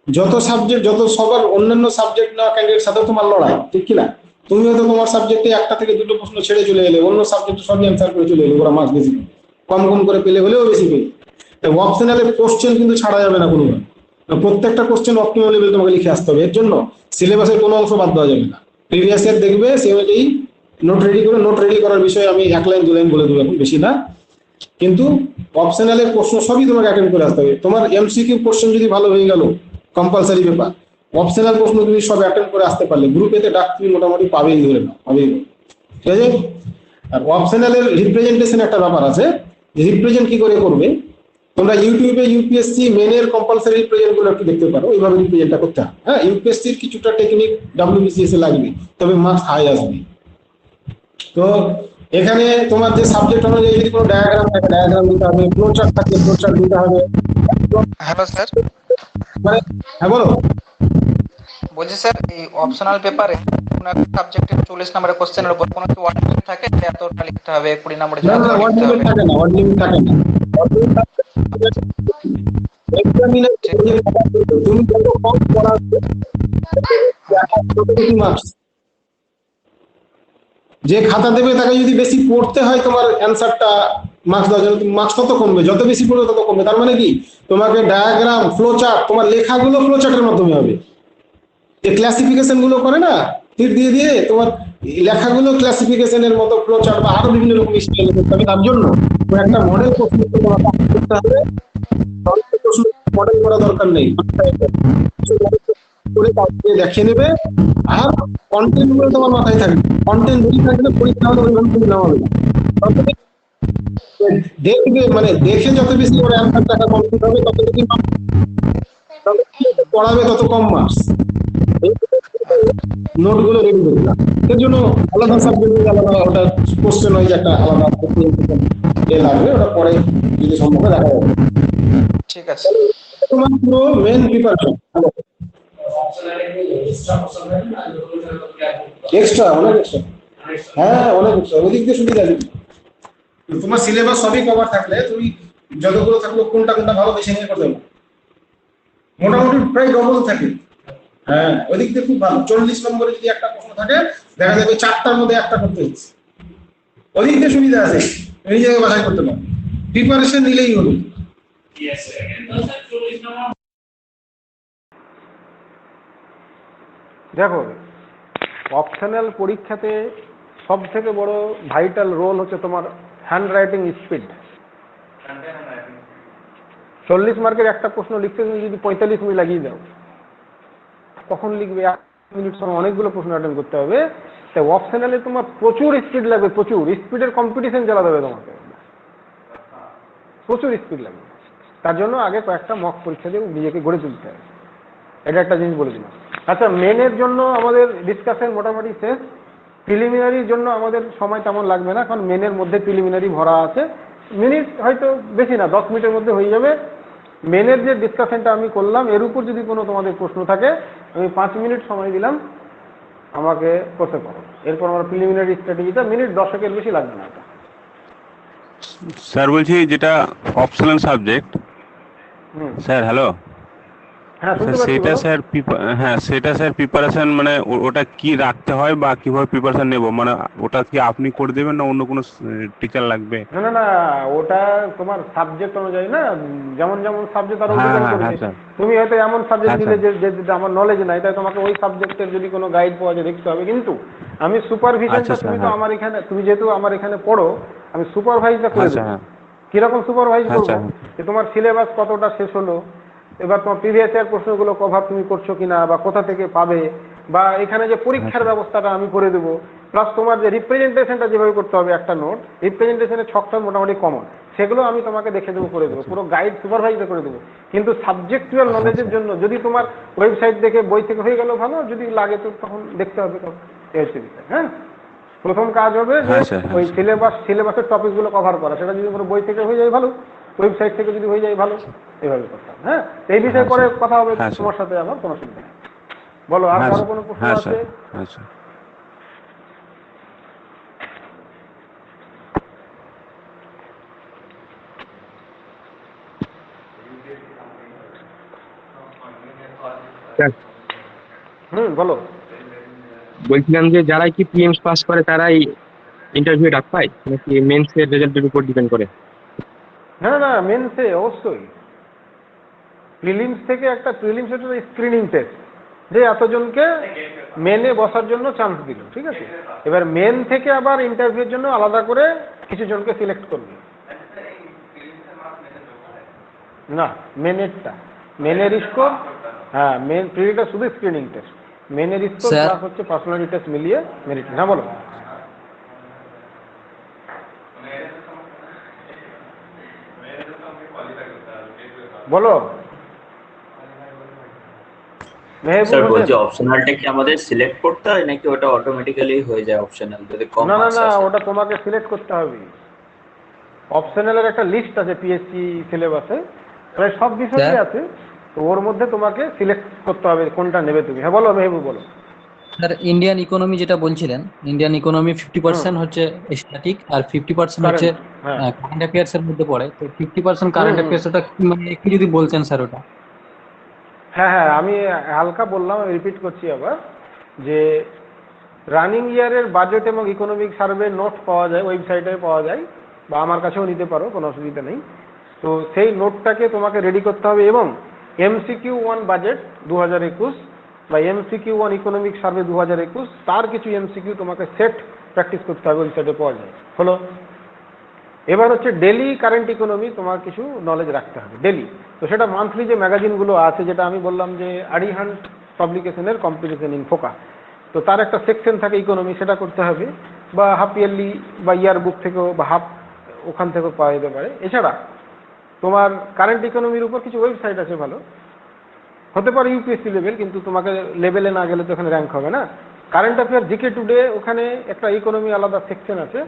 S5: যত সাবজেক্ট, যত সবার অন্যান্য সাবজেক্ট নেওয়া ক্যান্ডিডেটের সাথে তোমার লড়াই, ঠিক কিনা? তো তুমি হয়তো তোমার সাবজেক্টে একটা থেকে দুটো প্রশ্ন ছেড়ে চলে এলে, অন্য সাবজেক্টে সবই অ্যান্সার করে চলে এলে, ওরা মার্কস বেশি পেলে। কম কম করে পেলে হলেও বেশি পেলে। অপশনালের কোশ্চেন কিন্তু ছাড়া যাবে না কোনোভাবে, প্রত্যেকটা কোশ্চেন অপটিমাল লেভেল তোমাকে লিখে আসতে হবে। এর জন্য সিলেবাসের কোনো অংশ বাদ দেওয়া যাবে না। প্রিভিয়াস ইয়ার দেখবে সে অনুযায়ী নোট রেডি করে, নোট রেডি করার বিষয়ে আমি 1 লাইন 2 লাইন বলে দেবো, এখন বেশি না। কিন্তু অপশনালের প্রশ্ন সবই তোমাকে অ্যাটেন্ড করে আসতে হবে। তোমার এমসিকিউ কোশ্চেন যদি ভালো হয়ে গেল, কম্পালসারি পেপার, অপশনাল প্রশ্ন তুমি সব অ্যাটেন্ড করে আসতে পারলে গ্রুপেতে ডাক তুমি মোটামুটি পাবেই, ধরে নাও পাবেই, ঠিক আছে। আর অপশনালের রিপ্রেজেন্টেশন একটা ব্যাপার আছে, রিপ্রেজেন্ট কি করে করবে। তোমরা ইউটিউবে ইউপিএসসি মেনের কম্পালসারি রিপ্রেজেন্ট গুলো একটু দেখতে পারো, ওইভাবে রিপ্রেজেন্টটা করতে হবে। হ্যাঁ, ইউপিএসসির কিছুটা টেকনিক ডাব্লিউবিসিএস এ লাগবে, তবে মার্কস হাই আসবে। তো এখানে তোমার যে সাবজেক্ট অনুযায়ী যদি কোনো ডায়াগ্রাম থাকে, ডায়াগ্রাম দিতে হবে, ফ্লো চার্ট থাকে, ফ্লো চার্ট দিতে হবে।
S4: হ্যালো স্যার,
S5: মানে হ্যাঁ বলো।
S4: বলছি স্যার এই অপশনাল পেপারে কোনো একটা সাবজেক্টের 40 নম্বরের কোশ্চেনের উপর কোনো কি ওয়ার্ড লিমিট থাকে যে এতটা লিখতে হবে, 20 নম্বরের
S5: না
S4: জন্য
S5: না,
S4: এতটা
S5: ওয়ার্ড
S4: লিখতে
S5: লিমিট
S4: হবে?
S5: থাকে না, ওয়ার্ড লিমিট থাকে না। এক্সামিনার তুমি যত কম পড়াবে তত বেশি মার্কস। যে খাতা দেবে তাকে যদি বেশি পড়তে হয় তোমার অ্যান্সারটা মার্কস দেওয়ার জন্য, মার্কস তত কমবে, যত বেশি পড়বে তত কমবে। তার মানে কি, তোমাকে ডায়াগ্রাম, ফ্লো চার্ট, তোমার লেখাগুলো ফ্লো চার্টের মাধ্যমে হবে। যে ক্লাসিফিকেশন গুলো করে না তীর দিয়ে দিয়ে, তোমার লেখাগুলো ক্লাসিফিকেশনের মতো ফ্লো চার্ট বা আরো বিভিন্ন রকম স্টাইল করতে হবে। তার জন্য একটা মডেল প্রশ্ন করতে হবে। মডেল করা দরকার নেই, দেখিয়ে নেবে। আর কন্টেন্ট গুলো তোমার মাথায় থাকবে, কন্টেন্ট যদি থাকলে পরীক্ষা হলে ওইভাবে তুমি নামাবে না। দেখবে, মানে দেখে যত বেশি ওর অ্যান্সার টাকা কমপ্লিট হবে, তত বেশি পড়াবে, তত কম মার্কস। নোট গুলো রেডি করবে না, এর জন্য আলাদা সাবজেক্ট আলাদা ওটা কোশ্চেন ওয়াইজ একটা আলাদা লাগবে, ওটা পরে যদি সম্ভব হয় দেখা যাবে।
S4: ঠিক আছে,
S5: তোমার পুরো মেন প্রিপারেশন। এক্সট্রা অনেক এক্সট্রা, হ্যাঁ অনেক এক্সট্রা, ওদিক দিয়ে সুবিধা আছে। তোমার সিলেবাস সবই কভার থাকলে তুমি যতগুলো থাকলো কোনটা কোনটা ভালো বেছে নিয়ে করতে হবে, মোটামুটি প্রায় ডবল থাকে। হ্যাঁ, ওদিক দিয়ে খুব ভালো। 40 নম্বরে যদি একটা প্রশ্ন থাকে, দেখা যাবে 4টার মধ্যে একটা করতে হচ্ছে, ওদিক দিয়ে সুবিধা আছে, এই জায়গায় বাছাই করতে পারো, প্রিপারেশন নিলেই হবে।
S1: দেখো, অপশনাল পরীক্ষাতে সব থেকে বড় ভাইটাল রোল হচ্ছে তোমার হ্যান্ড রাইটিং স্পিড। 40 মার্কের একটা প্রশ্ন লিখতে তুমি যদি 45 মিনিট লাগিয়ে দাও, কখন লিখবে? 1 মিনিট সময় অনেকগুলো প্রশ্ন অ্যাটেন্ড করতে হবে। তাই অপশনালে তোমার প্রচুর স্পিড লাগবে, প্রচুর স্পিডের কম্পিটিশন চালাতে হবে তোমাকে, প্রচুর স্পিড লাগবে। তার জন্য আগে কয়েকটা মক পরীক্ষা দিয়ে নিজেকে গড়ে তুলতে হবে, এটা একটা জিনিস বলে দিলাম। আচ্ছা, মেনের জন্য আমাদের ডিসকাশন মোটামুটি শেষ। প্রিলিমিনারির জন্য আমাদের সময় তেমন লাগবে না, কারণ মেনের মধ্যে প্রিলিমিনারি ভরা আছে। মিনিট হয়তো বেশি না, 10 মিনিটের মধ্যে হয়ে যাবে। মেনের যে ডিসকাশনটা আমি করলাম, এর উপর যদি কোনো তোমাদের প্রশ্ন থাকে, আমি 5 মিনিট সময় দিলাম, আমাকে করতে পারো। এরপর আমার প্রিলিমিনারি স্ট্র্যাটেজিটা মিনিট 10-এর বেশি লাগবে না।
S12: স্যার বলছি, যেটা অপশনাল সাবজেক্ট, স্যার হ্যালো,
S1: হ্যাঁ শুনতে পাচ্ছি,
S12: সেটা স্যার হ্যাঁ সেটা স্যার প্রিপারেশন মানে ওটা কি রাখতে হয় বা কিভাবে প্রিপারেশন নেব, মানে ওটা কি আপনি করে দেবেন না অন্য কোনো টিচার লাগবে?
S1: না না না, ওটা তোমার সাবজেক্ট অনুযায়ী না, যেমন যেমন সাবজেক্ট আরো
S12: হ্যাঁ
S1: ডিপেন্ড
S12: হ্যাঁ হ্যাঁ
S1: করবে।
S12: স্যার,
S1: তুমি হয়তো এমন সাবজেক্ট
S12: হ্যাঁ
S1: দিলে
S12: স্যার,
S1: যে আমার নলেজ নাই, তাই তোমাকে ওই সাবজেক্টের যদি কোনো গাইড পাওয়া যায় দেখতে হবে। কিন্তু আমি সুপারভিশনটা,
S12: আচ্ছা স্যার,
S1: তুমি তো
S12: হ্যাঁ
S1: আমার এখানে, তুমি যেহেতু আমার এখানে পড়ো, আমি সুপারভাইজটা করে
S12: আচ্ছা,
S1: দেবো।
S12: হ্যাঁ
S1: কিরকম সুপারভাইজ করবো?
S12: আচ্ছা,
S1: যে তোমার সিলেবাস কতটা শেষ হলো, এবার তোমার প্রিভিয়াস ইয়ার প্রশ্নগুলো কভার তুমি করছো কিনা, বা কোথা থেকে পাবে, বা এখানে যে পরীক্ষার ব্যবস্থাটা আমি করে দেবো। প্লাস তোমার যে রিপ্রেজেন্টেশনটা যেভাবে করতে হবে, একটা নোট রিপ্রেজেন্টেশনের ছকটা মোটামুটি কমন, সেগুলো আমি তোমাকে দেখে দেবো, করে দেবো, পুরো গাইড সুপারভাইজে করে দেবো। কিন্তু সাবজেক্টুয়াল নলেজের জন্য যদি তোমার ওয়েবসাইট দেখে, বই থেকে হয়ে গেল ভালো, যদি লাগে তো তখন দেখতে হবে। এই হচ্ছে বিষয়। হ্যাঁ, প্রথম কাজ হবে যে ওই সিলেবাসের টপিকগুলো কভার করা, সেটা যদি কোনো বই থেকে হয়ে যায় ভালো, ওয়েবসাইট থেকে যদি হয়ে যায় ভালো, এইভাবে করতে হবে। হ্যাঁ, এই বিষয়ে পরে কথা হবে তোমার সাথে, আমার কোনো অসুবিধা নেই। বলো, আর কারো কোনো প্রশ্ন আছে?
S12: আচ্ছা,
S1: বলো।
S13: বলছিলাম যে যারা কি প্রিলিমস পাস করে তারাই ইন্টারভিউ ডাক পায় নাকি মেন্স এর রেজাল্টের উপর ডিপেন্ড করে?
S1: না না, মেন্সে অবশ্যই। প্রিলিমস থেকে একটা প্রিলিমস একটা স্ক্রিনিং টেস্ট, যে এতজনকে মেনে বসার জন্য চান্স দিল, ঠিক আছে। এবার মেন থেকে আবার ইন্টারভিউর জন্য আলাদা করে কিছু জনকে সিলেক্ট করবে। না, মেনের স্কোর, হ্যাঁ মেন প্রিলিটা শুধু স্ক্রিনিং টেস্ট, মেনের স্কোর
S7: স্যার।
S1: প্লাস হচ্ছে পার্সোনালিটি টেস্ট মিলিয়ে মেরিট। না বলো বলো মেহবুব
S3: স্যার
S1: হোসেন।
S3: বলছি অপশনালটা কি আমাদের সিলেক্ট করতে হয় নাকি ওটা অটোমেটিক্যালি হয়ে যায় অপশনাল যদি কম
S1: না না
S3: মার্কস
S1: না,
S3: আসে?
S1: ওটা তোমাকে সিলেক্ট করতে হবে। অপশনালের একটা লিস্ট আছে পিএসসি সিলেবাসে, প্রায় সব বিষয়ই
S7: স্যার।
S1: আছে, তো ওর মধ্যে তোমাকে সিলেক্ট করতে হবে কোনটা নেবে তুমি। হ্যাঁ বলো মেহবুব, বলো।
S7: স্যার ইন্ডিয়ান ইকোনমি যেটা বলছিলেন, ইন্ডিয়ান ইকোনমি 50% হচ্ছে স্ট্যাটিক আর 50% হচ্ছে
S1: হ্যাঁ
S7: কারেন্ট অ্যাফেয়ার্স এর মধ্যে পড়ে। তো 50% কারেন্ট
S1: হুম।
S7: অ্যাফেয়ার্স ওটা কি, মানে একটু যদি বলতেন স্যার ওটা।
S1: হ্যাঁ হ্যাঁ, আমি হালকা বললাম, রিপিট করছি আবার, যে রানিং ইয়ারের বাজেট এবং ইকোনমিক সার্ভে নোট পাওয়া যায়, ওয়েবসাইটে পাওয়া যায়, বা আমার কাছেও নিতে পারো, কোনো অসুবিধা নেই। তো সেই নোটটাকে তোমাকে রেডি করতে হবে, এবং MCQ1 বাজেট 2021 বা MCQ1 ইকোনমিক সার্ভে 2021, তার কিছু MCQ তোমাকে সেট প্র্যাকটিস করতে হবে, ওয়েবসাইটে পাওয়া যায়। হলো, এবার হচ্ছে ডেলি কারেন্ট ইকোনমি তোমার কিছু নলেজ রাখতে হবে ডেলি। তো সেটা মান্থলি যে ম্যাগাজিনগুলো আছে, যেটা আমি বললাম যে আরিহান্ট পাবলিকেশনের কম্পিটিশন ইন ফোকা, তো তার একটা সেকশন থাকে ইকোনমি, সেটা করতে হবে, বা হাফ ইয়ারলি বা ইয়ার বুক থেকেও বা হাফ ওখান থেকেও পাওয়া যেতে পারে। এছাড়া তোমার কারেন্ট ইকোনমির উপর কিছু ওয়েবসাইট আছে ভালো, হতে পারে ইউপিএসসি লেভেল, কিন্তু তোমাকে লেভেলে না গেলে তো এখানে র্যাঙ্ক হবে না। কারেন্ট অ্যাফেয়ার জিকে টুডে, ওখানে একটা ইকোনমি আলাদা সেকশন আছে,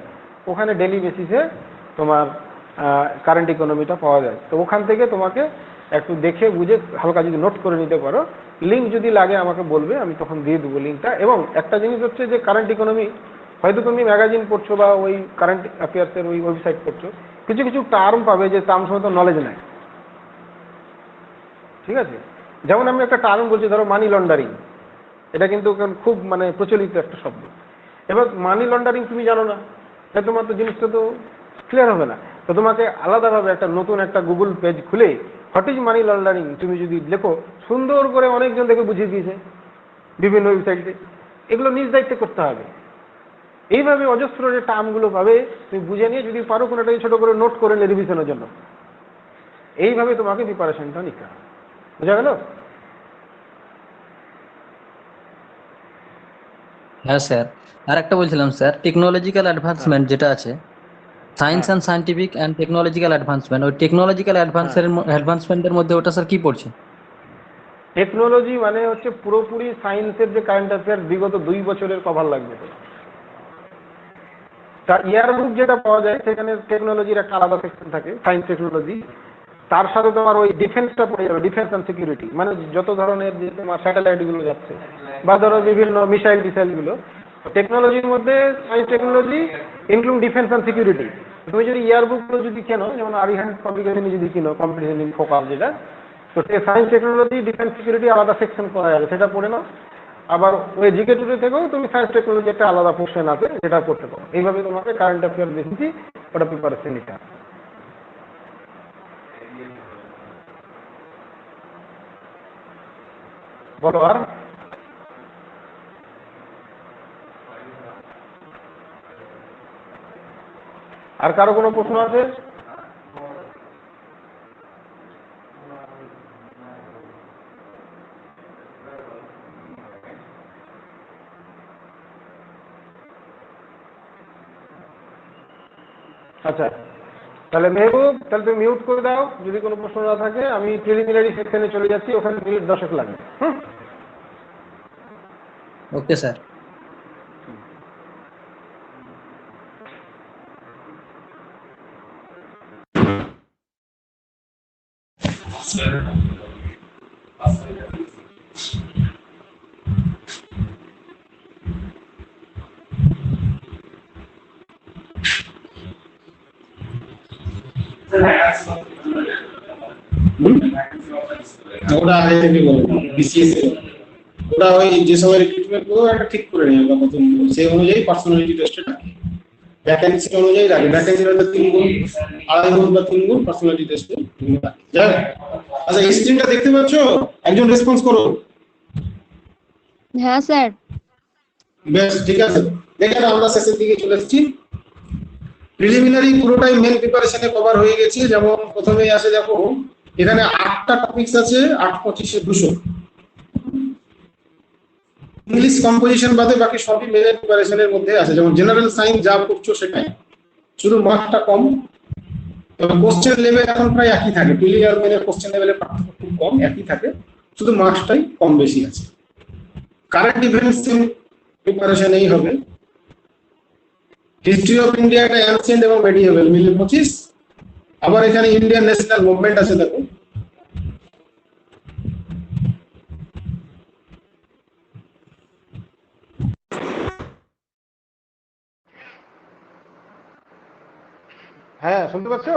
S1: ওখানে ডেলি বেসিসে তোমার কারেন্ট ইকোনমিটা পাওয়া যায়। তো ওখান থেকে তোমাকে একটু দেখে বুঝে হালকা যদি নোট করে নিতে পারো, লিঙ্ক যদি লাগে আমাকে বলবে, আমি তখন দিয়ে দেবো লিঙ্কটা। এবং একটা জিনিস হচ্ছে যে কারেন্ট ইকোনমি হয়তো তুমি ম্যাগাজিন পড়ছো বা ওই কারেন্ট অ্যাফেয়ার্সের ওই ওয়েবসাইট পড়ছো, কিছু কিছু টার্ম পাবে যে টার্ম সময় নলেজ নেই, ঠিক আছে। যেমন আমি একটা টার্ম বলছি, ধরো মানি লন্ডারিং, এটা কিন্তু এখন খুব মানে প্রচলিত একটা শব্দ। এবার মানি লন্ডারিং তুমি জানো না, তাই তোমার তো জিনিসটা তো ক্লিয়ার হবে না। তো তোমাকে আলাদাভাবে একটা নতুন একটা গুগল পেজ খুলে হোয়াট ইজ মানি লন্ডারিং তুমি যদি লেখো, সুন্দর করে অনেকজন দেখে বুঝিয়ে দিয়েছে বিভিন্ন ওয়েবসাইটে, এগুলো নিজ দায়িত্বে করতে হবে। এইভাবে অজস্র যে টার্মগুলো পাবে তুমি বুঝে নিয়ে যদি পারো কোনোটাকে ছোট করে নোট করে নিলে রিভিশনের জন্য, এইভাবে তোমাকে প্রিপারেশনটা নিতে হবে। বুঝা গেল?
S7: হ্যাঁ স্যার, আর একটা বলছিলাম স্যার, টেকনোলজিক্যাল অ্যাডভান্সমেন্ট যেটা আছে, science and scientific and technological advancement, ওই টেকনোলজিক্যাল অ্যাডভান্সমেন্টের মধ্যে ওটা স্যার কি পড়ছে?
S1: টেকনোলজি মানে হচ্ছে পুরোপুরি সায়েন্সের যে কারেন্ট অ্যাফেয়ার বিগত 2 বছরের কভার লাগবে। তার ইয়ার বুক যেটা পাওয়া যায়, সেখানে টেকনোলজির একটা আলাদা সেকশন থাকে, সায়েন্স টেকনোলজি। তার সাথে তোমার ওই ডিফেন্সটা পড়ে যাবে, ডিফেন্স অ্যান্ড সিকিউরিটি, মানে যত ধরনের যে তোমার স্যাটেলাইটগুলো যাচ্ছে, বা ধরো বিভিন্ন মিসাইল টিসাইলগুলো, টেকনোলজির মধ্যে science technology include defence and security. তুমি যদি ইয়ার বুকগুলো যদি কেনো, যেমন আরিহান্ট পাবলিকেশন যদি কিনো কম্পিটিশন ইন ফোকাস যেটা, তো সায়েন্স টেকনোলজি ডিফেন্স সিকিউরিটি আলাদা সেকশন করা যাবে, সেটা পড়ে নাও। আবার ওই জিকে টুডে থেকেও তুমি সায়েন্স টেকনোলজি একটা আলাদা পোর্শন আছে, সেটা পড়তে পারো। এইভাবে তোমাকে কারেন্ট অ্যাফেয়ার বেশি ওটা প্রিপারেশন নিতে হবে। বলো আর কারো কোনো প্রশ্ন আছে? আচ্ছা, তাহলে মেহবুব, তাহলে তুমি মিউট করে দাও যদি কোনো প্রশ্ন না থাকে। আমি প্রিলিমিনারি সেকশনে চলে যাচ্ছি, ওখানে মিনিট 10 লাগবে।
S7: Okay sir.
S5: ওটা আগে থেকে বলবো, বিসিএস ওটা ওই যে সময় রিক্রুটমেন্ট করবো একটা ঠিক করে নিয়ে আমরা প্রথম সেই অনুযায়ী পার্সোনালিটি টেস্টে ডাকি, ভ্যাকেন্সি অনুযায়ী ডাকি, ভ্যাকেন্সির হয়তো 3 গুণ 2.5 গুণ বা 3 গুণ পার্সোনালিটি টেস্টে ডাকি। আচ্ছা এই স্ক্রিনটা দেখতে পাচ্ছ? একজন রেসপন্স করো।
S8: হ্যাঁ স্যার।
S5: বেশ ঠিক আছে, দেখেন আমরা শেষের দিকে চলে এসেছি। প্রিলিমিনারি পুরোটাই মেন প্রিপারেশনে কভার হয়ে গেছে। যেমন প্রথমেই আসে দেখো এখানে 8টা টপিকস আছে, 8 25 200। ইংলিশ কম্পোজিশন বাদে বাকি সবই মেন প্রিপারেশনের মধ্যে আছে। যেমন জেনারেল সায়েন্স যা পড়ছো সেটাই, শুধু মার্কটা কম। তবে কোশ্চেন লেভেল এখন প্রায় একই থাকে, প্রিলিমিনারি মেনের কোশ্চেন লেভেলের পার্থক্য খুব কম, একই থাকে, শুধু মার্কসটাই কম বেশি আছে। কারেন্ট ইভেন্টস প্রিপারেশনেই হবে। হিস্ট্রি অফ ইন্ডিয়া একটা অ্যানসিয়েন্ট এবং মেডিয়েভেল মিলে 25। আবার এখানে ইন্ডিয়ান ন্যাশনাল মুভমেন্ট আছে দেখো,
S1: হ্যাঁ শুনতে পাচ্ছ?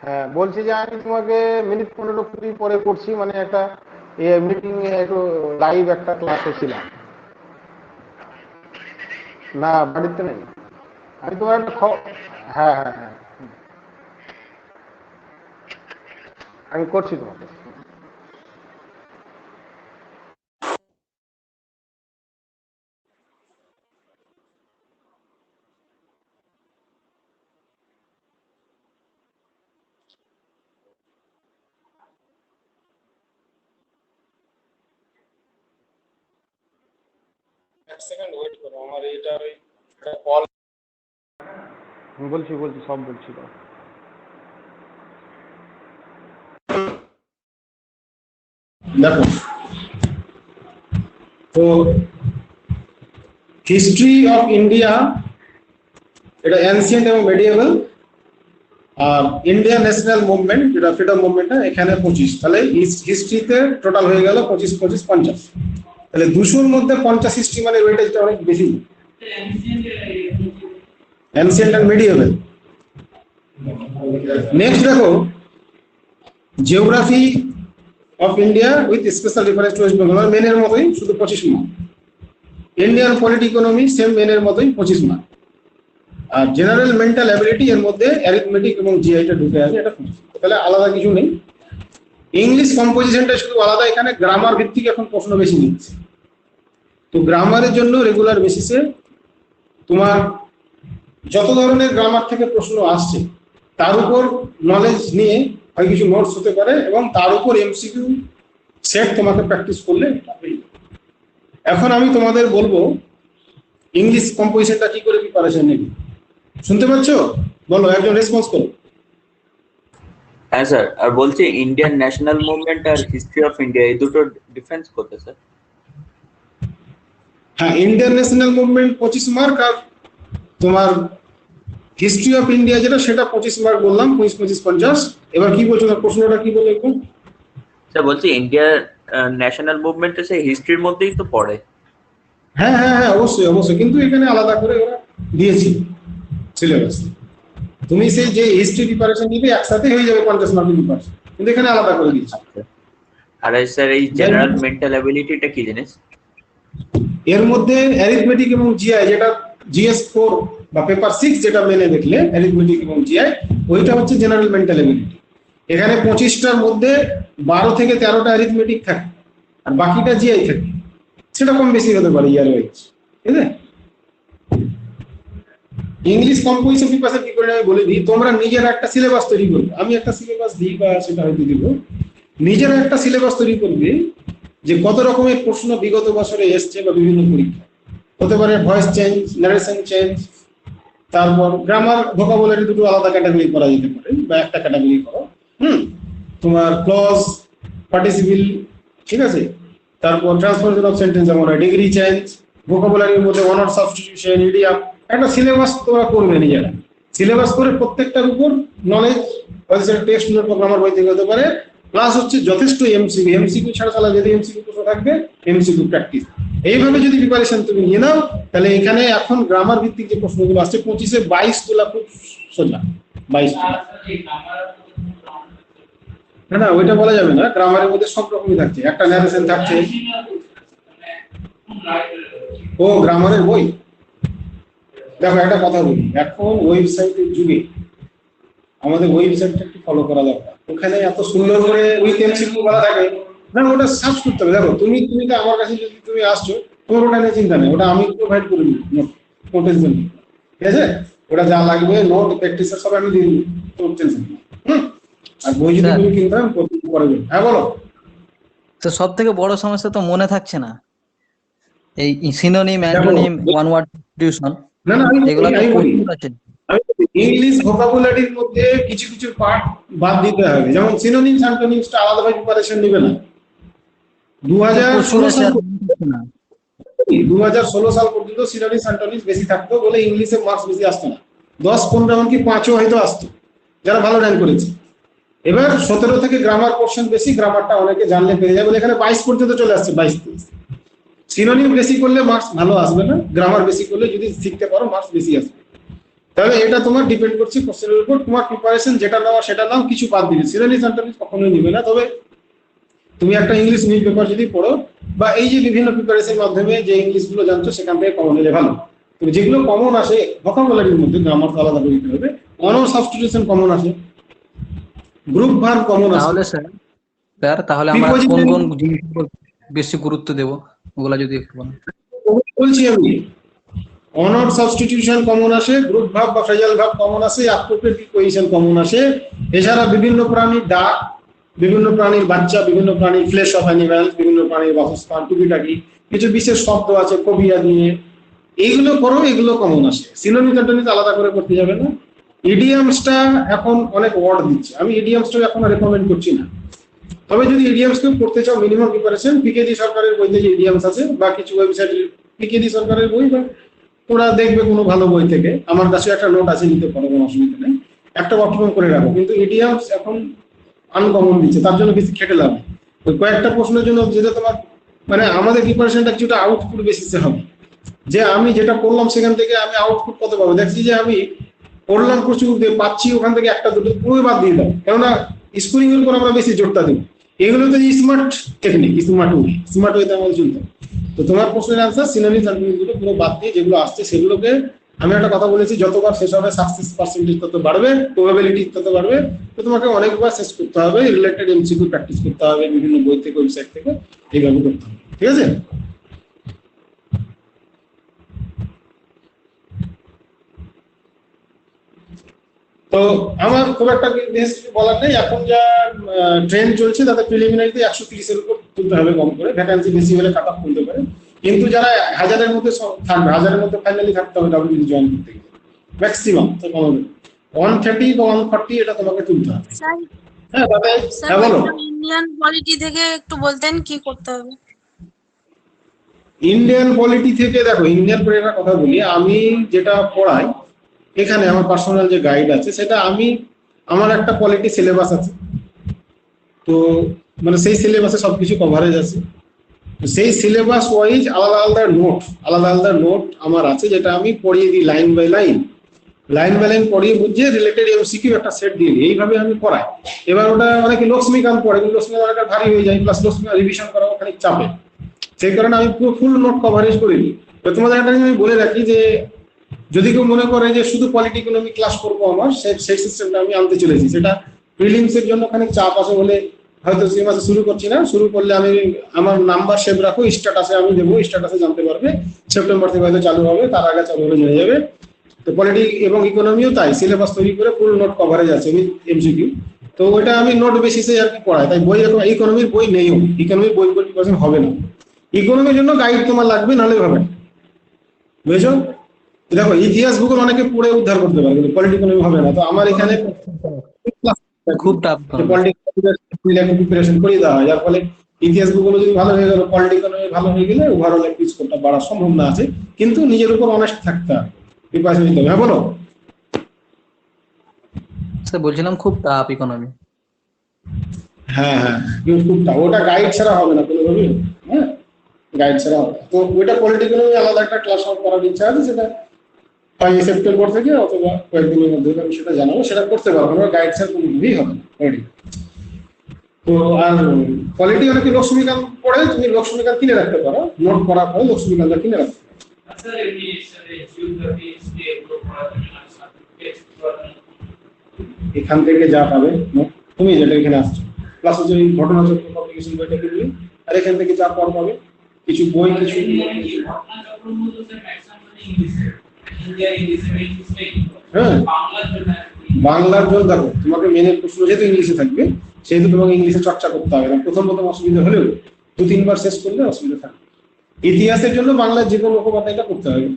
S1: হ্যাঁ বলছি যে আমি তোমাকে মিনিট 15-20 পরে করছি, মানে একটা মিটিং একটু লাইভ একটা ক্লাসে ছিলাম না, বাড়িতে নেই। আমি তোমার একটা হ্যাঁ হ্যাঁ হ্যাঁ আমি করছি তোমাকে।
S5: এক সেকেন্ড ওয়েট করো, আমার এটা ওই একটা কল
S1: বলছি সব বলছি তো।
S5: দেখো তো হিস্ট্রি অফ ইন্ডিয়া এটা অ্যানসিয়েন্ট এবং মেডিয়েভেল, আর ইন্ডিয়ান ন্যাশনাল মুভমেন্ট যেটা ফ্রিডম মুভমেন্ট এখানে 25। তাহলে হিস্ট্রিতে টোটাল হয়ে গেল 25 25 50। তাহলে 200-র মধ্যে 50 হিস্ট্রি মানে ওয়েটেজটা অনেক বেশি, অ্যানসিয়েন্ট এন্ড মেডিয়েভেল। নেক্সট দেখো geography of India with special reference to West Bengal, মেনের মতোই শুধু 25 mark. Indian polity economy same মেনের মতোই 25 মার্ক। আর জেনারেল মেন্টাল অ্যাবিলিটি এর মধ্যে অ্যারিথমেটিক এবং জিআইটা ঢুকে আছে, এটা 25। তাহলে আলাদা কিছু নেই। ইংলিশ কম্পোজিশনটা শুধু আলাদা, এখানে গ্রামার ভিত্তিক এখন প্রশ্ন বেশি নিচ্ছে। তো গ্রামারের জন্য রেগুলার বেসিসে তোমার যত ধরনের গ্রামার থেকে প্রশ্ন আসছে তার উপর নলেজ নিয়ে হয় কিছু নোটস হতে পারে, এবং তার উপর এমসিকিউ সেট তোমাকে প্র্যাকটিস করলে। এখন আমি তোমাদের বলবো ইংলিশ কম্পোজিশনটা কি করে প্রিপারেশন নেবে। শুনতে পাচ্ছ? বলো, একজন রেসপন্স করো।
S3: হ্যাঁ স্যার, আর বলছি ইন্ডিয়ান ন্যাশনাল মুভমেন্ট আর হিস্ট্রি অফ ইন্ডিয়া এই দুটো ডিফারেন্স করতে স্যার।
S5: হ্যাঁ, ইন্ডিয়ান ন্যাশনাল মুভমেন্ট 25 মার্ক, আর তোমার হিস্ট্রি অফ ইন্ডিয়া যেটা সেটা 25 মার্ক বললাম, 25 25 50। এবার কি বলছো, প্রশ্নটা কি বলে একটু?
S3: স্যার বলছি ইন্ডিয়ার ন্যাশনাল মুভমেন্ট সেই হিস্ট্রির মধ্যেই তো পড়ে।
S5: হ্যাঁ হ্যাঁ হ্যাঁ অবশ্যই অবশ্যই, কিন্তু এখানে আলাদা করে ওরা দিয়েছি সিলেবাস। তুমি সেই যে হিস্ট্রি প্রিপারেশন নিবে একসাথে হয়ে যাবে 50 মার্কের প্রিপারেশন, কিন্তু এখানে আলাদা করে দিয়েছি।
S3: আর স্যার এই জেনারেল মেন্টাল অ্যাবিলিটিটা কি জিনিস?
S5: এর মধ্যে অ্যারিথমেটিক এবং জিআই, যেটা জিএস 4 বা পেপার 6 যেটা মেনে দেখলে অ্যারিথমেটিক এবং জিআই, ওইটা হচ্ছে জেনারেল মেন্টাল অ্যাবিলিটি। এখানে 25টার মধ্যে 12 থেকে 13টা অ্যারিথমেটিক থাকে আর বাকিটা জিআই থাকে, সেটা কম বেশি হতে পারে ইয়ার ওয়াইজ, ঠিক আছে? ইংলিশ কম্পোজিশন প্রিপারেশন কি করে আমি বলে দিই, তোমরা নিজের একটা সিলেবাস তৈরি করবে। আমি একটা সিলেবাস দিই বা সেটা হয়তো দিব, নিজের একটা সিলেবাস তৈরি করবে যে কত রকমের প্রশ্ন বিগত বছরে এসছে বা বিভিন্ন পরীক্ষা হতে পারে, ভয়েস চেঞ্জ, নারেশন চেঞ্জ, তারপর গ্রামার ভোকাবুলারি দুটো আলাদা ক্যাটাগরি করা যেতে পারে বা একটা ক্যাটাগরি করো। তোমার ক্লজ, পার্টিসিপল, ঠিক আছে? তারপর ট্রান্সফরমেশন অফ সেন্টেন্স যেমন হয়, ডিগ্রি চেঞ্জ, ভোকাবুলারির মধ্যে অনার সাবস্টিটিউশন, ইডিয়াম, একটা সিলেবাস তোমরা করবে নিজেরা। সিলেবাস করে প্রত্যেকটার উপর নলেজ টেক্সট নোট বা গ্রামার বই থেকে হতে পারে, প্লাস হচ্ছে যথেষ্ট এমসিকিউ। এমসিকিউ ছাড়া চালা যদি এমসিকিউ প্রশ্ন থাকবে, এমসিকিউ প্র্যাকটিস। এইভাবে যদি প্রিপারেশন তুমি নিয়ে নাও, তাহলে এখানে এখন গ্রামার ভিত্তিক যে প্রশ্নগুলো আসছে 25-এ 22 তোলা খুব সোজা। 22 না না ওইটা বলা যাবে না, গ্রামারের মধ্যে সব রকমই থাকছে, একটা ন্যারেশন থাকছে। ও গ্রামারের বই, দেখো একটা কথা বলি, এখন ওয়েবসাইটের যুগে আমাদের ওয়েবসাইটটা একটু ফলো করা দরকার। ওখানে এত সুন্দর করে উইথ এমসিকিউ বলা থাকে, না ওটা সার্চ করতে হবে। দেখো তুমি তো আমার কাছে যদি তুমি আসছো, তোমার ওটা নিয়ে চিন্তা নেই, ওটা আমি প্রোভাইড করে দিই নোটের জন্য, ঠিক আছে? ওটা যা লাগবে নোট প্র্যাকটিসের সব আমি দিয়ে দিই, তোমার টেনশন নেই। আর বই যদি তুমি কিনতে হবে পরে দিন। হ্যাঁ বলো।
S7: তো সব থেকে বড় সমস্যা তো মনে থাকছে না, এই synonym, antonym, one word substitution,
S5: না না
S7: এগুলো তো
S5: আমি বলি
S7: প্রচুর আছে।
S5: ইংলিশ ভোকাবুলারির মধ্যে কিছু কিছু পার্ট বাদ দিতে হবে, যেমন সিনোনিমস অ্যান্টোনিমসটা আলাদাভাবে প্রিপারেশন নেবে না। 2016 সাল পর্যন্ত সিনোনিমস অ্যান্টোনিমস বেশি থাকতো বলে ইংলিশে মার্কস বেশি আসতো না, 10-15 এমনকি 5ও হয়তো আসতো যারা ভালো র্যাঙ্ক করেছে। এবার 17 থেকে গ্রামার পোর্শন বেশি, গ্রামারটা অনেকে জানলে পেয়ে যাবে, এখানে 22 পর্যন্ত চলে আসছে, 22-23। সিনোনিম বেশি করলে মার্কস ভালো আসবে না, গ্রামার বেশি করলে যদি শিখতে পারো মার্কস বেশি আসবে। তাহলে এটা তোমার ডিপেন্ড করছে কোশ্চেনের উপর, তোমার প্রিপারেশন যেটা নাও সেটা নাও, কিছু বাদ দিবে। সিনোনিমস অ্যান্টোনিমস কখনোই নিবে না। তবে তুমি একটা ইংলিশ নিউজ পেপার যদি পড়ো, বা এই যে বিভিন্ন প্রিপারেশনের মাধ্যমে যে ইংলিশ গুলো জানছো সেখান থেকে কমন নিলে ভালো। তুমি যেগুলো কমন আসে ভোকাবুলারির মধ্যে, গ্রামার তো আলাদা করে দিতে হবে, অনার সাবস্টিটিউশন কমন আসে, গ্রুপ ভার্ব কমন আসে।
S7: তাহলে স্যার তাহলে আমরা কোন কোন জিনিস বেশি গুরুত্ব দেব, ওগুলা যদি একটু বলেন।
S5: বলছি আমি, অনার সাবস্টিটিউশন কমন আসে, গ্রুপ ভার্ব বা ফ্রেজাল ভার্ব কমন আসে, অ্যাপ্রোপ্রিয়েট প্রিপোজিশন কমন আসে। এছাড়া বিভিন্ন প্রাণীর ডাক, বিভিন্ন প্রাণীর বাচ্চা, বিভিন্ন প্রাণীর ফ্লেশ অফ অ্যানিমালস, বিভিন্ন প্রাণীর বাসস্থান, টুকিটাকি কিছু বিশেষ শব্দ আছে কবিয়া দিয়ে, এইগুলো করো, এগুলো কমন আসে। সিনোনিম অ্যান্টোনিম আলাদা করে করতে যাবে না। ইডিয়ামসটা এখন অনেক ওয়ার্ড দিচ্ছে, আমি ইডিয়ামসটা এখন রেকমেন্ড করছি না। তবে যদি ইডিয়ামস কেউ করতে চাও, মিনিমাম প্রিপারেশন পিকেডি সরকারের বইতে যে ইডিয়ামস আছে, বা কিছু ওয়েবসাইটে পিকেডি সরকারের বই, বা তোমরা দেখবে কোনো ভালো বই থেকে, আমার কাছে একটা নোট আছে, নিতে পারো, কোনো অসুবিধা নেই, একটা বর্তমান করে রাখো। কিন্তু ইডিয়ামস এখন আনকমন দিচ্ছে, তার জন্য বেশি খেটে লাভ নেই। ওই কয়েকটা প্রশ্নের জন্য যেটা তোমার মানে আমাদের প্রিপারেশনটা কিছুটা আউটপুট বেসিসে হবে, যে আমি যেটা পড়লাম সেখান থেকে আমি আউটপুট কত পাবো। দেখছি যে আমি পড়লাম প্রচুর, পাচ্ছি ওখান থেকে একটা দুটো পুরো বাদ দিয়ে দাও, কেননা স্কোরিং এর উপর আমরা বেশি জোরটা দিই। এগুলো তো স্মার্ট টেকনিক, স্মার্ট ওয়েতে আমাদের চলতে হবে। তো তোমার প্রশ্নের আনসার সিনোনিমস অ্যান্টোনিমস গুলো পুরো বাদ দিয়ে যেগুলো আসছে সেগুলোকে, আমি একটা কথা বলেছি, যতবার শেষ হবে সাকসেস পার্সেন্টেজ তত বাড়বে, প্রবাবিলিটি তত বাড়বে। তো তোমাকে অনেকবার শেষ করতে হবে, রিলেটেড এমসিকিউ প্র্যাকটিস করতে হবে বিভিন্ন বই থেকে, ওয়েবসাইট থেকে, এইভাবে করতে হবে, ঠিক আছে? তো আমার খুব একটা বিশেষ কিছু বলার নেই। এখন যা ট্রেন্ড চলছে তাতে প্রিলিমিনারিতে 130-এর উপর তুলতে হবে কম করে, ভ্যাকান্সি বেশি হলে কাট অফ তুলতে পারে। কিন্তু যারা 1000-এর মধ্যে থাকবে, 1000-এর মধ্যে ফাইনালি থাকতে হবে ডাব্লিউবিসি জয়েন করতে গেলে, ম্যাক্সিমাম তো কম হবে 130 বা 140, এটা তোমাকে তুলতে হবে। হ্যাঁ তাতে হ্যাঁ বলো।
S10: ইন্ডিয়ান পলিটি থেকে একটু বলতেন কি করতে হবে?
S5: ইন্ডিয়ান পলিটি থেকে দেখো, ইন্ডিয়ান পলিটির কথা বলি, আমি যেটা পড়াই এখানে আমার পার্সোনাল যে গাইড আছে, সেটা আমার একটা পলিটি সিলেবাস আছে, তো মানে সেই সিলেবাসে সবকিছু কভারেজ আছে। সেই সিলেবাস ওয়াইজ আলাদা আলাদা নোট আমার আছে, যেটা আমি পড়িয়ে দিই লাইন বাই লাইন পড়িয়ে বুঝিয়ে রিলেটেড এমসিকিউ একটা সেট দিয়ে দিই, এইভাবে আমি পড়াই। এবার ওটা অনেকে লক্ষ্মীকান্ত পড়ে, কিন্তু লক্ষ্মীকান্ত অনেকটা ভারী হয়ে যায়, প্লাস লক্ষ্মীকান্ত রিভিশন করা খানিক চাপে, সেই কারণে আমি পুরো ফুল নোট কভারেজ করে দিই। তো তোমাদের একটা আমি বলে রাখি যে যদি কেউ মনে করে যে শুধু পলিটি ইকোনমি ক্লাস করবো, আমার সেই সিস্টেমটা আমি আনতে চলেছি। সেটা প্রিলিমস এর জন্য খানিক চাপ আছে বলে হয়তো সেই মাসে শুরু করছি না। শুরু করলে আমি আমার নাম্বার সেভ রাখো, স্ট্যাটাসে আমি দেবো, স্ট্যাটাসে জানতে পারবে। সেপ্টেম্বর থেকে হয়তো চালু হবে, তার আগে চালু হয়ে জেনে যাবে। তো পলিটি এবং ইকোনমিও তাই সিলেবাস তৈরি করে ফুল নোট কভারেজ আছে এমসিকিউ। তো ওইটা আমি নোট বেসিসে আর কি পড়াই। তাই বই এখন ইকোনমির বই নেইও, ইকোনমির বই প্রিপারেশন হবে না। ইকোনমির জন্য গাইড তোমার লাগবে, নাহলে হবে না, বুঝেছো? দেখো ইতিহাস ভূগোল অনেকে পড়ে উদ্ধার করতে পারে, কিন্তু পলিটি ইকোনমি হবে না। তো আমার এখানে
S7: খুব টাফ
S5: প্রিপারেশন করিয়ে দেওয়া হয়, যার ফলে ইতিহাস ভূগোল যদি ভালো হয়ে গেল, পলিটি ইকোনমি ভালো হয়ে গেলে ওভারঅল একটু স্কোরটা বাড়ার সম্ভাবনা আছে। কিন্তু নিজের উপর অনেস্ট থাকতে হবে, প্রিপারেশন নিতে হবে। হ্যাঁ বলো।
S7: স্যার বলছিলাম খুব টাফ ইকোনমি।
S5: হ্যাঁ খুব টাফ, ওটা গাইড ছাড়া হবে না কোনোভাবেই। হ্যাঁ গাইড ছাড়া হবে। তো ওইটা পলিটি ইকোনমি আলাদা একটা ক্লাস করার ইচ্ছা আছে, সেটা 5 সেপ্টেম্বর থেকে অথবা কয়েকদিনের মধ্যে আমি সেটা জানাবো, সেটা করতে পারবো না, গাইড ছাড়া কোনোভাবেই হবে না। তো আর কোয়ালিটি অনেকে লক্ষ্মীকান্ত পড়ে, তুমি লক্ষ্মীকান্ত কিনে রাখতে পারো, নোট করার পরে লক্ষ্মীকান্ত কিনে রাখতে পারো।
S9: আচ্ছা এই জিওগ্রাফি হিস্ট্রি এগুলো পড়ার জন্য সার্টিফিকেট
S5: এখান থেকে যা পাবে তুমি যেটা এখানে আসছো ক্লাসে যে ঘটনাচক্র পাবলিকেশন বইটা কিনবে, আর এখান থেকে যা পড় পাবে কিছু বই কিছু
S9: ঘটনাচক্র মূলত স্যার ম্যাক্সিমাম ইংলিশে, ইন্ডিয়া ইংলিশে
S5: হ্যাঁ
S9: বাংলার জন্য
S5: বাংলার জন্য দেখো তোমাকে মেনের প্রশ্ন যেহেতু ইংলিশে থাকবে সেহেতু তোমাকে ইংলিশে চর্চা করতে হবে না, প্রথম অসুবিধা হলেও 2-3 বার শেষ করলে অসুবিধা থাকবে। ইতিহাসের জন্য বাংলার যে কোনো মুখোপাধ্যায়টা করতে হবে,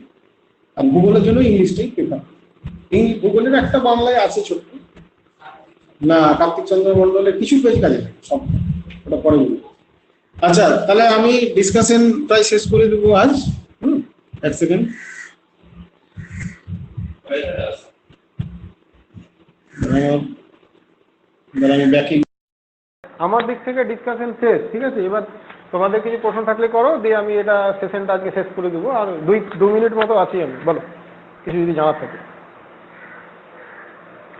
S5: আর ভূগোলের জন্য ইংলিশটাই প্রেফার। ভূগোলের একটা বাংলায় আছে ছোট্ট, না কার্তিক চন্দ্র মন্ডলের কিছু পেজ কাজে লাগে, সব ওটা পরে বলবো। আচ্ছা তাহলে আমি ডিসকাশন প্রায় শেষ করে দেবো আজ। এক সেকেন্ড, আমি ব্যাকিং
S1: আমার দিক থেকে ডিসকাশন শেষ, ঠিক আছে। এবার তোমাদের কিছু প্রশ্ন থাকলে করো, দিয়ে আমি এটা সেশনটা আজকে শেষ করে দেবো। আর 2 মিনিট মতো আছি আমি, বলো কিছু যদি জানার থাকে।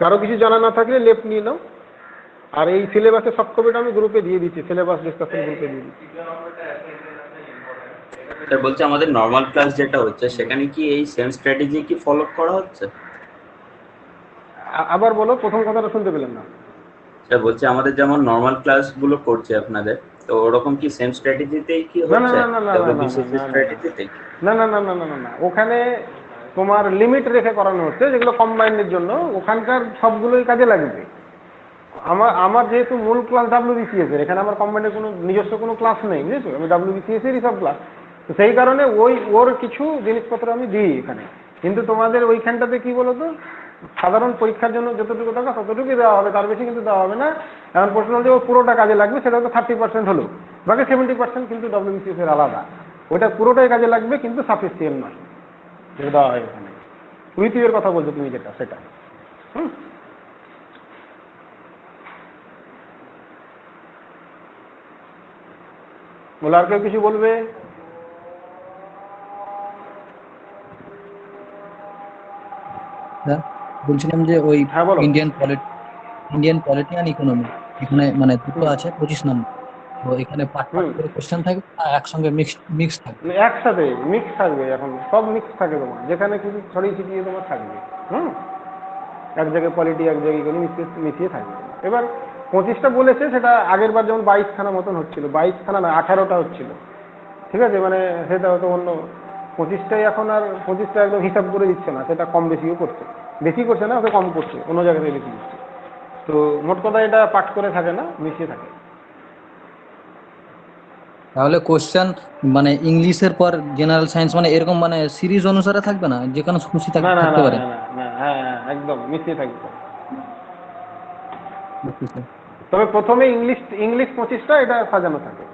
S1: কারো কিছু জানা না থাকলে লেফট নিয়ে নাও। আর এই সিলেবাসের সব কপিটা আমি গ্রুপে দিয়ে দিচ্ছি, সিলেবাস ডিসকাশন গ্রুপে দিয়ে দিচ্ছি।
S3: স্যার বলছি আমাদের নর্মাল ক্লাস যেটা হচ্ছে সেখানে কি এই সেম স্ট্র্যাটেজি কি ফলো করা হচ্ছে?
S1: আবার বলো, প্রথম কথাটা শুনতে পেলাম না।
S3: স্যার বলছি আমাদের যেমন নর্মাল ক্লাসগুলো করছে আপনাদের, তো ওরকম কি সেম স্ট্র্যাটেজিতেই কি হচ্ছে? স্ট্র্যাটেজিতেই
S1: না না না না না না না, ওখানে তোমার লিমিট রেখে করানো হচ্ছে, যেগুলো কম্বাইন্ডের জন্য ওখানকার সবগুলোই কাজে লাগবে। আমার যেহেতু মূল ক্লাস WBCS এর, এখানে আমার কম্বাইন্ডের কোনো নিজস্ব কোনো ক্লাস নেই, বুঝেছো, আমি WBCS এরই সব ক্লাস, তো সেই কারণে ওর কিছু জিনিসপত্র আমি দিই এখানে। কিন্তু তোমাদের ওইখানটাতে কি বলতো, সাধারণ পরীক্ষার জন্য যতটুকু টাকা ততটুকুই দেওয়া হবে, তার বেশি কিন্তু দেওয়া হবে না। এখন প্রশ্ন যে ও পুরোটা কাজে লাগবে, সেটা তো 30% হলো, বাকি 70% কিন্তু WBCS এর আলাদা, ওটা পুরোটাই কাজে লাগবে কিন্তু সাফিসিয়েন্ট নয় যেটা দেওয়া হয় ওখানে। উইথ এর কথা বলছো তুমি যেটা, সেটা বলে। আর কেউ কিছু বলবে?
S7: বলছিলাম যে ওই
S1: হ্যাঁ বলো।
S7: ইন্ডিয়ান পলিটি অ্যান্ড ইকোনমি, এখানে মানে দুটো আছে 25 নম্বর, তো এখানে পার্ট করে কোশ্চেন থাকবে একসঙ্গে মিক্স থাকবে,
S1: একসাথে মিক্স থাকবে, এখন সব মিক্স থাকে তোমার, যেখানে কিছু ছড়িয়ে ছিটিয়ে তোমার থাকবে। এক জায়গায় পলিটি, এক জায়গায় ইকোনমি মিশিয়ে থাকবে। এবার 25টা বলেছে, সেটা আগের বার যেমন 22খানা মতন হচ্ছিল, 22খানা না 18টা হচ্ছিল, ঠিক আছে, মানে সেটা হয়তো অন্য 25টাই এখন আর 25টা একদম হিসাব করে দিচ্ছে না, সেটা কম বেশিও করছে, বেশি করছে না, ওটা কম করছে, অন্য জায়গাতে বেশি দিচ্ছে। তো মোট কথা এটা পাঠ করে থাকে না, মিশিয়ে থাকে।
S7: তাহলে কোশ্চেন মানে ইংলিশের পর জেনারেল সায়েন্স মানে এরকম মানে সিরিজ অনুসারে থাকবে না, যে কোনো খুশি
S1: না না
S7: থাকতে
S1: না
S7: পারে?
S1: না, হ্যাঁ একদম মিশিয়ে থাকবে। তবে প্রথমে ইংলিশ 25টা এটা সাজানো থাকে,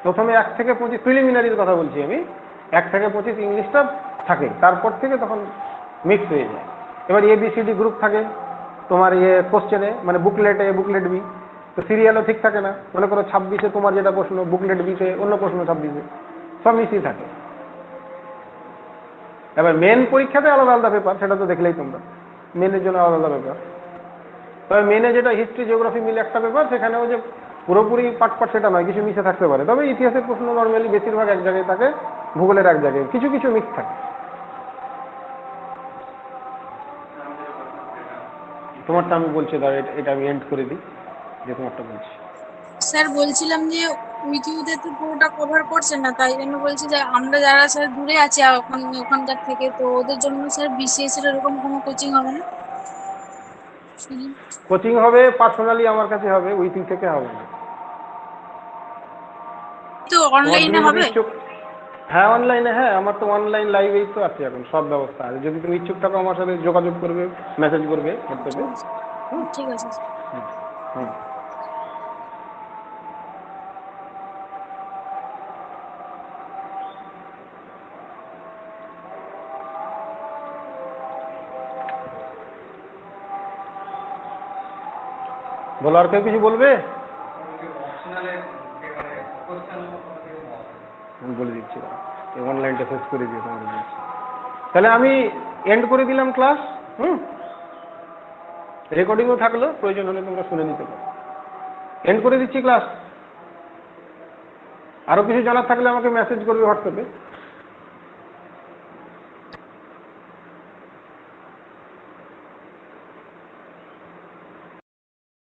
S1: প্রথমে 1 থেকে 25 প্রিলিমিনারির কথা বলছি আমি, 1 থেকে 25 ইংলিশটা থাকে, তারপর থেকে তখন মিক্স হয়ে যায়। এবার ABCD গ্রুপ থাকে তোমার কোশ্চেনে, মানে বুকলেট A বুকলেট B, তো সিরিয়ালও ঠিক থাকে না, মনে করো 26-এ তোমার যেটা প্রশ্ন, বুকলেট B-তে অন্য প্রশ্ন 26-এ, সব মিশিয়ে থাকে। এবার মেন পরীক্ষাতে আলাদা আলাদা পেপার, সেটা তো দেখলেই তোমরা, মেনের জন্য আলাদা আলাদা পেপার। তবে মেনে যেটা হিস্ট্রি জিওগ্রাফি মিলে একটা পেপার, সেখানেও যে পুরোপুরি পাট সেটা নয়, কিছু মিশে থাকতে পারে। তবে ইতিহাসের প্রশ্ন নর্মালি বেশিরভাগ এক জায়গায় থাকে, ভূগোলের এক জায়গায়, কিছু কিছু মিক্স থাকে। তোমারটা আমি বলছি, ধর এটা আমি এন্ড করে দিই, যে তোমারটা বলছি।
S10: স্যার বলছিলাম যে উইকিউতে তো পুরোটা কভার করছেন না, তাই জন্য বলছি যে আমরা যারা স্যার দূরে আছি ওখানকার থেকে, তো ওদের জন্য স্যার BCS এর এরকম কোনো কোচিং হবে না?
S1: কোচিং হবে পার্সোনালি আমার কাছে হবে, উইকিউ থেকে হবে না।
S10: তো অনলাইনে হবে?
S1: হ্যাঁ অনলাইনে, হ্যাঁ আমার তো অনলাইন লাইভেই তো আছে এখন, সব ব্যবস্থা আছে। যদি তুমি ইচ্ছুক থাকো আমার সাথে যোগাযোগ করবে, মেসেজ করবে হোয়াটসঅ্যাপে।
S10: ঠিক আছে।
S1: বলো, আর কেউ কিছু বলবে? আমি বলে দিচ্ছি, অনলাইনটা শেষ করে দিয়ে তোমাকে বলছি। তাহলে আমি এন্ড করে দিলাম ক্লাস। রেকর্ডিংও থাকলো, প্রয়োজন হলে তোমরা শুনে নিতে পারো। এন্ড করে দিচ্ছি ক্লাস। আরো কিছু জানার থাকলে আমাকে মেসেজ করবে হোয়াটসঅ্যাপে।